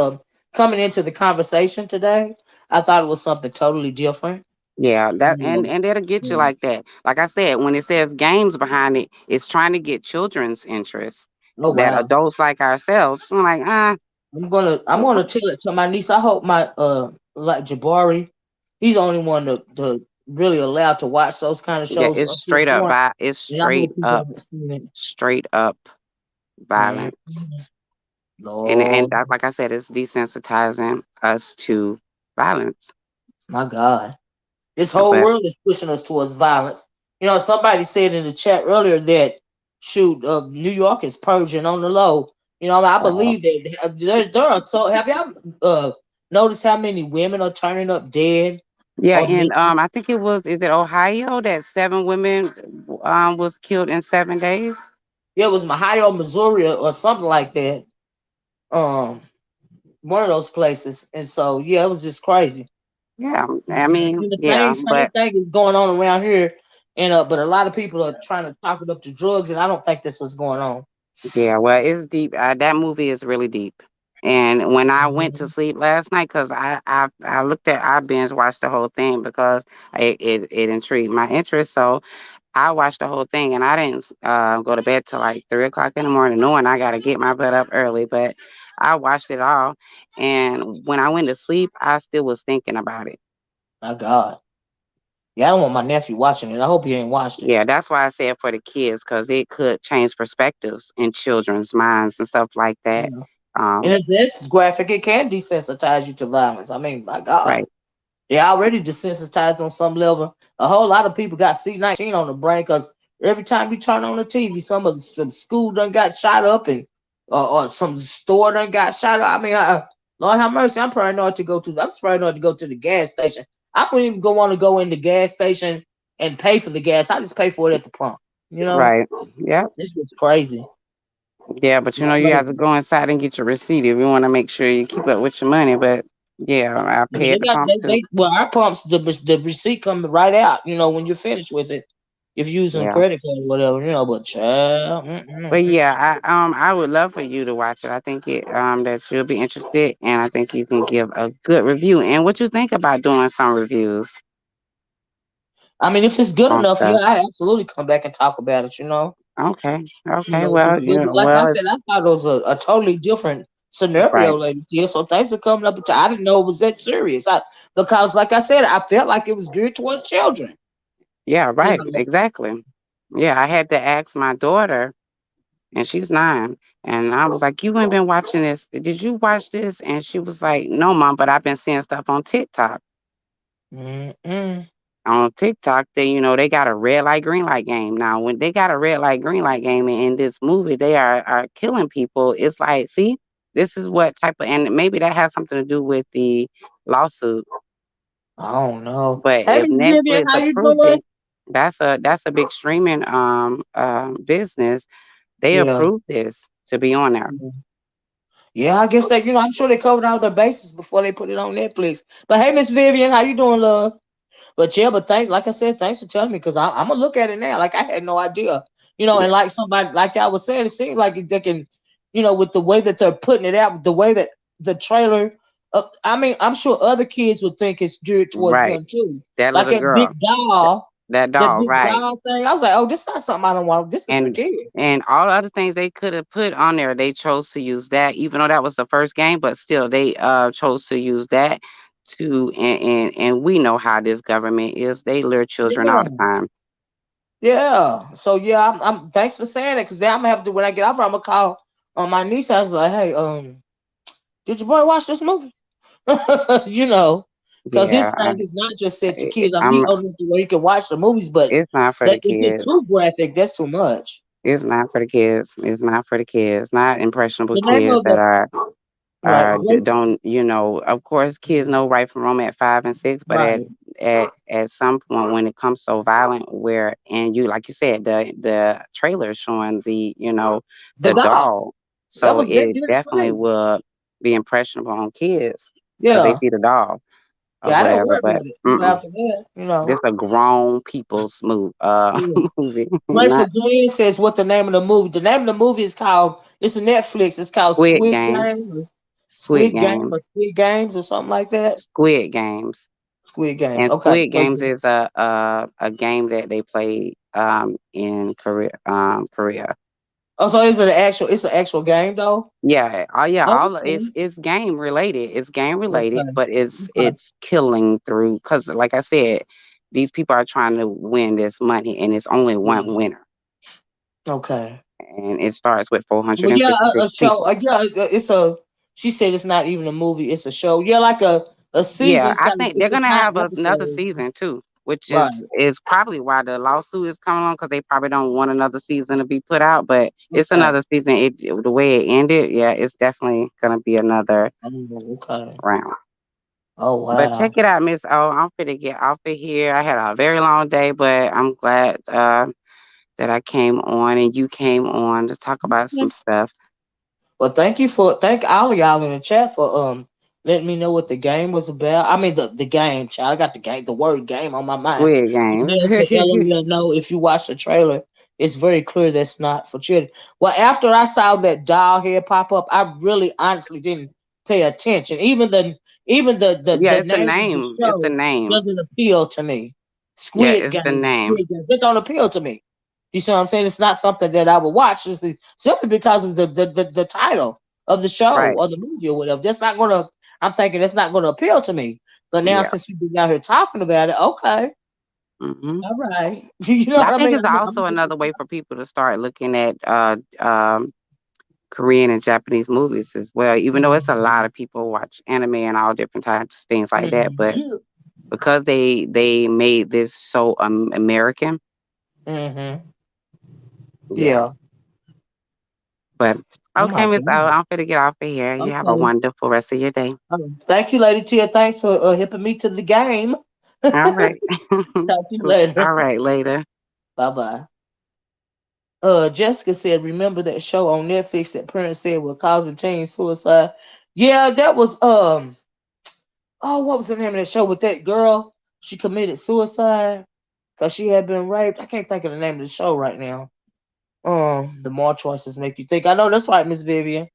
coming into the conversation today. I thought it was something totally different. Yeah, that Yeah. and that'll get you Yeah. like that. Like I said, when it says games behind it, it's trying to get children's interest. Oh That wow. adults like ourselves, I'm like, I'm gonna tell it to my niece. I hope my like Jabari, he's the only one to really allowed to watch those kind of yeah, shows up to a point. it's And I hope he doesn't see it. straight up Mhm. violence. And Lord, like I said, it's desensitizing us to violence. my God. This whole But world is pushing us towards violence. Somebody said in the chat earlier that shoot, New York is purging on the low. I uh, believe that there are so. Have y'all noticed how many women are turning up dead yeah, or and missing? I think is it Ohio that 7 women was killed in 7 days? Yeah, it was Ohio, Missouri, or something like that. Um, one of those places. And so yeah, it was just crazy. Yeah, I Mhm. mean, And the yeah, same but thing is going on around here. And but a lot of people are trying to talk it up to drugs, and I don't think that's what's going on. Yeah, well, it's deep. That movie is really deep. And when I went to Mhm. sleep last night, because I binge watched the whole thing because it intrigued my interest. So I watched the whole thing, and I didn't go to bed till like 3 o'clock in the morning, knowing I got to get my butt up early. But I watched it all, and when I went to sleep, I still was thinking about it. My God, yeah, I don't want my nephew watching it. I hope he ain't watched it. Yeah, that's why I said for the kids, because it could change perspectives in children's minds and stuff like that. Yeah. And Um, if this graphic, it can desensitize you to violence. I mean, my God. right, They're already desensitized on some level. A whole lot of people got C-19 on the brain because every time you turn on the TV, some school done got shot up and or some store done got shot up. I mean, Lord have mercy, I'm paranoid to go to. I'm paranoid to go to the gas station. I don't even want to go in the gas station and pay for the gas. I just pay for it at the pump. You know, right. Yeah. this is crazy. Yeah, but you Not know, you have to crazy. go inside and get your receipt if you want to make sure you keep up with your money. But yeah, I I mean, pay at the pump too. well, our pumps, the receipt coming right out. You know, when you're finished with it, if you're using Yeah, credit card or whatever, you know. But child, but yeah, I would love for you to watch it. I think that you'll be interested, and I think you can give a good review. And what you think about doing some reviews I mean, if it's good on enough, yeah, stuff? I absolutely come back and talk about it. Okay, You okay. know, Well, you know, like I well, said, I thought it was a totally different right. scenario, lady. Tia. So thanks for coming up. I didn't know it was that serious. Because, like I said, I felt like it was geared towards children. Yeah, You right. know, Exactly. Yeah, I had to ask my daughter, and she's 9. And I was like, "You ain't been watching this? Did you watch this?" And she was like, "No, mom, but I've been seeing stuff on TikTok." mm-mm. On TikTok, they got a red light, green light game. Now, when they got a red light, green light game in this movie, they are killing people. It's like, see, this is what type of, and maybe that has something to do with the lawsuit. I don't know. But Hey, if Miss Vivian, Netflix how you approved doing? it, that's a big streaming business. They Yeah. approved this to be on there. Yeah, I guess that I'm sure they covered all their bases before they put it on Netflix. But hey, Miss Vivian, how you doing, love? But yeah, but like I said, thanks for telling me because I'm gonna look at it now. Like I had no idea, and Yeah, like somebody like I was saying, it seems like they can, with the way that they're putting it out, the way that the trailer. I mean, I'm sure other kids would think it's geared towards right. them too. That Like little girl, that that doll, big right. doll thing. I was like, oh, this is not something I don't want. This is for and kids. and all the other things they could have put on there, they chose to use that, even though that was the first game, but still they chose to use that to and we know how this government is. They lure children all the Yeah. time. Yeah. So yeah, I'm thanks for saying it because then I'm gonna have to when I get off, I'm gonna call my niece. I was like, hey, did your boy watch this movie? you know, because his Yeah, thing is not just set to I, kids. I mean, he I'm old enough to where he can watch the movies, but it's not for that the if it's kids. too graphic, that's too much. It's not for the kids. It's not for the kids. Not impressionable The name kids of that the are right, don't, of course kids know right from wrong at 5 and 6, but right, at some point when it comes so violent, where and you like you said, the trailer showing the the dog. doll, That so was that it did it for definitely me. will be impressionable on kids because they Yeah, see the doll or yeah, I didn't whatever. worry But about it. But after that. this a grown people's Yeah. movie, Grateful not Green says what the name of the movie. The name of the movie is called. It's a Netflix. It's called Squid Squid Games. Game, or Squid Games. Squid Games, or something like that. Squid Games. Squid Games. And Okay. Squid Games is a game that they play in Korea. Oh, so is it an actual? It's an actual game though. Yeah, yeah, Oh, all of okay. it's game related. It's game related, Okay. but it's Okay. it's killing through because, like I said, these people are trying to win this money, and it's only one Yeah. winner, Okay. and it starts with Well, yeah, a 456 show. people. Yeah, it's a. She said it's not even a movie. It's a show. Yeah, like a season Yeah, I style. think they're It's gonna not have another episodes. season too, which Right. is probably why the lawsuit is coming on because they probably don't want another season to be put out. But it's Okay. another season. The way it ended, yeah, it's definitely gonna be another Oh, okay. round. Oh But check wow. it out, Miss O. I'm finna get off of here. I had a very long day, but I'm glad that I came on and you came on to talk about some stuff. Well, thank all of y'all in the chat for let me know what the game was about. I mean the game, child. I got the word game on my mind. Squid And Games. there's the LOL. No, if you watch the trailer, it's very clear that's not for children. Well, after I saw that doll head pop up, I really honestly didn't pay attention. Even the Yeah, it's the name of the name. It's the show name. doesn't appeal to me. Yeah, Squid it's the Game, name. Squid Game. That don't appeal to me. You see what I'm saying? It's not something that I would watch simply because of the title of the show Right. or the movie or whatever. That's not gonna. I'm thinking that's not gonna appeal to me. But now Yeah. since we've been out here talking about it, okay, Hmm. all right. You know Yeah, what I I think mean? it's also another way for people to start looking at Korean and Japanese movies as well. Even though it's a lot of people watch anime and all different types of things like that, but Mm-hmm. because they made this so American, Mm-hmm. yeah. Yeah. But Oh okay, my Miss O, God. I'm finna get off of here. You have a Okay. wonderful rest of your day. Thank you, Lady Tia. Thanks for hipping me to the game. All right. Talk to you later. All right, later. Bye bye. Jessica said, remember that show on Netflix that parents said were causing teen suicide? Yeah, that was oh, what was the name of that show with that girl? She committed suicide because she had been raped. I can't think of the name of the show right now. The more choices make you think. I know that's right, Miss Vivian.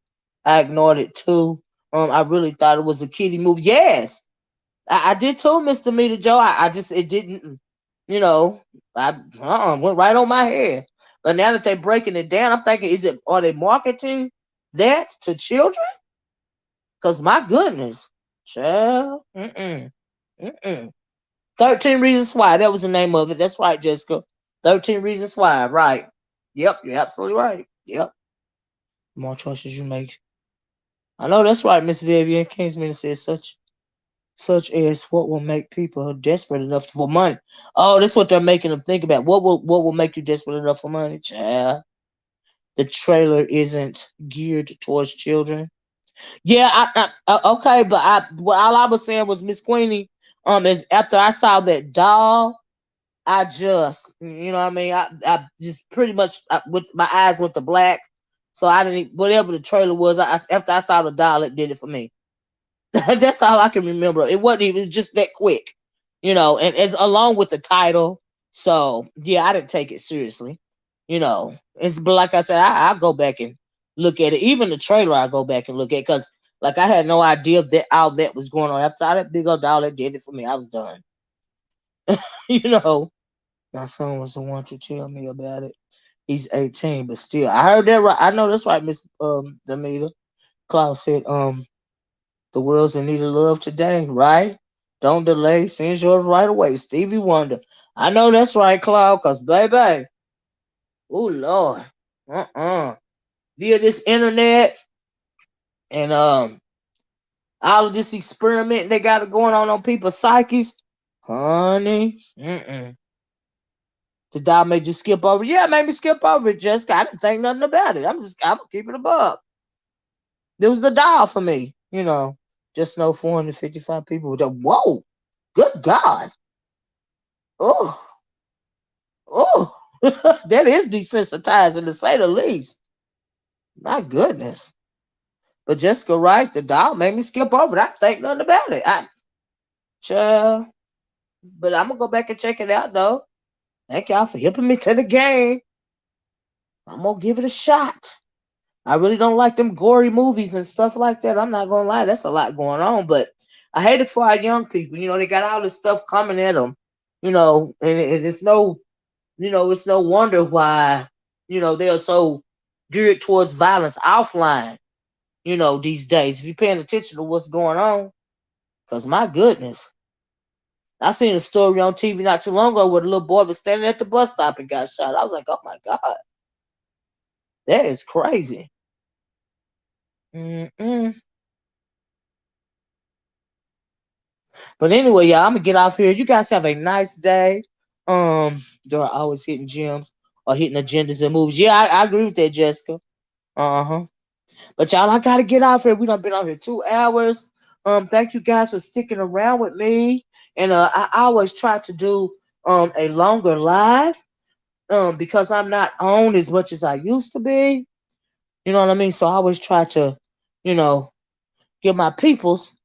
I ignored it too. I really thought it was a kiddie movie. Yes, I did too, Mr. Meter Joe. I just it didn't, you know, I went right on my head. But now that they're breaking it down, I'm thinking, are they marketing that to children? Cause my goodness, child, 13 Reasons Why. That was the name of it. That's right, Jessica. 13 Reasons Why. Right. Yep, you're absolutely right. Yep. The more choices you make. I know that's right, Miss Vivian. Kingsman says such as what will make people desperate enough for money. Oh, that's what they're making them think about. What will make you desperate enough for money, child? The trailer isn't geared towards children. Yeah, okay, but all I was saying was Miss Queenie. Is after I saw that doll, I just, you know what I mean. I just pretty much with my eyes went to black, so I didn't whatever the trailer was. After I saw the doll, it did it for me. That's all I can remember. It wasn't even just that quick, and as along with the title. So yeah, I didn't take it seriously. But like I said, I'll go back and look at it. Even the trailer, I go back and look at because like I had no idea that all that was going on. After I saw that big old doll, that did it for me. I was done. you know, my son was the one to tell me about it. He's 18, but still, I heard that right. I know that's right, Miss Demeter. Klaus said, the world's in need of love today, right? Don't delay, send yours right away. Stevie Wonder. I know that's right, Cloud, cause baby, oh Lord, via this internet and all of this experiment they got going on people's psyches, honey, the dog made you skip over. Yeah, it made me skip over it, Jessica. I didn't think nothing about it. I'm keeping it above. It was the dial for me, Just know 455 people were there. Whoa, good God. Oh, oh, that is desensitizing to say the least. My goodness. But Jessica Wright, the dog made me skip over it. I think nothing about it. Child. But I'm gonna go back and check it out though. Thank y'all for helping me to the game. I'm gonna give it a shot. I really don't like them gory movies and stuff like that. I'm not gonna lie, that's a lot going on. But I hate it for our young people. They got all this stuff coming at them. And it's it's no wonder why, they are so geared towards violence offline, these days. If you're paying attention to what's going on, because my goodness, I seen a story on TV not too long ago where the little boy was standing at the bus stop and got shot. I was like, oh my God, that is crazy. Mm-mm. But anyway, y'all, I'm gonna get off here. You guys have a nice day. They're always hitting gems or hitting agendas and moves. Yeah, I agree with that, Jessica. Uh-huh. But y'all, I gotta get off here. We done been on here 2 hours. Thank you guys for sticking around with me. And I always try to do a longer live because I'm not on as much as I used to be. You know what I mean? So I always try to, you know, give my peoples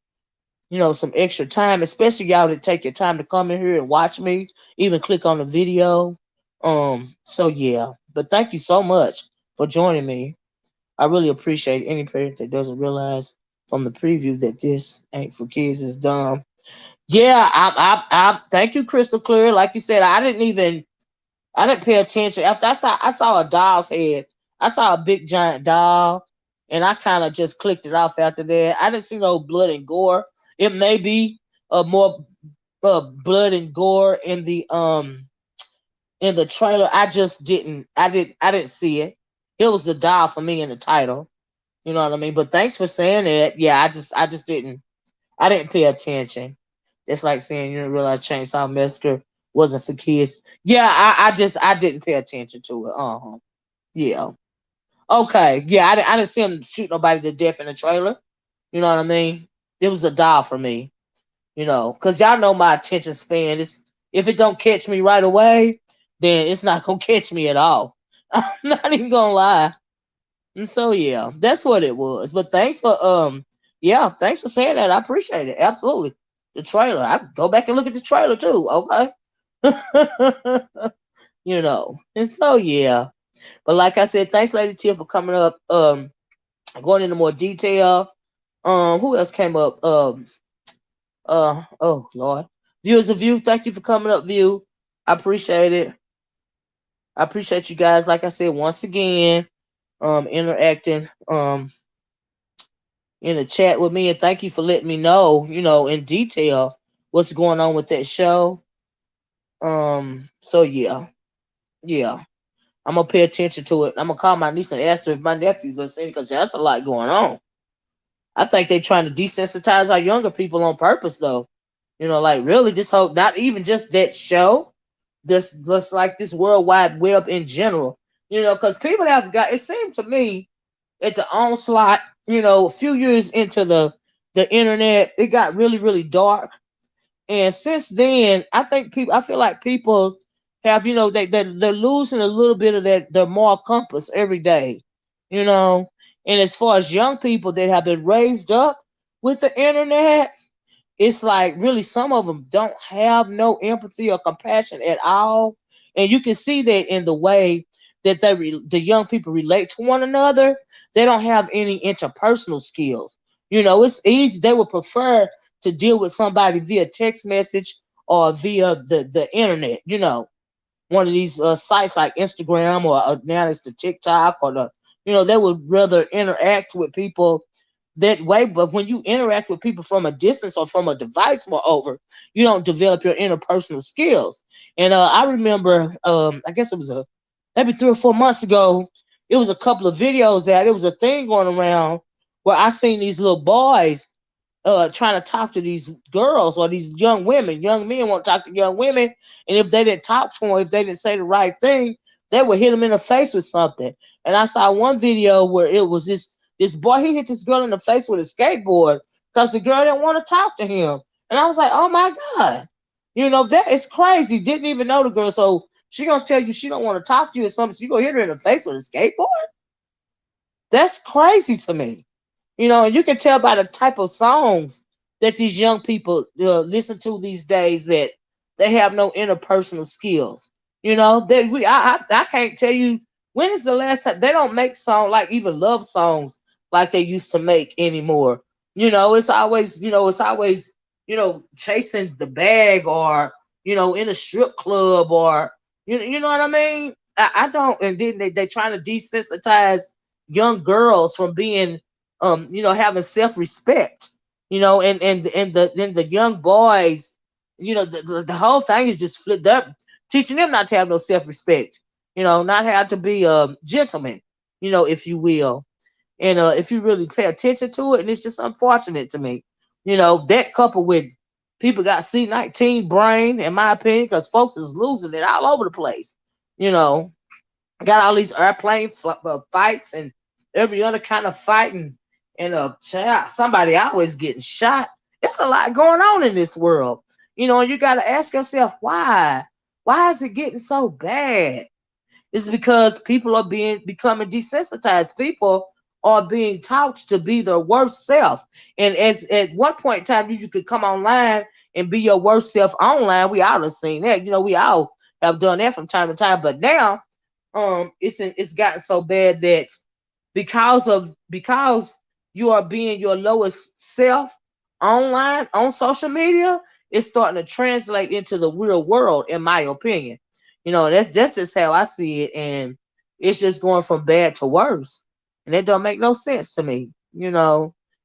some extra time, especially y'all that take your time to come in here and watch me, even click on the video. So yeah, but thank you so much for joining me. I really appreciate any parent that doesn't realize from the preview that this ain't for kids is dumb. Yeah, I thank you, Crystal Clear. Like you said, I didn't pay attention after I saw a doll's head. I saw a big giant doll, and I kind of just clicked it off after that. I didn't see no blood and gore. It may be more blood and gore in the trailer. I just didn't. I didn't see it. It was the doll for me in the title. You know what I mean? But thanks for saying that. Yeah, I just didn't. I didn't pay attention. It's like saying you didn't realize Chainsaw Massacre wasn't for kids. Yeah, I didn't pay attention to it. Yeah. Okay. Yeah, I didn't see him shoot nobody to death in the trailer. You know what I mean? It was a doll for me. Cause y'all know my attention span. Is if it don't catch me right away, then it's not gonna catch me at all. I'm not even gonna lie. And so yeah, that's what it was. But thanks for saying that. I appreciate it. Absolutely. The trailer. I go back and look at the trailer too. Okay. And so yeah. But like I said, thanks Lady Tia for coming up, going into more detail. Who else came up? Oh Lord. Viewers of View, thank you for coming up, View. I appreciate it. I appreciate you guys, like I said, once again, interacting in the chat with me, and thank you for letting me know, in detail what's going on with that show. So yeah. Yeah. I'm gonna pay attention to it. I'm gonna call my niece and ask her if my nephew's listening because that's a lot going on. I think they're trying to desensitize our younger people on purpose, though. Like really, this whole not even just that show, just like this World Wide Web in general. Because people have got. It seems to me at the onslaught. A few years into the internet, it got really really dark, and since then, I feel like people have, they're losing a little bit of their moral compass every day, you know. And as far as young people that have been raised up with the internet, it's like really some of them don't have no empathy or compassion at all, and you can see that in the way that the young people relate to one another. They don't have any interpersonal skills. It's easy. They would prefer to deal with somebody via text message or via the internet. One of these sites like Instagram or now it's the TikTok or they would rather interact with people that way. But when you interact with people from a distance or from a device, moreover, you don't develop your interpersonal skills. And I remember, I guess it was maybe 3 or 4 months ago, it was a couple of videos out. It was a thing going around where I seen these little boys trying to talk to these girls or these young women. Young men want to talk to young women, and if they didn't talk to them, if they didn't say the right thing, they would hit them in the face with something. And I saw one video where it was this boy, he hit this girl in the face with a skateboard because the girl didn't want to talk to him. And I was like, oh my God, that is crazy. Didn't even know the girl, so she gonna tell you she don't want to talk to you or something. So you gonna hit her in the face with a skateboard? That's crazy to me. And you can tell by the type of songs that these young people listen to these days that they have no interpersonal skills. I can't tell you when is the last time they don't make songs like even love songs like they used to make anymore. It's always chasing the bag or in a strip club or you know what I mean. I don't, and then they trying to desensitize young girls from being having self-respect, and the young boys, the whole thing is just flipped up, teaching them not to have no self-respect, not have to be gentlemen, if you will. And if you really pay attention to it, and it's just unfortunate to me, that coupled with people got C19 brain, in my opinion, because folks is losing it all over the place, you know got all these airplane fights and every other kind of fighting, and somebody always getting shot. It's a lot going on in this world, and you got to ask yourself why is it getting so bad? It's because people are becoming desensitized. People are being taught to be their worst self. And as at one point in time, you could come online and be your worst self online. We all have seen that. We all have done that from time to time. But now, it's gotten so bad that because you are being your lowest self online on social media, it's starting to translate into the real world, in my opinion. That's just how I see it, and it's just going from bad to worse, and it don't make no sense to me.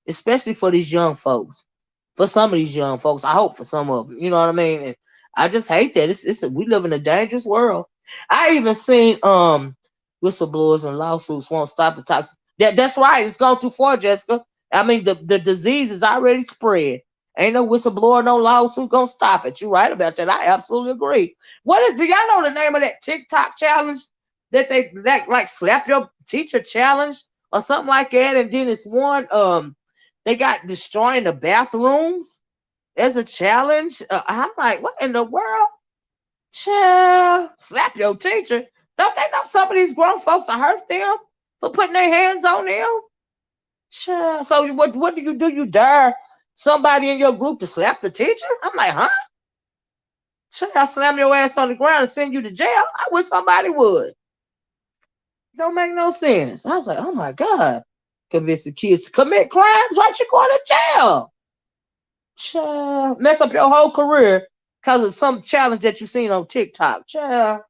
Especially for these young folks. For some of these young folks, I hope for some of them. You know what I mean? And I just hate that. We live in a dangerous world. I even seen whistleblowers and lawsuits won't stop the toxic. That's right. It's gone too far, Jessica. I mean, the disease is already spread. Ain't no whistleblower, no lawsuit gonna stop it. You're right about that. I absolutely agree. Do y'all know the name of that TikTok challenge that like slap your teacher challenge or something like that? And then it's one they got destroying the bathrooms as a challenge. I'm like, what in the world? Child, slap your teacher. Don't they know some of these grown folks are hurt them for putting their hands on them? Child, so what do? You dare somebody in your group to slap the teacher? I'm like, huh? Child, I slam your ass on the ground and send you to jail? I wish somebody would. Don't make no sense. I was like, oh my God. Convince the kids to commit crimes, right? You're going to jail. Child, mess up your whole career because of some challenge that you seen on TikTok. Child.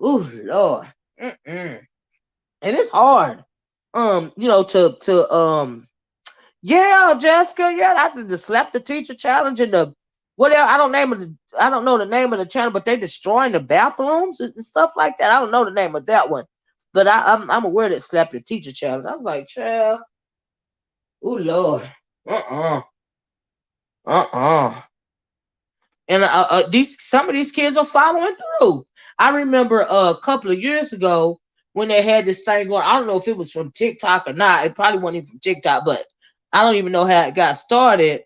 Ooh, Lord. Mm-mm. And it's hard. Yeah, Jessica, yeah, I did the slap the teacher challenge and the whatever. I don't know the name of the channel, but they destroying the bathrooms and stuff like that. I don't know the name of that one. But I'm aware that slap your teacher challenge. I was like, child, oh Lord. Uh-uh. Uh-uh. And these some of these kids are following through. I remember a couple of years ago when they had this thing going. I don't know if it was from TikTok or not. It probably wasn't even from TikTok, but I don't even know how it got started.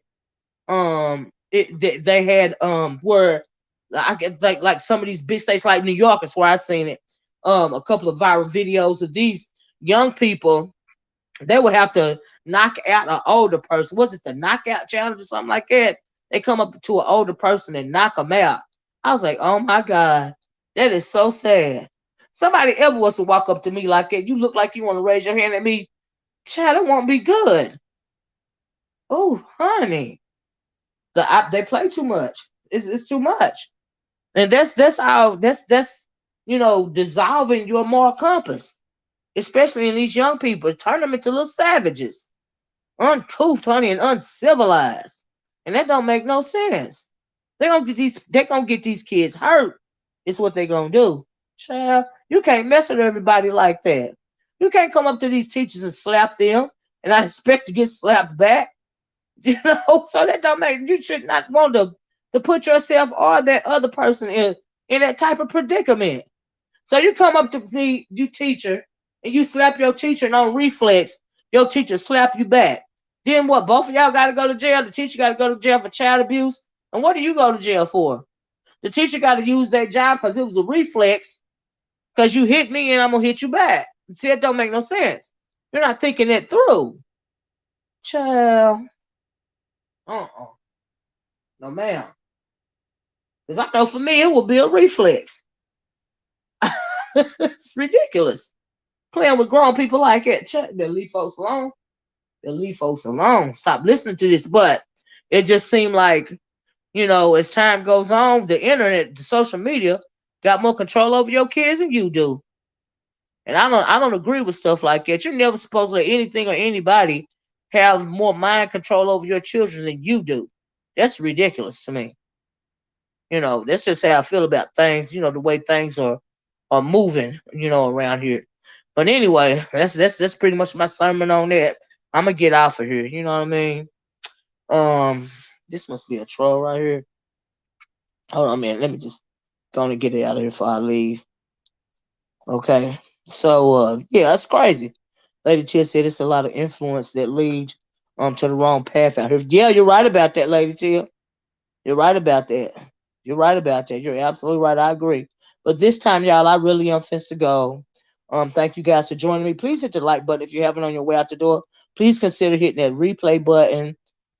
They had where I get like some of these big states like New York is where I seen it. A couple of viral videos of these young people. They would have to knock out an older person. Was it the knockout challenge or something like that? They come up to an older person and knock them out. I was like, oh my God, that is so sad. Somebody ever was to walk up to me like that, you look like you want to raise your hand at me, child, it won't be good. Oh, honey, they play too much. It's too much, and that's dissolving your moral compass, especially in these young people. Turn them into little savages, uncouth, honey, and uncivilized, and that don't make no sense. They gonna get these kids hurt. It's what they gonna do, child. You can't mess with everybody like that. You can't come up to these teachers and slap them, and I expect to get slapped back. So that don't make you should not want to put yourself or that other person in that type of predicament. So you come up to me, you teacher, and you slap your teacher, and on reflex, your teacher slap you back. Then what? Both of y'all got to go to jail. The teacher got to go to jail for child abuse. And what do you go to jail for? The teacher got to use their job because it was a reflex. Because you hit me and I'm gonna hit you back. See, it don't make no sense. You're not thinking it through, child. No, ma'am. Because I know for me it will be a reflex. It's ridiculous. Playing with grown people like that. They leave folks alone. They leave folks alone. Stop listening to this. But it just seemed like, as time goes on, the internet, the social media, got more control over your kids than you do. And I don't agree with stuff like that. You're never supposed to let anything or anybody have more mind control over your children than you do. That's ridiculous to me. That's just how I feel about things, the way things are moving, around here. But anyway, that's pretty much my sermon on that. I'm gonna get off of here. You know what I mean? This must be a troll right here. Hold on, man. Let me just go and get it out of here before I leave. Okay. So yeah, that's crazy. Lady Tia said it's a lot of influence that leads to the wrong path out here. Yeah, you're right about that, Lady Tia. You're right about that. You're right about that. You're absolutely right. I agree. But this time, y'all, I really am finna to go. Thank you guys for joining me. Please hit the like button if you haven't on your way out the door. Please consider hitting that replay button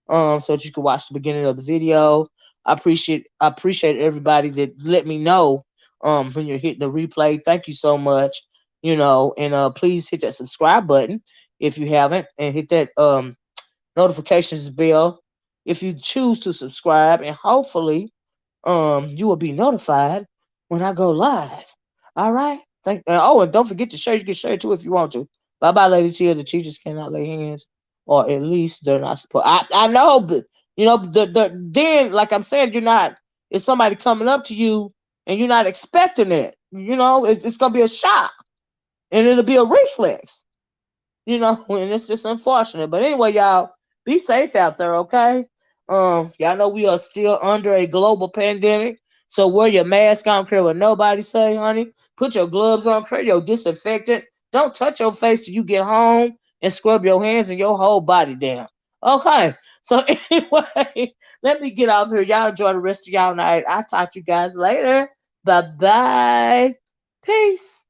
so that you can watch the beginning of the video. I appreciate everybody that let me know when you're hitting the replay. Thank you so much. And please hit that subscribe button if you haven't, and hit that notifications bell if you choose to subscribe, and hopefully you will be notified when I go live. All right. And don't forget to share. You can share too if you want to. Bye bye, Lady Tia. The teachers cannot lay hands, or at least they're not supposed. I know, but then like I'm saying, you're not. If somebody coming up to you and you're not expecting it, it's gonna be a shock, and it'll be a reflex. And it's just unfortunate. But anyway, y'all, be safe out there, okay? Y'all know we are still under a global pandemic. So wear your mask. I don't care what nobody say, honey. Put your gloves on, carry your disinfectant. Don't touch your face till you get home and scrub your hands and your whole body down. Okay. So anyway, let me get off here. Y'all enjoy the rest of y'all night. I'll talk to you guys later. Bye bye. Peace.